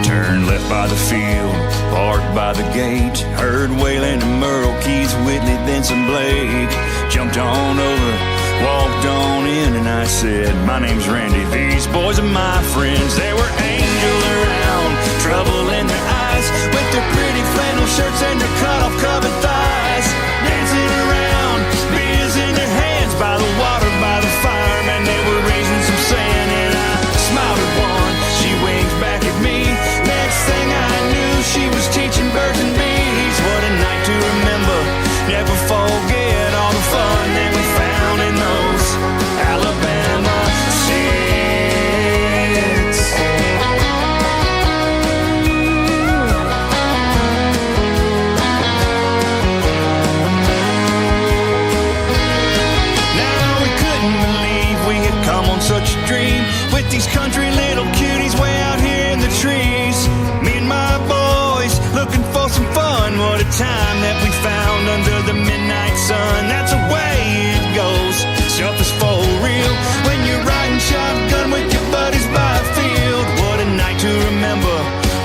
[SPEAKER 15] Turned left by the field, parked by the gate. Heard Waylon and Merle, Keith Whitley, then some Blake. Jumped on over, walked on in, and I said, my name's Randy, these boys are my friends. There were angels around, trouble in their eyes, with their pretty flannel shirts and their cut-off covered thighs. Dancing around, beers in their hands, by the water, by the fire, man, they were raising some sand. And I smiled at one, she winked back at me. Next thing I knew, she was teaching birds and bees. What a night to remember, never forget all the fun that we found in those Alabama sits. Now we couldn't believe we had come on such a dream, with these country little cuties way out here in the trees. Me and my boys looking for some fun. What a time that we found under the midnight sun. That's the way it goes, stuff is for real when you're riding shotgun with your buddies by a field. What a night to remember,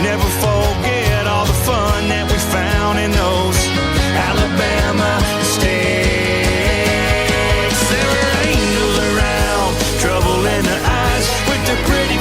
[SPEAKER 15] never forget all the fun that we found in those Alabama sticks. There were angels around, trouble in their eyes, with their pretty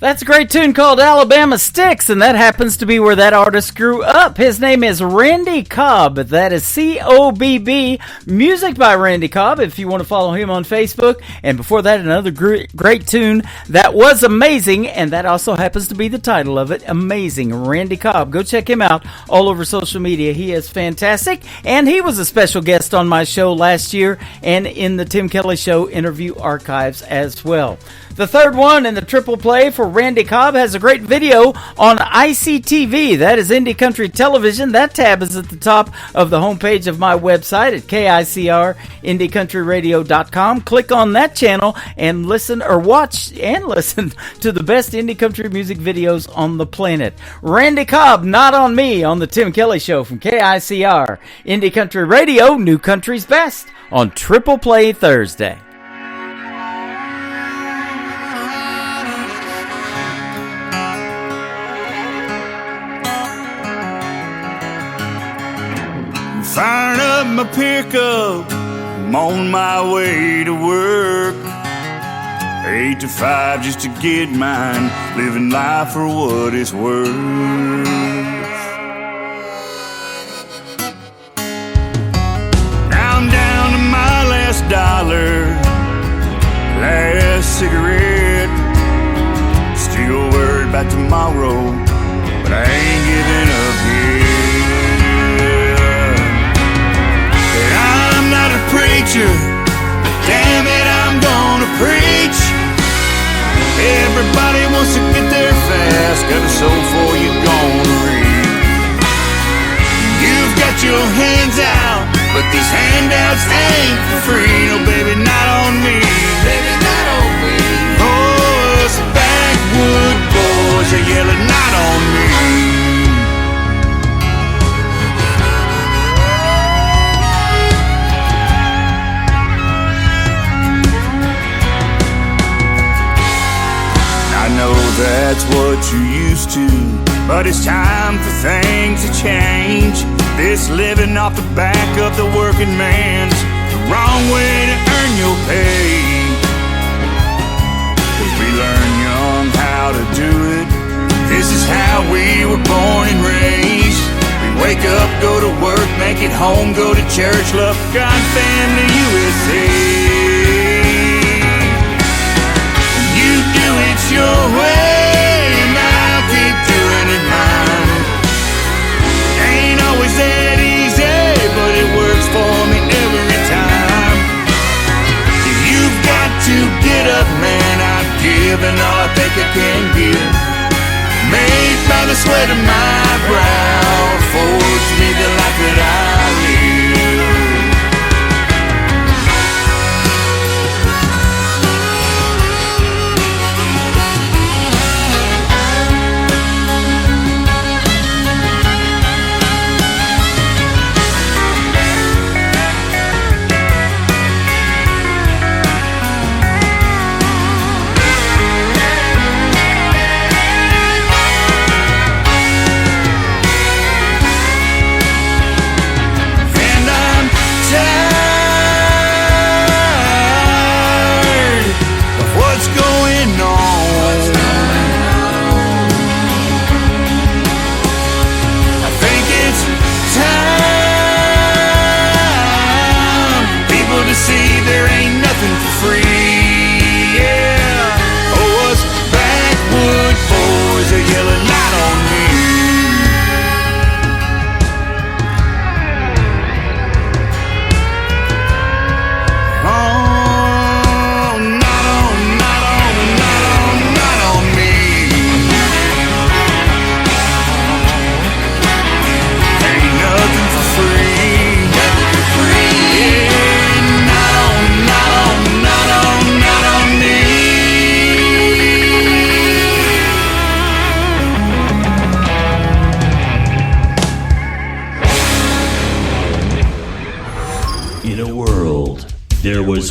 [SPEAKER 3] That's a great tune called Alabama Sticks, and that happens to be where that artist grew up. His name is Randy Cobb. That is C-O-B-B. Music by Randy Cobb, if you want to follow him on Facebook. And before that, another great tune that was amazing, and that also happens to be the title of it, Amazing. Randy Cobb. Go check him out all over social media. He is fantastic, and he was a special guest on my show last year and in the Tim Kelly Show interview archives as well. The third one in the triple play for Randy Cobb has a great video on ICTV. That is Indie Country Television. That tab is at the top of the homepage of my website at KICR, IndieCountryRadio.com. Click on that channel and listen or watch and listen to the best indie country music videos on the planet. Randy Cobb, Not on Me, on the Tim Kelly Show from KICR, Indie Country Radio, New Country's Best, on Triple Play Thursday.
[SPEAKER 15] Firing up my pickup, I'm on my way to work. 8 to 5 just to get mine, living life for what it's worth. Now I'm down to my last dollar, last cigarette. Still worried about tomorrow, but I ain't giving up yet. I'm not a preacher, but damn it, I'm gonna preach. Everybody wants to get there fast, got a soul for you gonna read. You've got your hands out, but these handouts ain't for free. No, baby, not on me. Baby, not on me. Oh, us backwood boys are yelling, not on me. I know that's what you're used to, but it's time for things to change. This living off the back of the working man's the wrong way to earn your pay. 'Cause we learn young how to do it. This is how we were born and raised. We wake up, go to work, make it home, go to church, love God, family, USA. Do it your way, and I'll keep doing it mine. Ain't always that easy, but it works for me every time. You've got to get up, man, I've given all I think I can give. Made by the sweat of my brow, forged me the life that I live.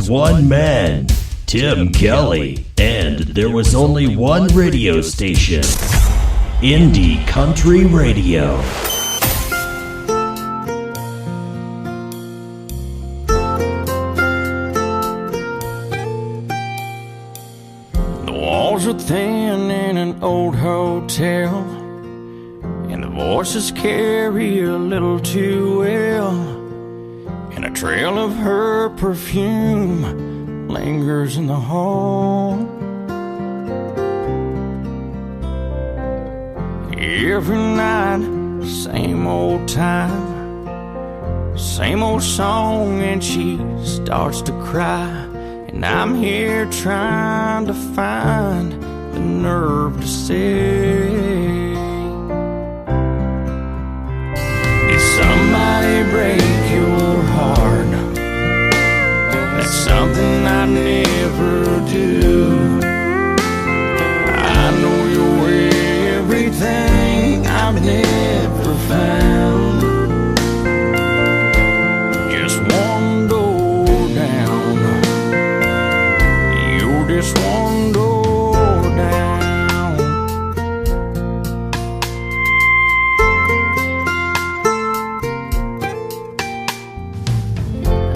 [SPEAKER 16] One man, Tim Kelly, and there was only one radio station, Indie Country Radio.
[SPEAKER 15] The walls are thin and an
[SPEAKER 17] hotel, and the voices carry a little too well, and a trail of her perfume lingers in the hall. Every night, same old time, same old song, and she starts to cry. And I'm here trying to find the nerve to say, did somebody break your heart? That's something I never do. I know you're everything I've never found. Just one door down. You're just one door down.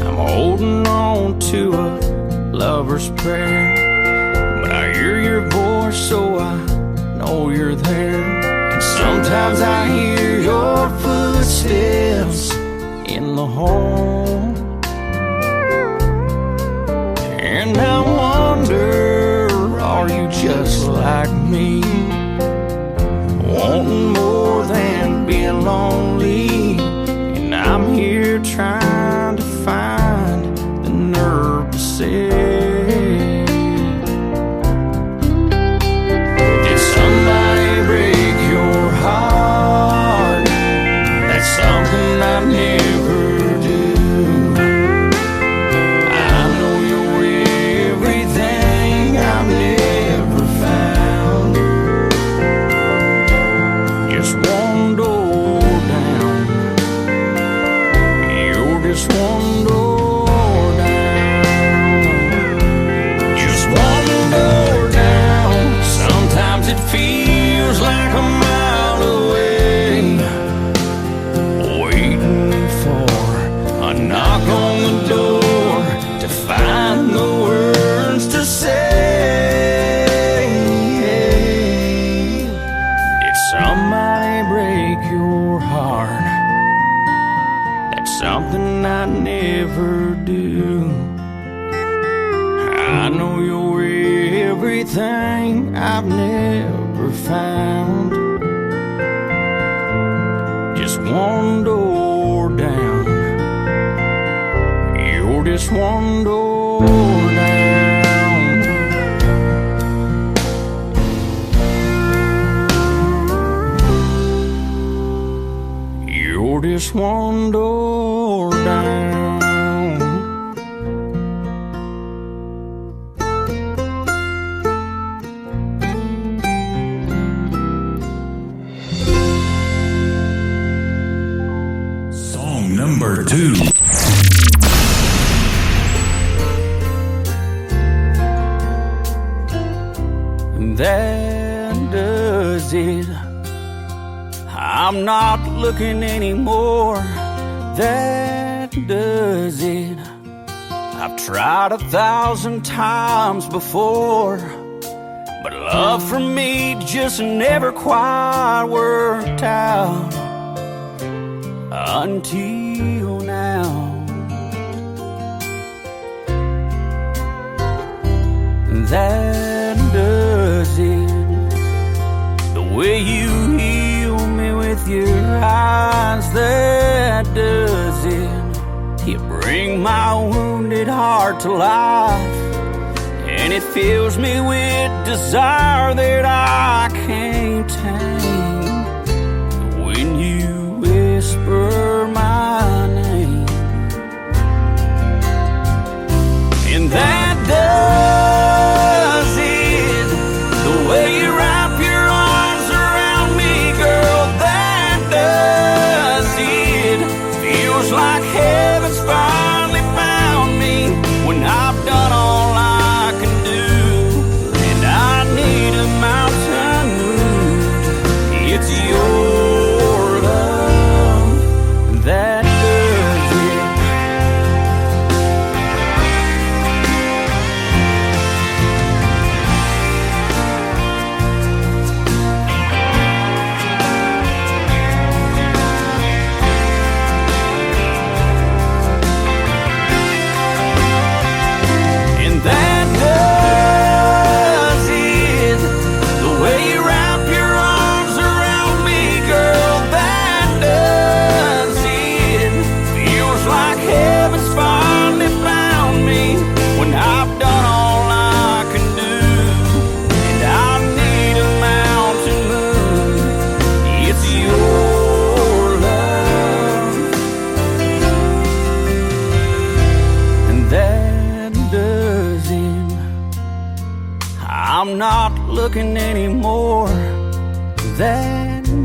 [SPEAKER 17] I'm holding on to a lover's prayer, but I hear your voice, so I know you're there. And sometimes I hear your footsteps in the hall, and I wonder, are you just like me, wanting more than being lonely? And I'm here trying to find the nerve to say, something I never do. I know you're everything I've never found. Just one door down. You're just one door down. Just one door down. Sometimes it feels like a mile away, knock on the door to find the words to say. Did somebody break your heart? That's something I never do. I know you're everything I've never found. Just one door down. Just one door down. You're just one door down.
[SPEAKER 2] Song number 2.
[SPEAKER 17] That does it. I'm not looking anymore. That does it. I've tried 1,000 times before, but love for me just never quite worked out until now. That does it. The way you heal me with your eyes, that does it. You bring my wounded heart to life, and it fills me with desire that I can't tame. When you whisper my name, and that does it. The way you wrap your arms around me, girl, that does it. Feels like heaven's finally found me when I've done all I can do, and I need a mountain moved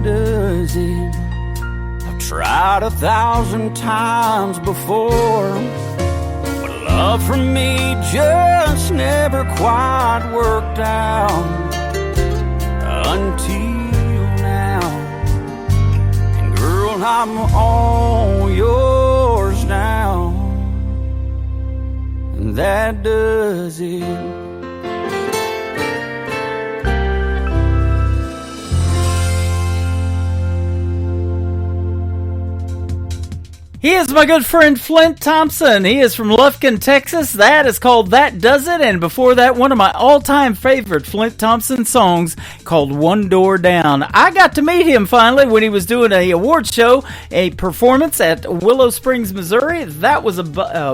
[SPEAKER 1] does it. I've tried 1,000 times before, but love for me just never quite worked out until now. And girl, I'm all yours now, and that does it.
[SPEAKER 3] He is my good friend Flint Thompson. He is from Lufkin, Texas. That is called That Does It. And before that, one of my all-time favorite Flint Thompson songs called One Door Down. I got to meet him finally when he was doing a award show, a performance at Willow Springs, Missouri. That was a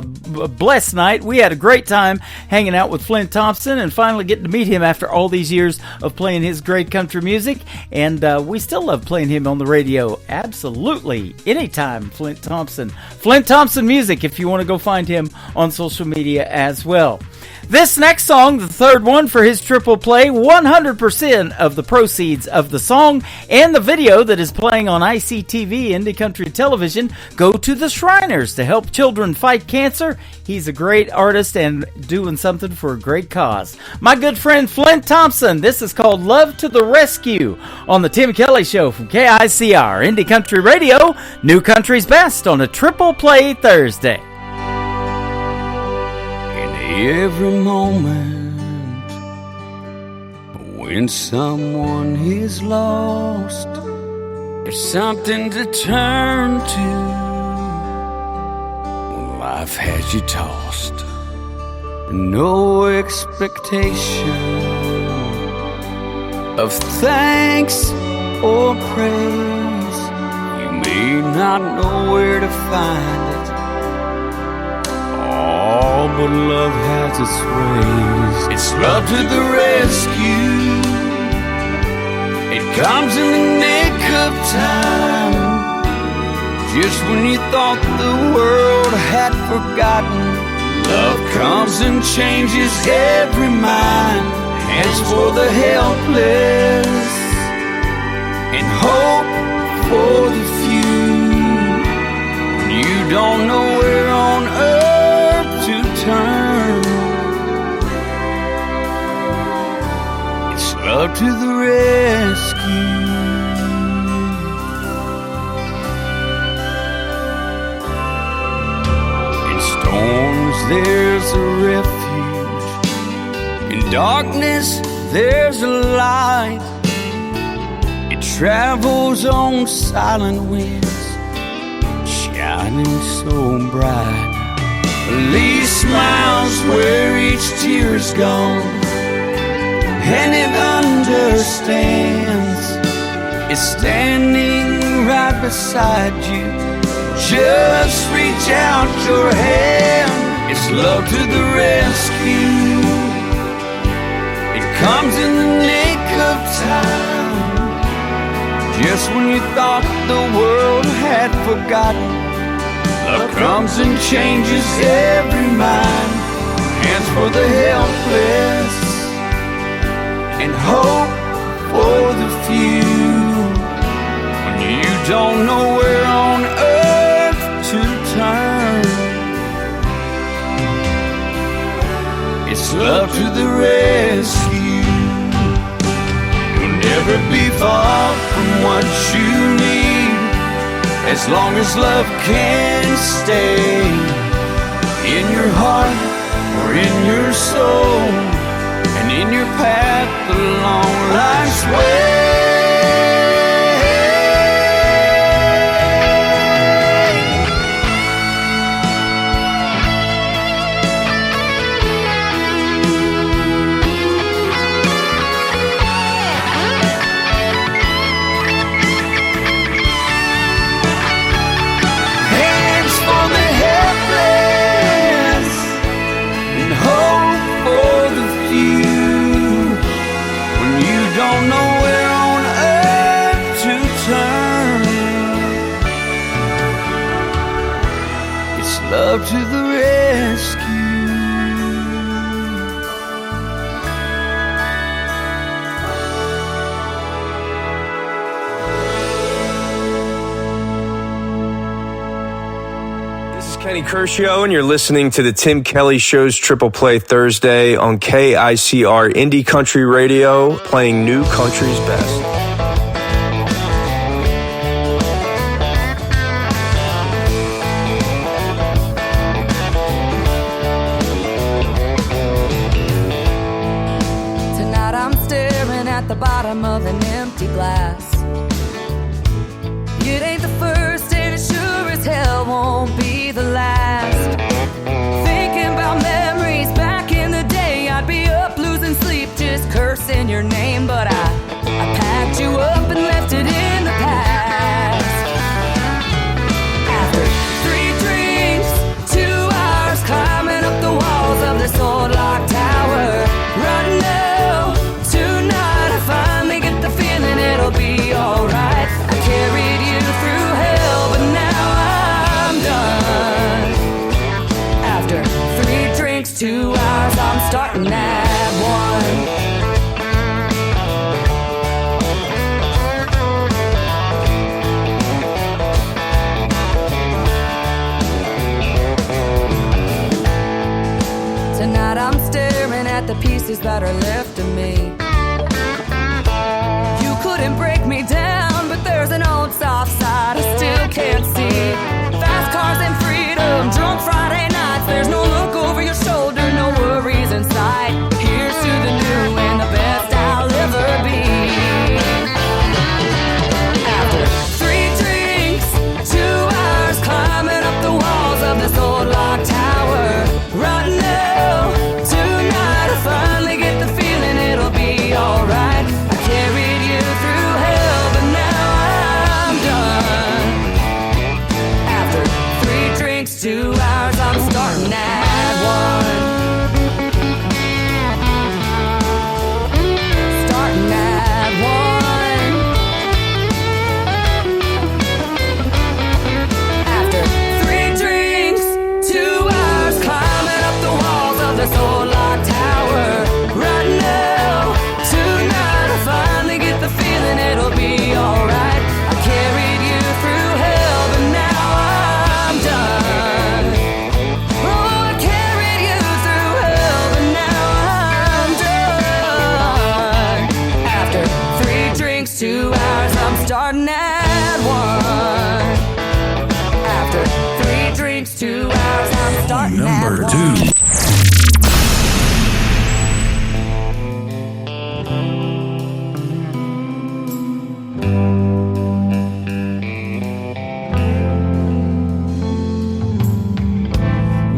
[SPEAKER 3] blessed night. We had a great time hanging out with Flint Thompson and finally getting to meet him after all these years of playing his great country music. And we still love playing him on the radio. Absolutely. Anytime, Flint Thompson. Flint Thompson Music, if you want to go find him on social media as well. This next song, the third one for his triple play, 100% of the proceeds of the song and the video that is playing on ICTV, Indie Country Television, go to the Shriners to help children fight cancer. He's a great artist and doing something for a great cause. My good friend Flint Thompson, this is called Love to the Rescue on the Tim Kelly Show from KICR, Indie Country Radio, New Country's Best on a Triple Play Thursday.
[SPEAKER 1] Every moment when someone is lost, there's something to turn to when life has you tossed. No expectation of thanks or praise. You may not know where to find it. Oh, but love has its ways. It's love to the rescue. It comes in the nick of time, just when you thought the world had forgotten. Love comes and changes every mind, hands for the helpless, and hope for the few. When you don't know where on earth to turn, it's love to the rescue. In storms there's a refuge, in darkness there's a light. It travels on silent winds, shining so bright. Lee smiles where each tear's gone, and it understands. It's standing right beside you. Just reach out your hand. It's love to the rescue. It comes in the nick of time, just when you thought the world had forgotten. Love comes and changes every mind, hands for the helpless, and hope for the few. When you don't know where on earth to turn, it's love to the rescue. You'll never be far from what you need, as long as love can stay in your heart or in your soul, and in your path along life's way. Love to the rescue.
[SPEAKER 18] Kenny Curcio, and you're listening to the Tim Kelly Show's Triple Play Thursday on KICR Indie Country Radio, playing new country's best.
[SPEAKER 14] Tonight I'm staring at the bottom of an empty glass. It ain't the first and it sure as hell won't be the last. Thinking about memories back in the day, I'd be up losing sleep just cursing your name. But I packed you up and left it in the past. After 3 drinks, 2 hours climbing up the walls of this old lock tower. Right now, tonight I finally get the feeling it'll be alright. I carried you through hell, but now I'm done. After 3 drinks, 2 hours, I'm starting at 1. Tonight I'm staring at the pieces that are left of me. You couldn't break me down, but there's an old soft side I still can't see. Fast cars and freedom, drunk Friday nights. There's no look over your shoulder, no worries in sight. Here's to the new and the best I'll ever be. After 3 drinks, 2 hours climbing up the walls of this old lock tower. Right now, tonight I finally get the feeling it'll be alright. I carried you through hell, but now I'm done. After 3 drinks, 2 hours, I'm starting at 1. Starting at 1. After 3 drinks, 2 hours climbing up the walls of this old lock tower. Right now, tonight I finally get the feeling it'll be alright. I carried you through hell, but now I'm done. Oh, I carried you through hell, but now I'm done. After 3 drinks, 2 hours, I'm starting at 1. After 3 drinks, 2 hours, I'm starting
[SPEAKER 2] Number
[SPEAKER 14] at
[SPEAKER 2] 2.
[SPEAKER 14] 1.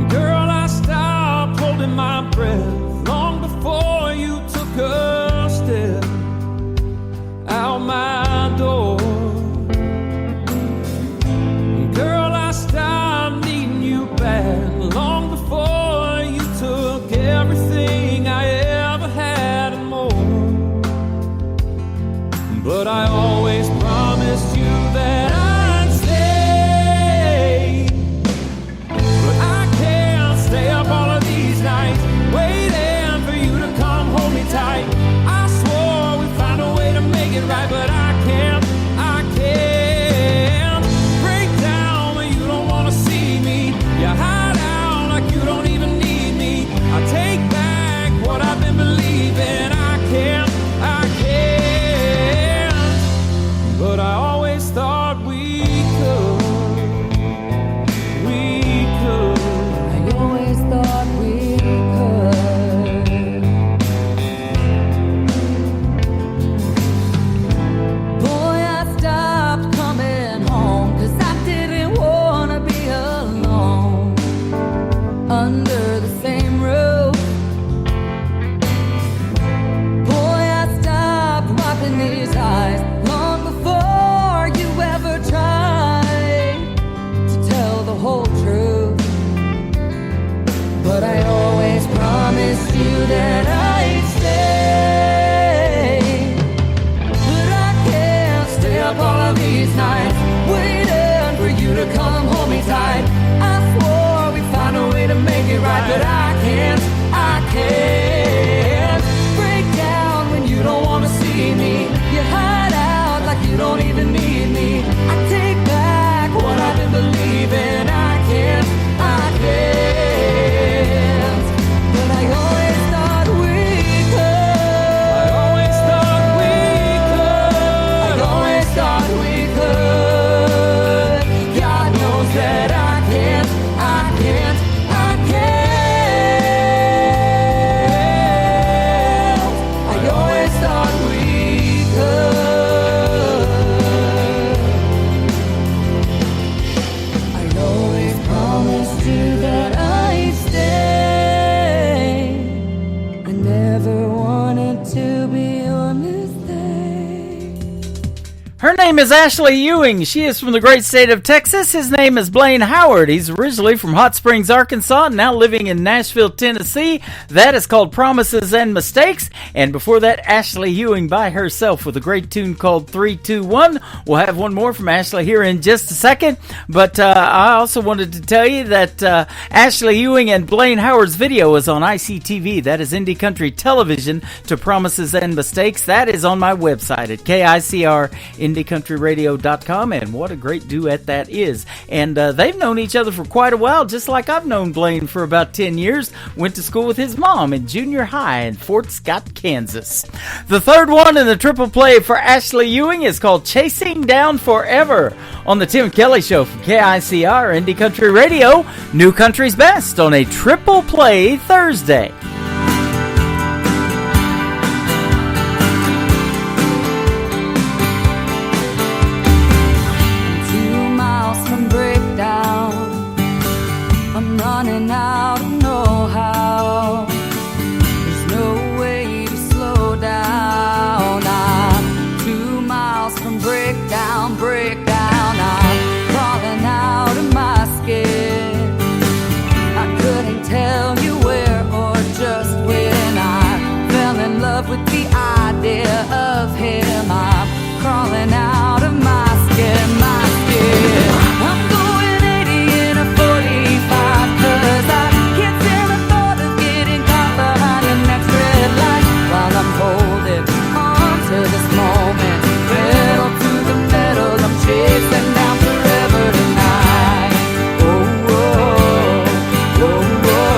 [SPEAKER 13] Girl, I stopped holding my breath long before you took a step out my door. Girl, I stopped needing you back long before you took everything I ever had and more. But I always promised you that I'd stay. But I can't stay up all of these nights waiting for you to come hold me tight. I swore we'd find a way to make it right, but I can't break down when you don't want to see me. You hide out like you don't even need me. I take back what I've been believing. I can't. But I always thought we could.
[SPEAKER 14] I always thought we could. Boy, I stopped coming home 'cause I didn't wanna be alone under the same roof. Boy, I stopped wiping these eyes long before you ever tried to tell the whole truth. But I always promised you that I'd stay. But I can't stay up all of these nights waiting for you to come hold me tight. I swore we'd find a way to make it right, but I can't break down when you don't want to see me. You hide out like you don't even need me. I take back what I've been believing. I can't
[SPEAKER 3] name is Ashley Ewing. She is from the great state of Texas. His name is Blaine Howard. He's originally from Hot Springs, Arkansas, now living in Nashville, Tennessee. That is called Promises and Mistakes. And before that, Ashley Ewing by herself with a great tune called 321. We'll have one more from Ashley here in just a second. But I also wanted to tell you that Ashley Ewing and Blaine Howard's video is on ICTV. That is Indie Country Television to Promises and Mistakes. That is on my website at KICRIndieCountryRadio.com, and what a great duet that is. And they've known each other for quite a while, just like I've known Blaine for about 10 years. Went to school with his mom in junior high in Fort Scott, Kansas. The third one in the triple play for Ashley Ewing is called Chasing Down Forever on the Tim Kelly Show from KICR Indie Country Radio, New Country's Best on a triple play Thursday.
[SPEAKER 14] 2 miles from breakdown, I'm running out of know-how. There's no way to slow down. I'm 2 miles from breakdown, I'm crawling out of my skin. I couldn't tell you where or just when I fell in love with the idea of him. I'm crawling out of my skin, I'm going 80 in a 45, 'cause I can't stand the thought of getting caught behind the next red light while I'm holding on to this moment. Pedal to the metal, I'm chasing down forever tonight. Oh, oh, oh, oh.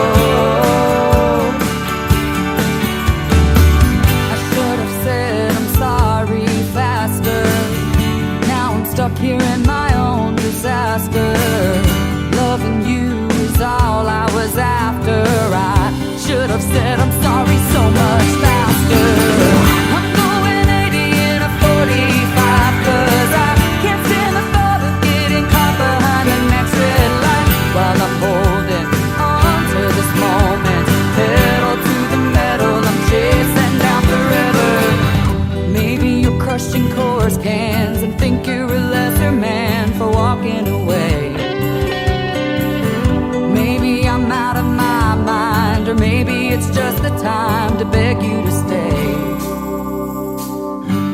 [SPEAKER 14] I should have said I'm sorry faster. Now I'm stuck here in my own disaster. Loving you is all I was after. I should have said I'm sorry so much faster. I'm going 80 in a 45, 'cause I can't stand the thought of getting caught behind the next red light while I'm holding on to this moment. Pedal to the metal, I'm chasing down forever. Maybe you're crushing course cans and think you're a lesser man for walking away. Maybe I'm out of my mind, or maybe it's just the time to beg you to stay.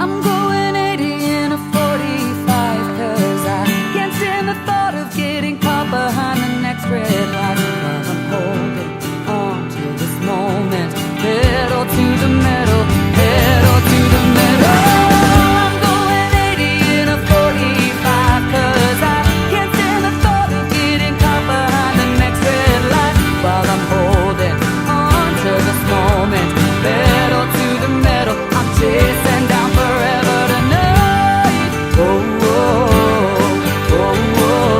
[SPEAKER 14] I'm going 80 in a 45, 'cause I can't stand the thought of getting caught behind the next red light while I'm holding on to this moment. Pedal to the metal, pedal to the metal. I'm going 80 in a 45, 'cause I can't stand the thought of getting caught behind the next red light while I'm holding on to this moment. Pedal to the metal, I'm chasing down forever tonight. Oh, oh, oh, oh.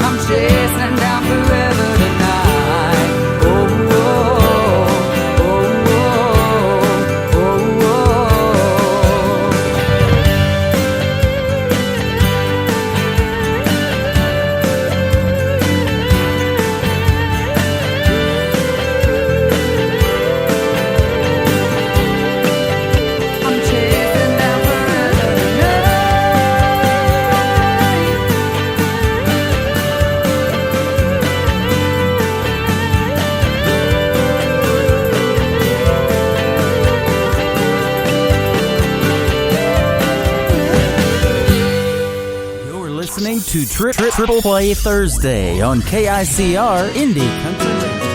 [SPEAKER 14] I'm chasing down forever tonight. Oh, oh, oh, oh, oh, oh. I'm chasing down forever
[SPEAKER 3] You're listening to Triple Play Thursday on KICR Indie Country Radio.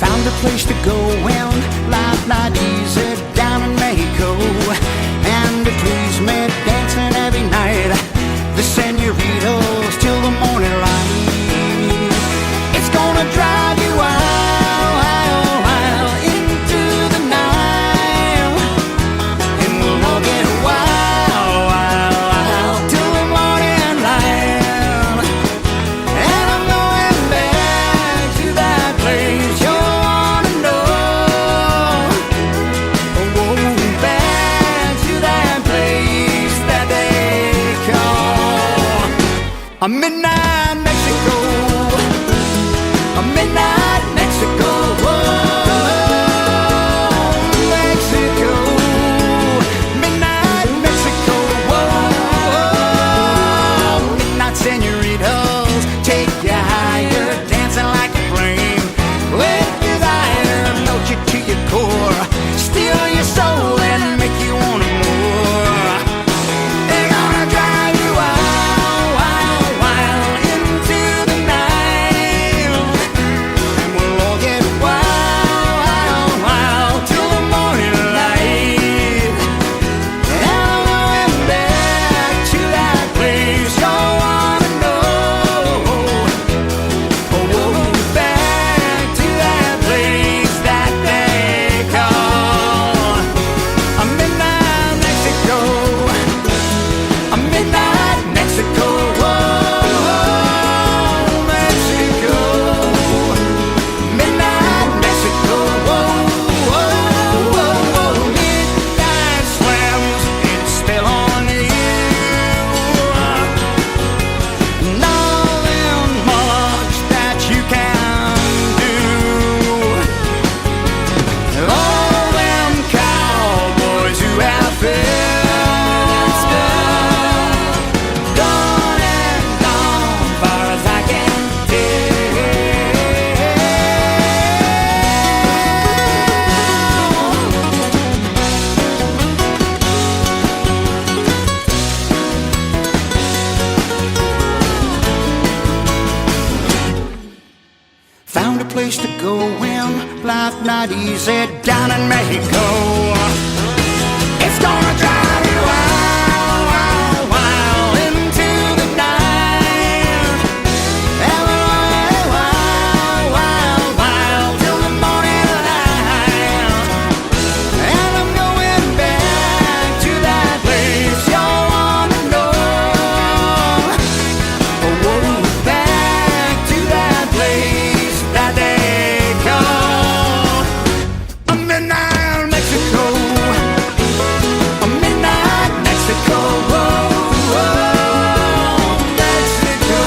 [SPEAKER 1] Found a place to go when life not easy down in Mexico. And to please me, dancing every night, the senoritas till the morning light. It's gonna drive you wild into the night, and we'll all get wild till the morning light. And I'm going back to that place you wanna know. Oh, back to that place that they call a midnight Mexico. A midnight Mexico. Oh, Mexico.
[SPEAKER 19] going. Life not easy down in Mexico. It's gonna drive you wild, wild, wild into the night. Wild, wild, wild, wild till the morning light. And I'm going back to that place you wanna know. Oh, back to that place that they call a midnight Mexico. A midnight Mexico. Oh, Mexico.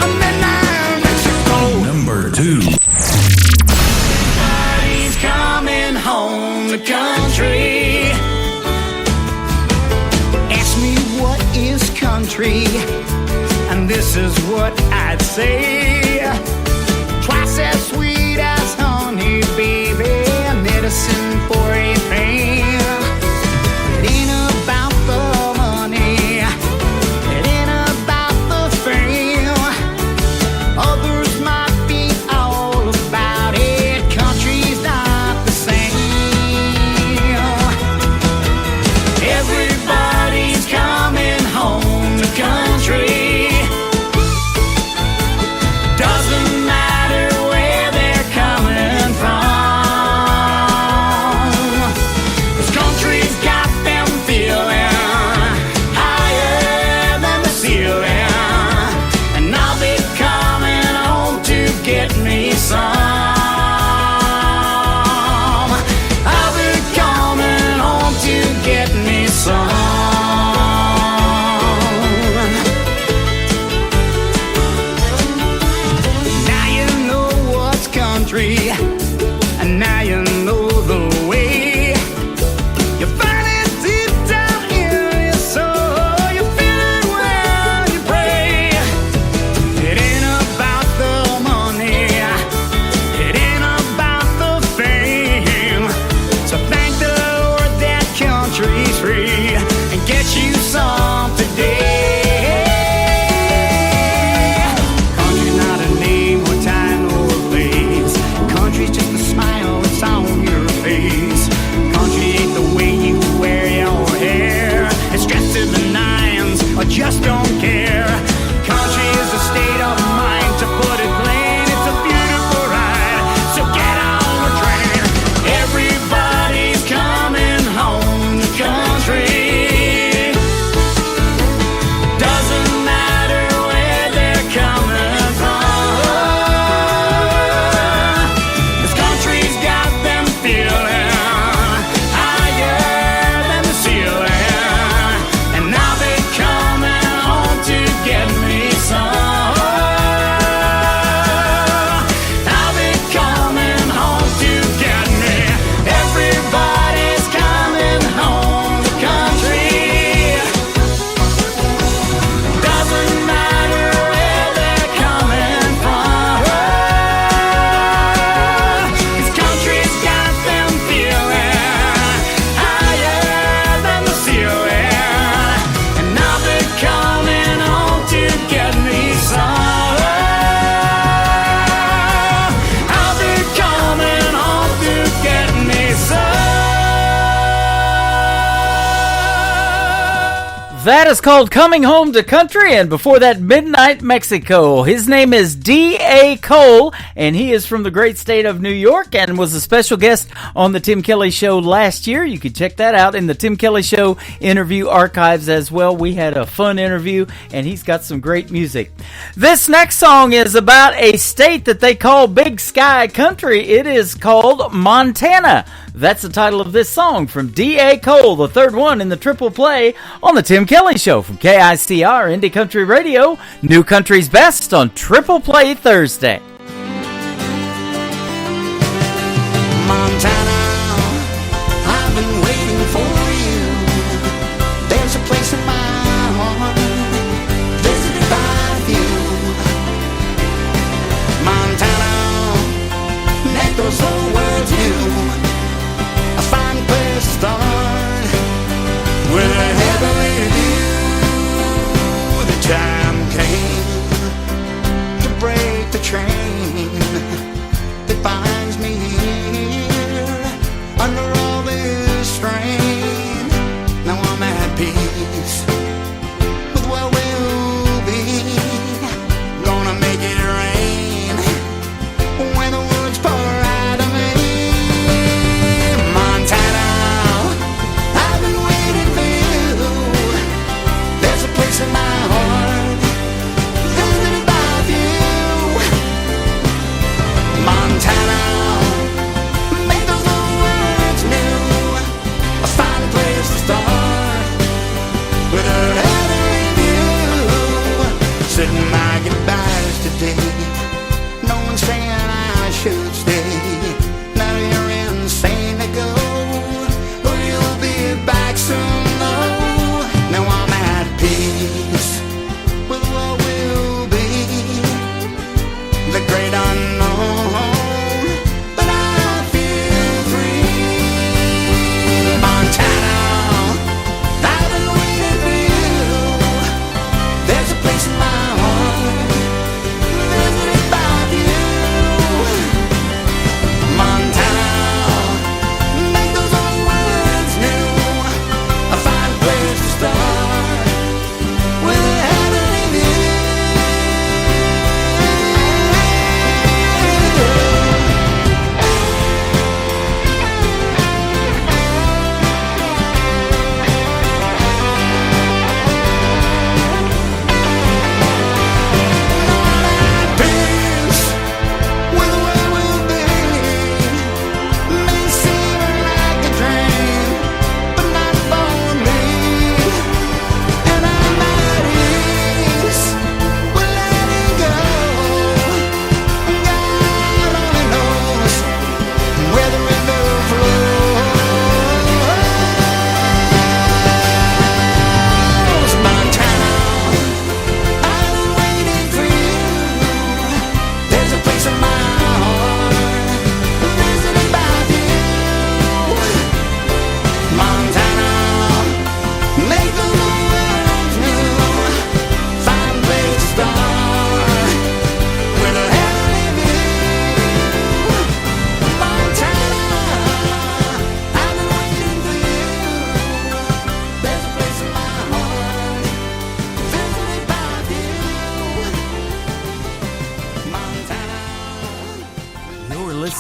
[SPEAKER 19] A midnight Mexico.
[SPEAKER 2] Number 2.
[SPEAKER 19] He's coming home to country. Ask me what is country, and this is what I'd say. Twice as sweet as honey, baby, medicine for a pain. It ain't about the money, it ain't about the fame. Others might be all about it. Country's not the same. Everybody's coming home to country. Doesn't matter where they're coming from, 'cause country's got them feeling higher than the ceiling. And I'll be coming home to get me some. I'll be coming home to get me some. Now you know what's country, and now you know the way. You find it deep down in your soul. You feel it when you pray. It ain't about the money, it ain't about the fame. So thank the Lord that country's free, and get you some today. Country's not a name or time or place. Country's just a smile that's on your face. Country ain't the way you wear your hair. It's dressed to the nines or just don't care. Country is a state of mind, to put it plain. It's a beautiful ride, so get on the train. Everybody's coming home to country. Doesn't matter where they're coming from, 'cause country's got them feeling higher than the ceiling. And I'll be coming home to get me some. I'll be coming home to get me. Everybody's coming home to country. Doesn't matter where they're coming from, 'cause country's got them feeling higher than the ceiling. And I'll be coming home to get me some. I'll be coming home to get me some.
[SPEAKER 3] That is called Coming Home to Country, and before that, Midnight Mexico. His name is D.A. Cole, and he is from the great state of New York and was a special guest on the Tim Kelly Show last year. You can check that out in the Tim Kelly Show interview archives as well. We had a fun interview, and he's got some great music. This next song is about a state that they call Big Sky Country. It is called Montana. That's the title of this song from D.A. Cole, the third one in the triple play on the Tim Kelly Show from KICR Indie Country Radio, New Country's Best on Triple Play Thursday.
[SPEAKER 19] Montana, I've been waiting for you. There's a place in my heart visited by you. Montana, make those old words new. A fine place to start with a heavenly view. The time came to break the train.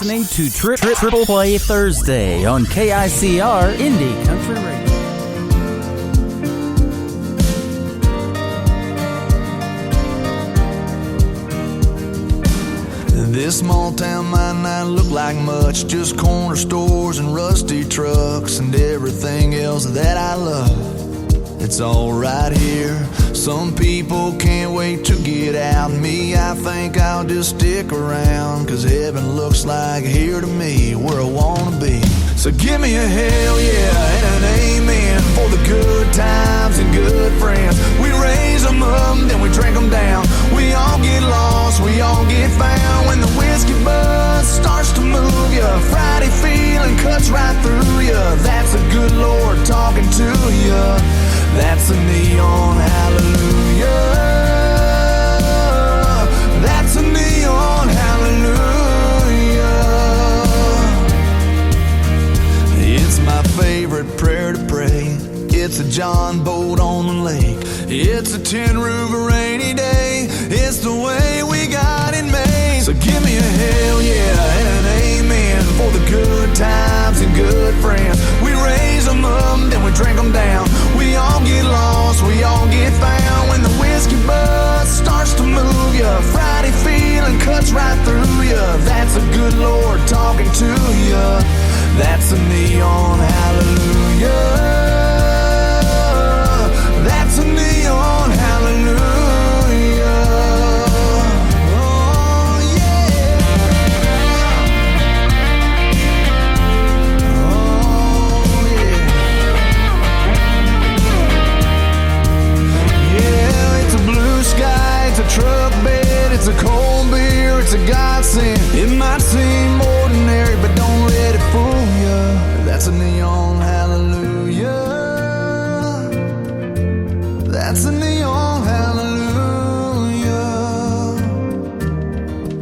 [SPEAKER 3] listening to Triple Play Thursday on KICR Indie Country Radio.
[SPEAKER 20] This small town might not look like much, just corner stores and rusty trucks and everything else that I love. It's all right here. Some people can't wait to get out. Me, I think I'll just stick around, 'cause heaven looks like here to me, where I wanna be. So give me a hell yeah and an amen for the good times and good friends. We raise them up, then we drink them down. We all get lost, we all get found. When the whiskey buzz starts to move you, Friday feeling cuts right through you. That's a good Lord talking to you. That's a neon hallelujah. That's a neon hallelujah. It's my favorite prayer to pray. It's a John boat on the lake. It's a tin roof a rainy day. It's the way we got it made. So give me a hell yeah and an amen for the good times and good friends. We raise them up, then we drink them down. We all get lost, we all get found. When the whiskey buzz starts to move you, Friday feeling cuts right through you. That's a good Lord talking to you. That's a neon hallelujah. That's a neon hallelujah. Oh yeah. Oh yeah. Yeah, it's a blue sky, it's a truck bed, it's a cold beer, it's a godsend. It might seem ordinary, but don't let it fool you. That's a neon hallelujah. That's a neon hallelujah.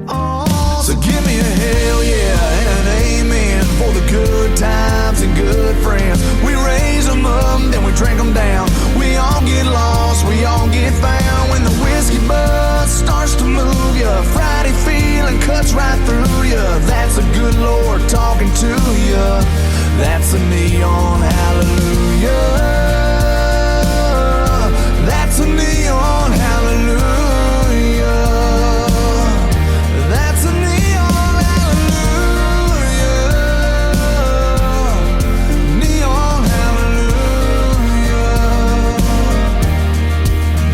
[SPEAKER 20] Oh, so give me a hell yeah and an amen for the good times and good friends. We raise them up, then we drink them down. We all get lost, we all get found. When the whiskey buzz starts to move you, Friday feeling cuts right through you. That's a good Lord talking to you. That's a neon hallelujah. That's a neon hallelujah. That's a neon hallelujah. Neon hallelujah.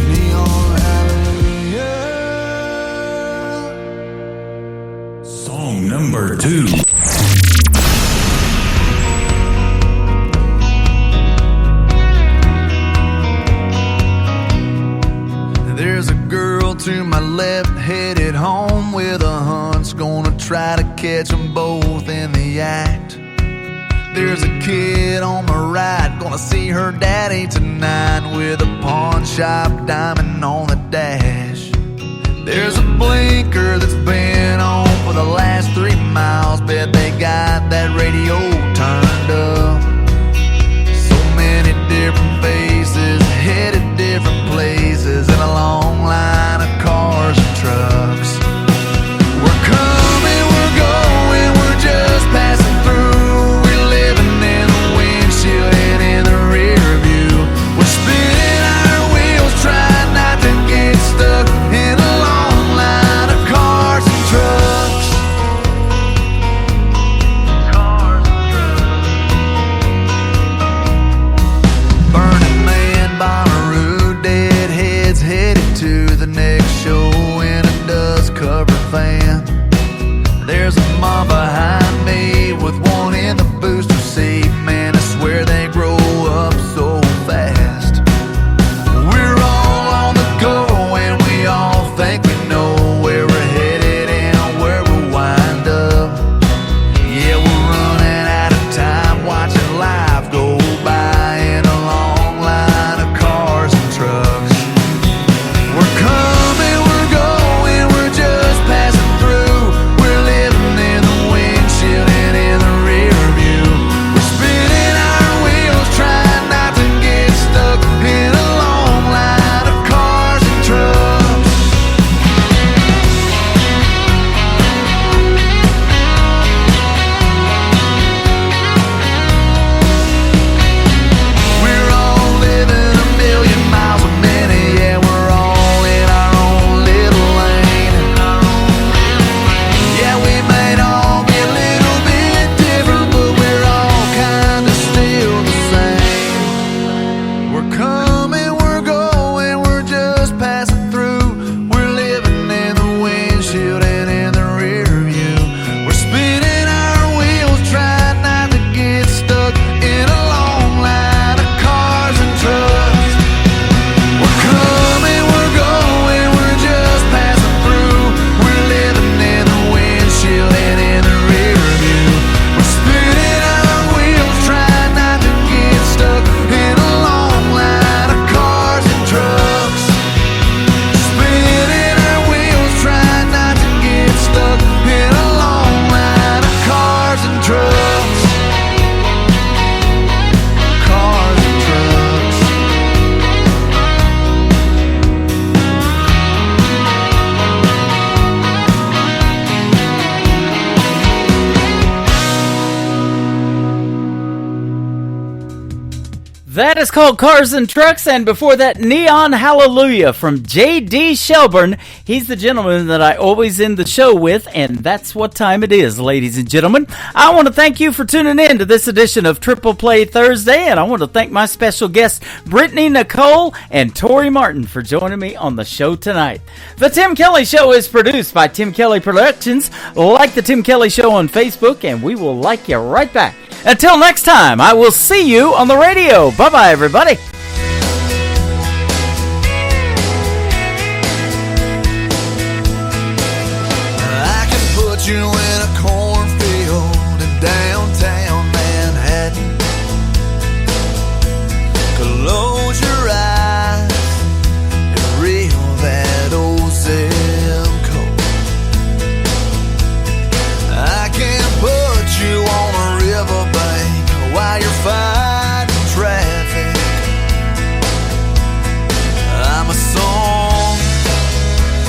[SPEAKER 20] Neon hallelujah.
[SPEAKER 2] Song number 2.
[SPEAKER 20] To my left, headed home with a hunch, gonna try to catch them both in the act. There's a kid on my right, gonna see her daddy tonight, with a pawn shop diamond on the dash. There's a blinker that's been on for the last 3 miles, bet they got that radio turned up. So many different faces, headed different places, in a long line of cars and trucks. We're coming, we're going, we're just passing through. We're living in the windshield and in the rear view. We're spinning our wheels, trying not to get stuck in a long line of cars and trucks. Cars and trucks.
[SPEAKER 3] That is called Cars and Trucks, and before that, Neon Hallelujah from J.D. Shelburne. He's the gentleman that I always end the show with, and that's what time it is, ladies and gentlemen. I want to thank you for tuning in to this edition of Triple Play Thursday, and I want to thank my special guests, Brittany Nicole and Tori Martin, for joining me on the show tonight. The Tim Kelly Show is produced by Tim Kelly Productions. Like the Tim Kelly Show on Facebook, and we will like you right back. Until next time, I will see you on the radio. Bye-bye, everybody.
[SPEAKER 20] I can put you in a cornfield in downtown Manhattan. Close your eyes and reel that old zip code. I can put you on a riverbank while you're fighting traffic. I'm a song,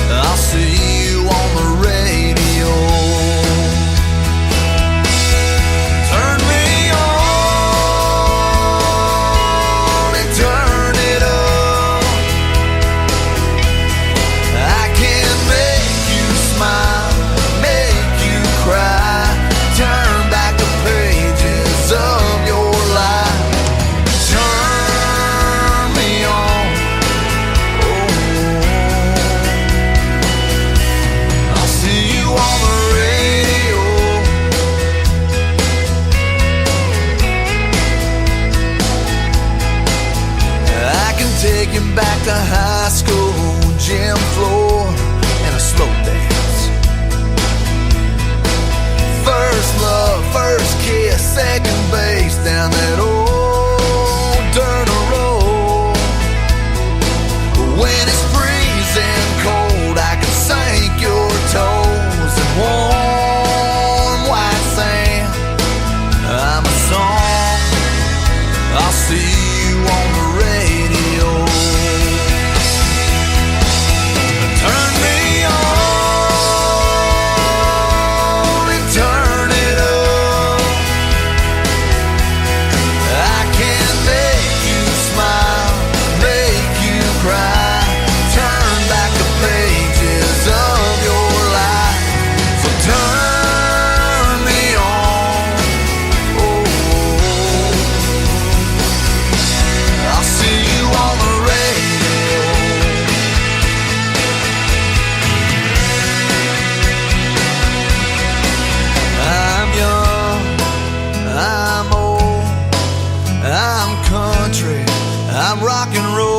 [SPEAKER 20] I'll see you on the radio. Turn me on and turn it up. I can make you smile, make you cry, turn back the pages of your life. Turn me on. I'll see you on the radio. I can take you back to high school, gym floor, and a slow dance. First love, first kiss, second base down that old dirt road. When it's freezing cold, I can sink your toes in warm white sand. I'm a song, I'll see you on the radio. Turn me on and turn it up. I can make you smile, make you cry, turn back the pages of your life. So turn me on. I'll see you on the radio. I'm young, I'm old, I'm country, I'm rock and roll.